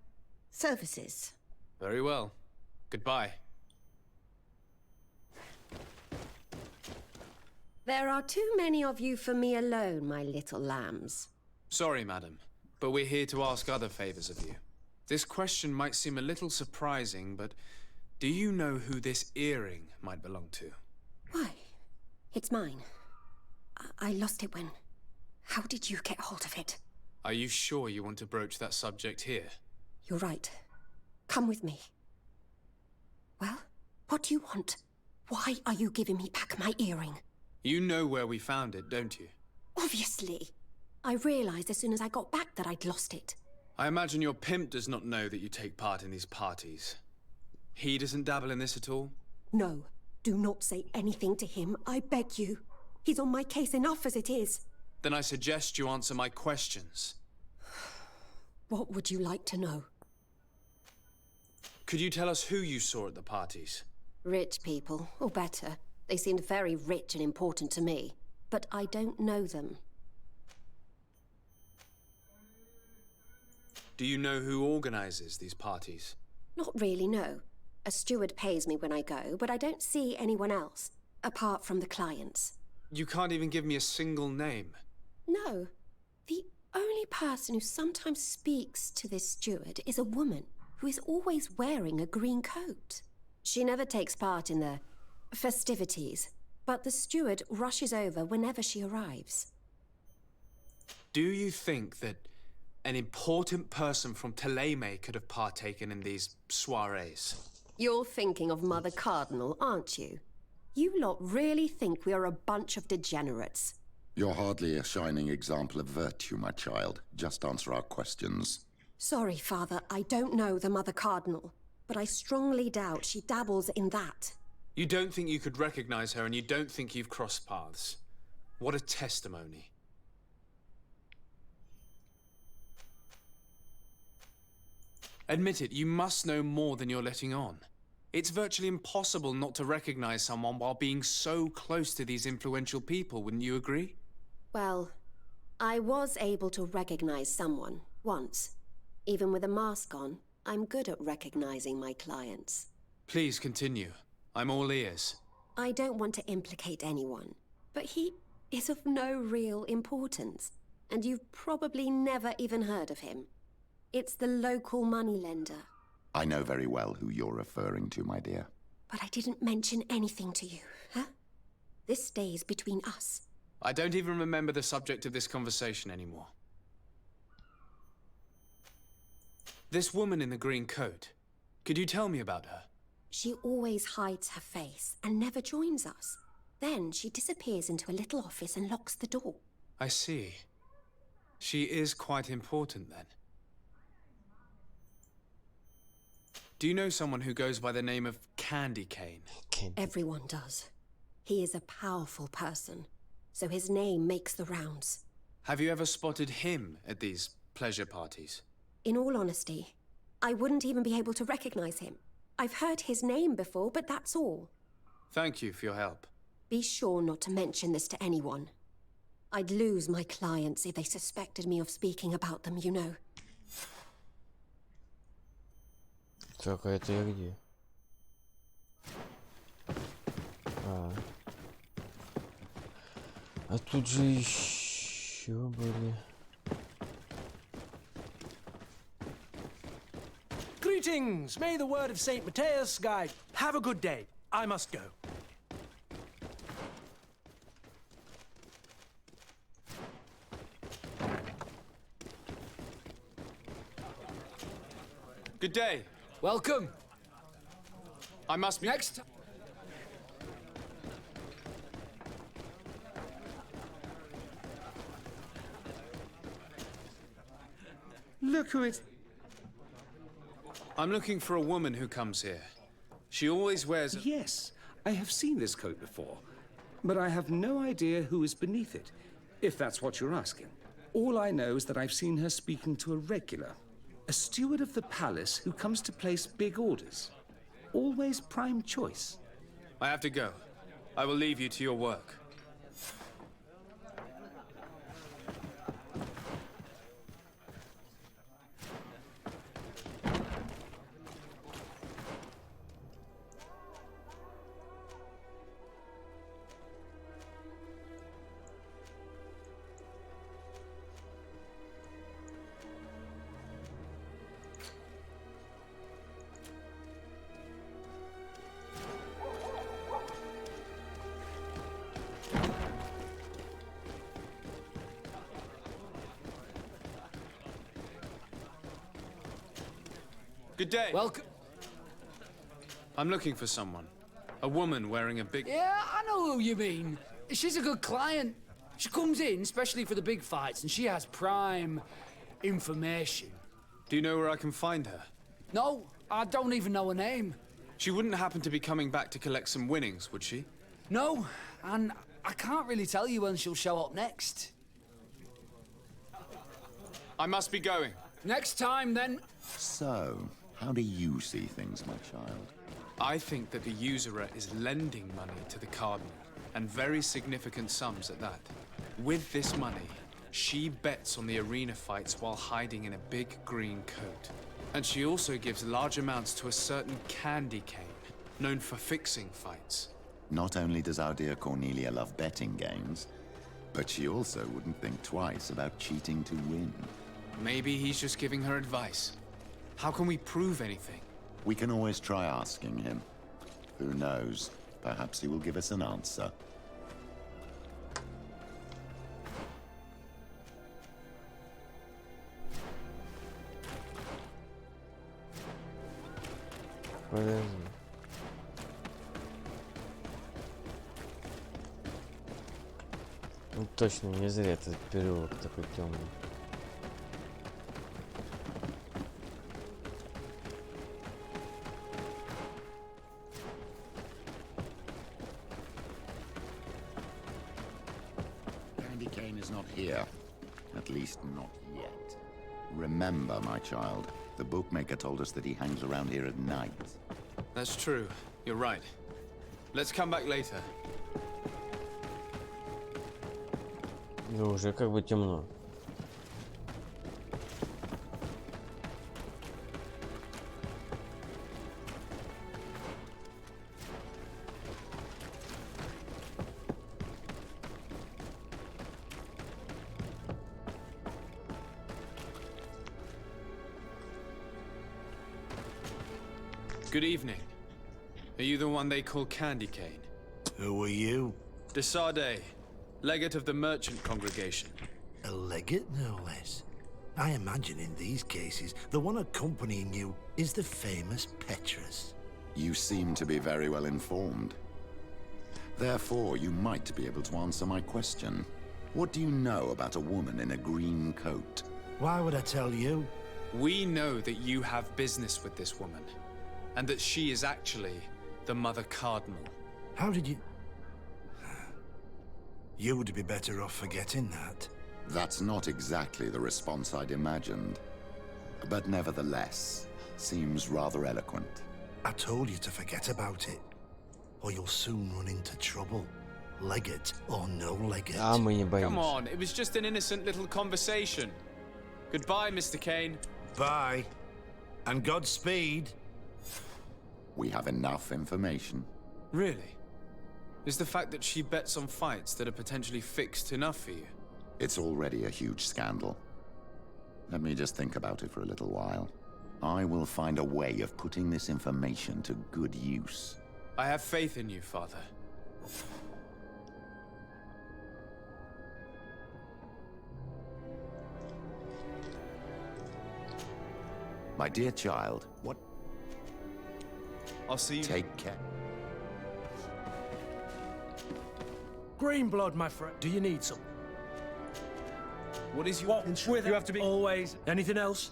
services. Very well. Goodbye. There are too many of you for me alone, my little lambs. Sorry, madam, but we're here to ask other favors of you. This question might seem a little surprising, but do you know who this earring might belong to? Why, it's mine. I lost it when... How did you get hold of it? Are you sure you want to broach that subject here? You're right. Come with me. Well, what do you want? Why are you giving me back my earring? You know where we found it, don't you? Obviously. I realized as soon as I got back that I'd lost it. I imagine your pimp does not know that you take part in these parties. He doesn't dabble in this at all? No. Do not say anything to him, I beg you. He's on my case enough as it is. Then I suggest you answer my questions. What would you like to know? Could you tell us who you saw at the parties? Rich people, or better. They seemed very rich and important to me. But I don't know them. Do you know who organizes these parties? Not really, no. A steward pays me when I go, but I don't see anyone else, apart from the clients. You can't even give me a single name. No. The only person who sometimes speaks to this steward is a woman who is always wearing a green coat. She never takes part in the festivities, but the steward rushes over whenever she arrives. Do you think that an important person from Teleme could have partaken in these soirees? You're thinking of Mother Cardinal, aren't you? You lot really think we are a bunch of degenerates. You're hardly a shining example of virtue, my child. Just answer our questions. Sorry, Father, I don't know the Mother Cardinal, but I strongly doubt she dabbles in that. You don't think you could recognize her, and you don't think you've crossed paths. What a testimony. Admit it, you must know more than you're letting on. It's virtually impossible not to recognize someone while being so close to these influential people, wouldn't you agree? Well, I was able to recognize someone, once. Even with a mask on, I'm good at recognizing my clients. Please continue. I'm all ears. I don't want to implicate anyone, but he is of no real importance, and you've probably never even heard of him. It's the local moneylender. I know very well who you're referring to, my dear. But I didn't mention anything to you, huh? This stays between us. I don't even remember the subject of this conversation anymore. This woman in the green coat, could you tell me about her? She always hides her face and never joins us. Then she disappears into a little office and locks the door. I see. She is quite important then. Do you know someone who goes by the name of Candy Cane? Everyone does. He is a powerful person, so his name makes the rounds. Have you ever spotted him at these pleasure parties? In all honesty, I wouldn't even be able to recognize him. I've heard his name before, but that's all. Thank you for your help. Be sure not to mention this to anyone. I'd lose my clients if they suspected me of speaking about them, you know. Так, а это я где? А тут же еще были. Greetings! May the word of St. Matthias guide. Have a good day. I must go. Good day. Welcome. I must be... Next. Look who it... I'm looking for a woman who comes here. She always wears... Yes, I have seen this coat before, but I have no idea who is beneath it, if that's what you're asking. All I know is that I've seen her speaking to a regular, a steward of the palace who comes to place big orders. Always prime choice. I have to go. I will leave you to your work. Good day. Welcome. I'm looking for someone. A woman wearing a big... Yeah, I know who you mean. She's a good client. She comes in, especially for the big fights, and she has prime information. Do you know where I can find her? No, I don't even know her name. She wouldn't happen to be coming back to collect some winnings, would she? No, and I can't really tell you when she'll show up next. I must be going. Next time, then. So, how do you see things, my child? I think that the usurer is lending money to the Cardinal, and very significant sums at that. With this money, she bets on the arena fights while hiding in a big green coat. And she also gives large amounts to a certain candy cane, known for fixing fights. Not only does our dear Cornelia love betting games, but she also wouldn't think twice about cheating to win. Maybe he's just giving her advice. How can we prove anything? We can always try asking him. Who knows? Perhaps he will give us an answer. Подожди. Ну точно, не зря этот переулок такой темный. Candy cane is not here. At least not yet. Remember, my child, the bookmaker told us that he hangs around here at night. That's true. You're right. Let's come back later. Ну, уже как бы темно. Good evening. Are you the one they call Candy Cane? Who are you? Desade, legate of the merchant congregation. A legate, no less. I imagine in these cases, the one accompanying you is the famous Petrus. You seem to be very well informed. Therefore, you might be able to answer my question. What do you know about a woman in a green coat? Why would I tell you? We know that you have business with this woman, and that she is actually the Mother Cardinal. How did you... You would be better off forgetting that. That's not exactly the response I'd imagined. But nevertheless, seems rather eloquent. I told you to forget about it, or you'll soon run into trouble. Legate or no legate. Мы не боимся. Come on, it was just an innocent little conversation. Goodbye, Mr. Kane. Bye. And Godspeed. We have enough information. Really? Is the fact that she bets on fights that are potentially fixed enough for you? It's already a huge scandal. Let me just think about it for a little while. I will find a way of putting this information to good use. I have faith in you, Father. My dear child, what... I'll see you... Take care. Green blood, my friend. Do you need some? What is your... What? You have to be... Always. Anything else?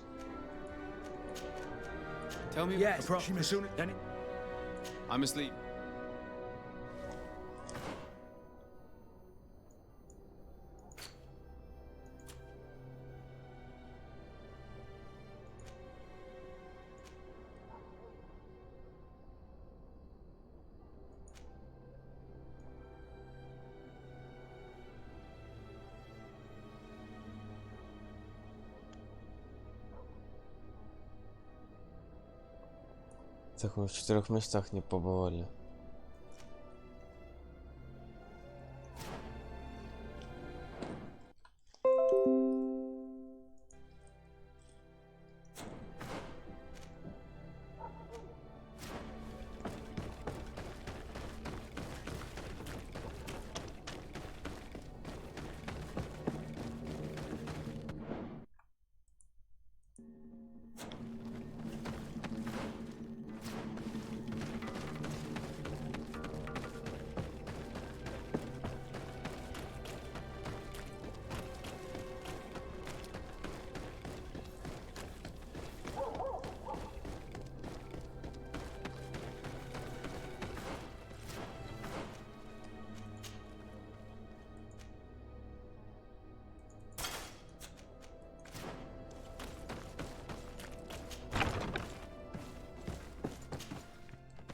Tell me... Yes. Any... I'm asleep. Так мы в 4 местах не побывали.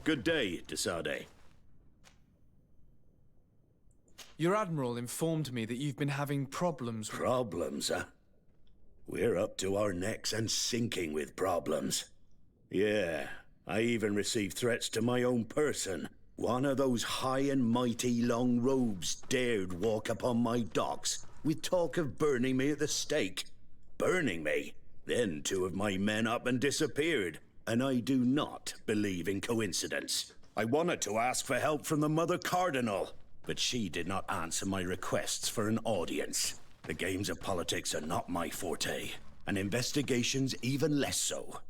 Good day, Desade. Your Admiral informed me that you've been having problems with... Problems, huh? We're up to our necks and sinking with problems. Yeah, I even received threats to my own person. One of those high and mighty long robes dared walk upon my docks with talk of burning me at the stake. Burning me? Then 2 of my men up and disappeared. And I do not believe in coincidence. I wanted to ask for help from the Mother Cardinal, but she did not answer my requests for an audience. The games of politics are not my forte, and investigations even less so.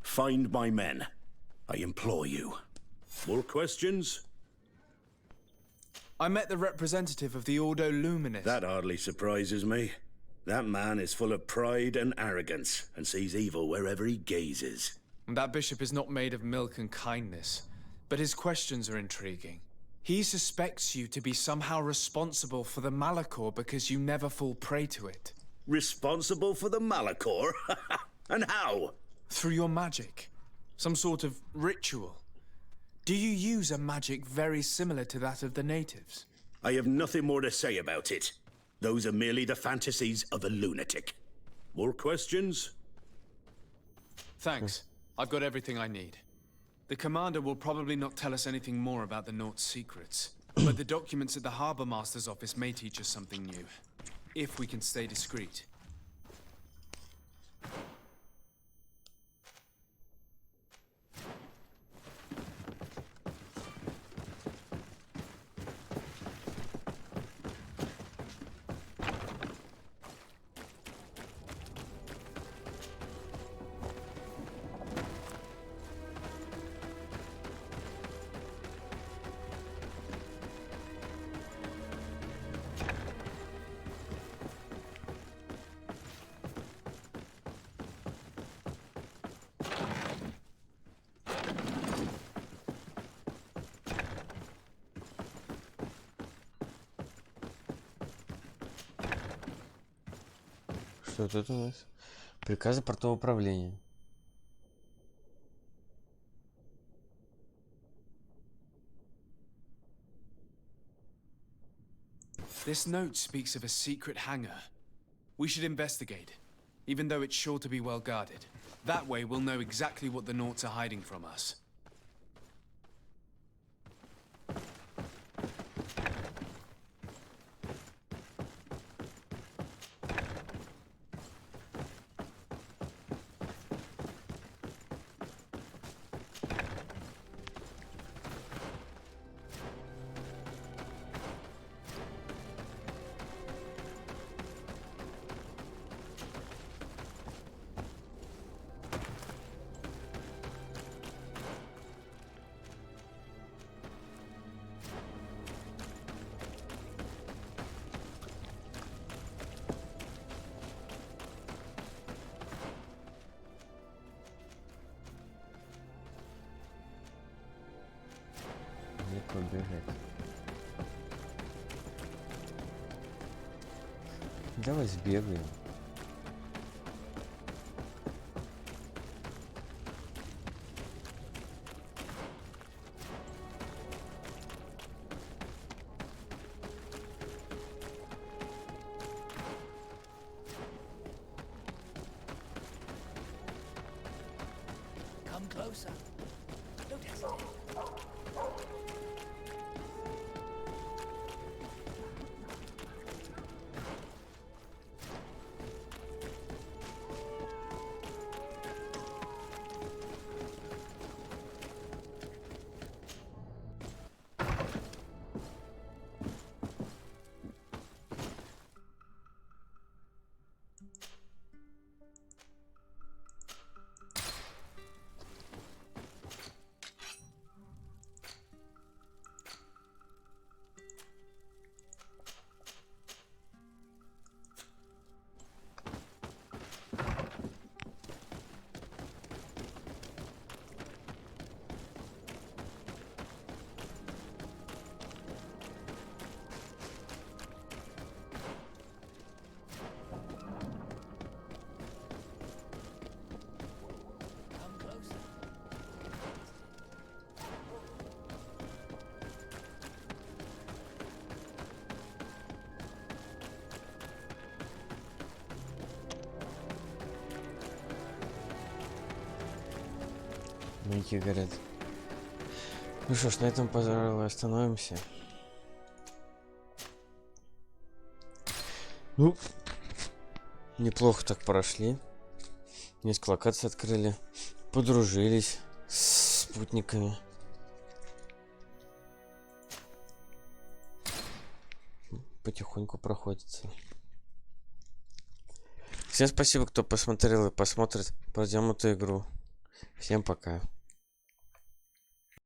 Find my men. I implore you. More questions? I met the representative of the Ordo Luminis. That hardly surprises me. That man is full of pride and arrogance, and sees evil wherever he gazes. That bishop is not made of milk and kindness, but his questions are intriguing. He suspects you to be somehow responsible for the Malachor because you never fall prey to it. Responsible for the Malachor? And how? Through your magic. Some sort of ritual. Do you use a magic very similar to that of the natives? I have nothing more to say about it. Those are merely the fantasies of a lunatic. More questions? Thanks. I've got everything I need. The commander will probably not tell us anything more about the Naught's secrets, but the documents at the Harbour Master's office may teach us something new, if we can stay discreet. Что тут у нас? Приказы портового управления. This note speaks of a secret hangar. We should investigate, even though it's sure to be well guarded. That way we'll know exactly what the Naughts are hiding from us. Бежать. Давай сбегаем. Come closer. Don't hesitate. Маяки горят. Ну что ж, на этом, пожалуй, остановимся. Ну, неплохо так прошли. Несколько локаций открыли. Подружились с спутниками. Потихоньку проходится. Всем спасибо, кто посмотрел и посмотрит. Пройдем эту игру. Всем пока.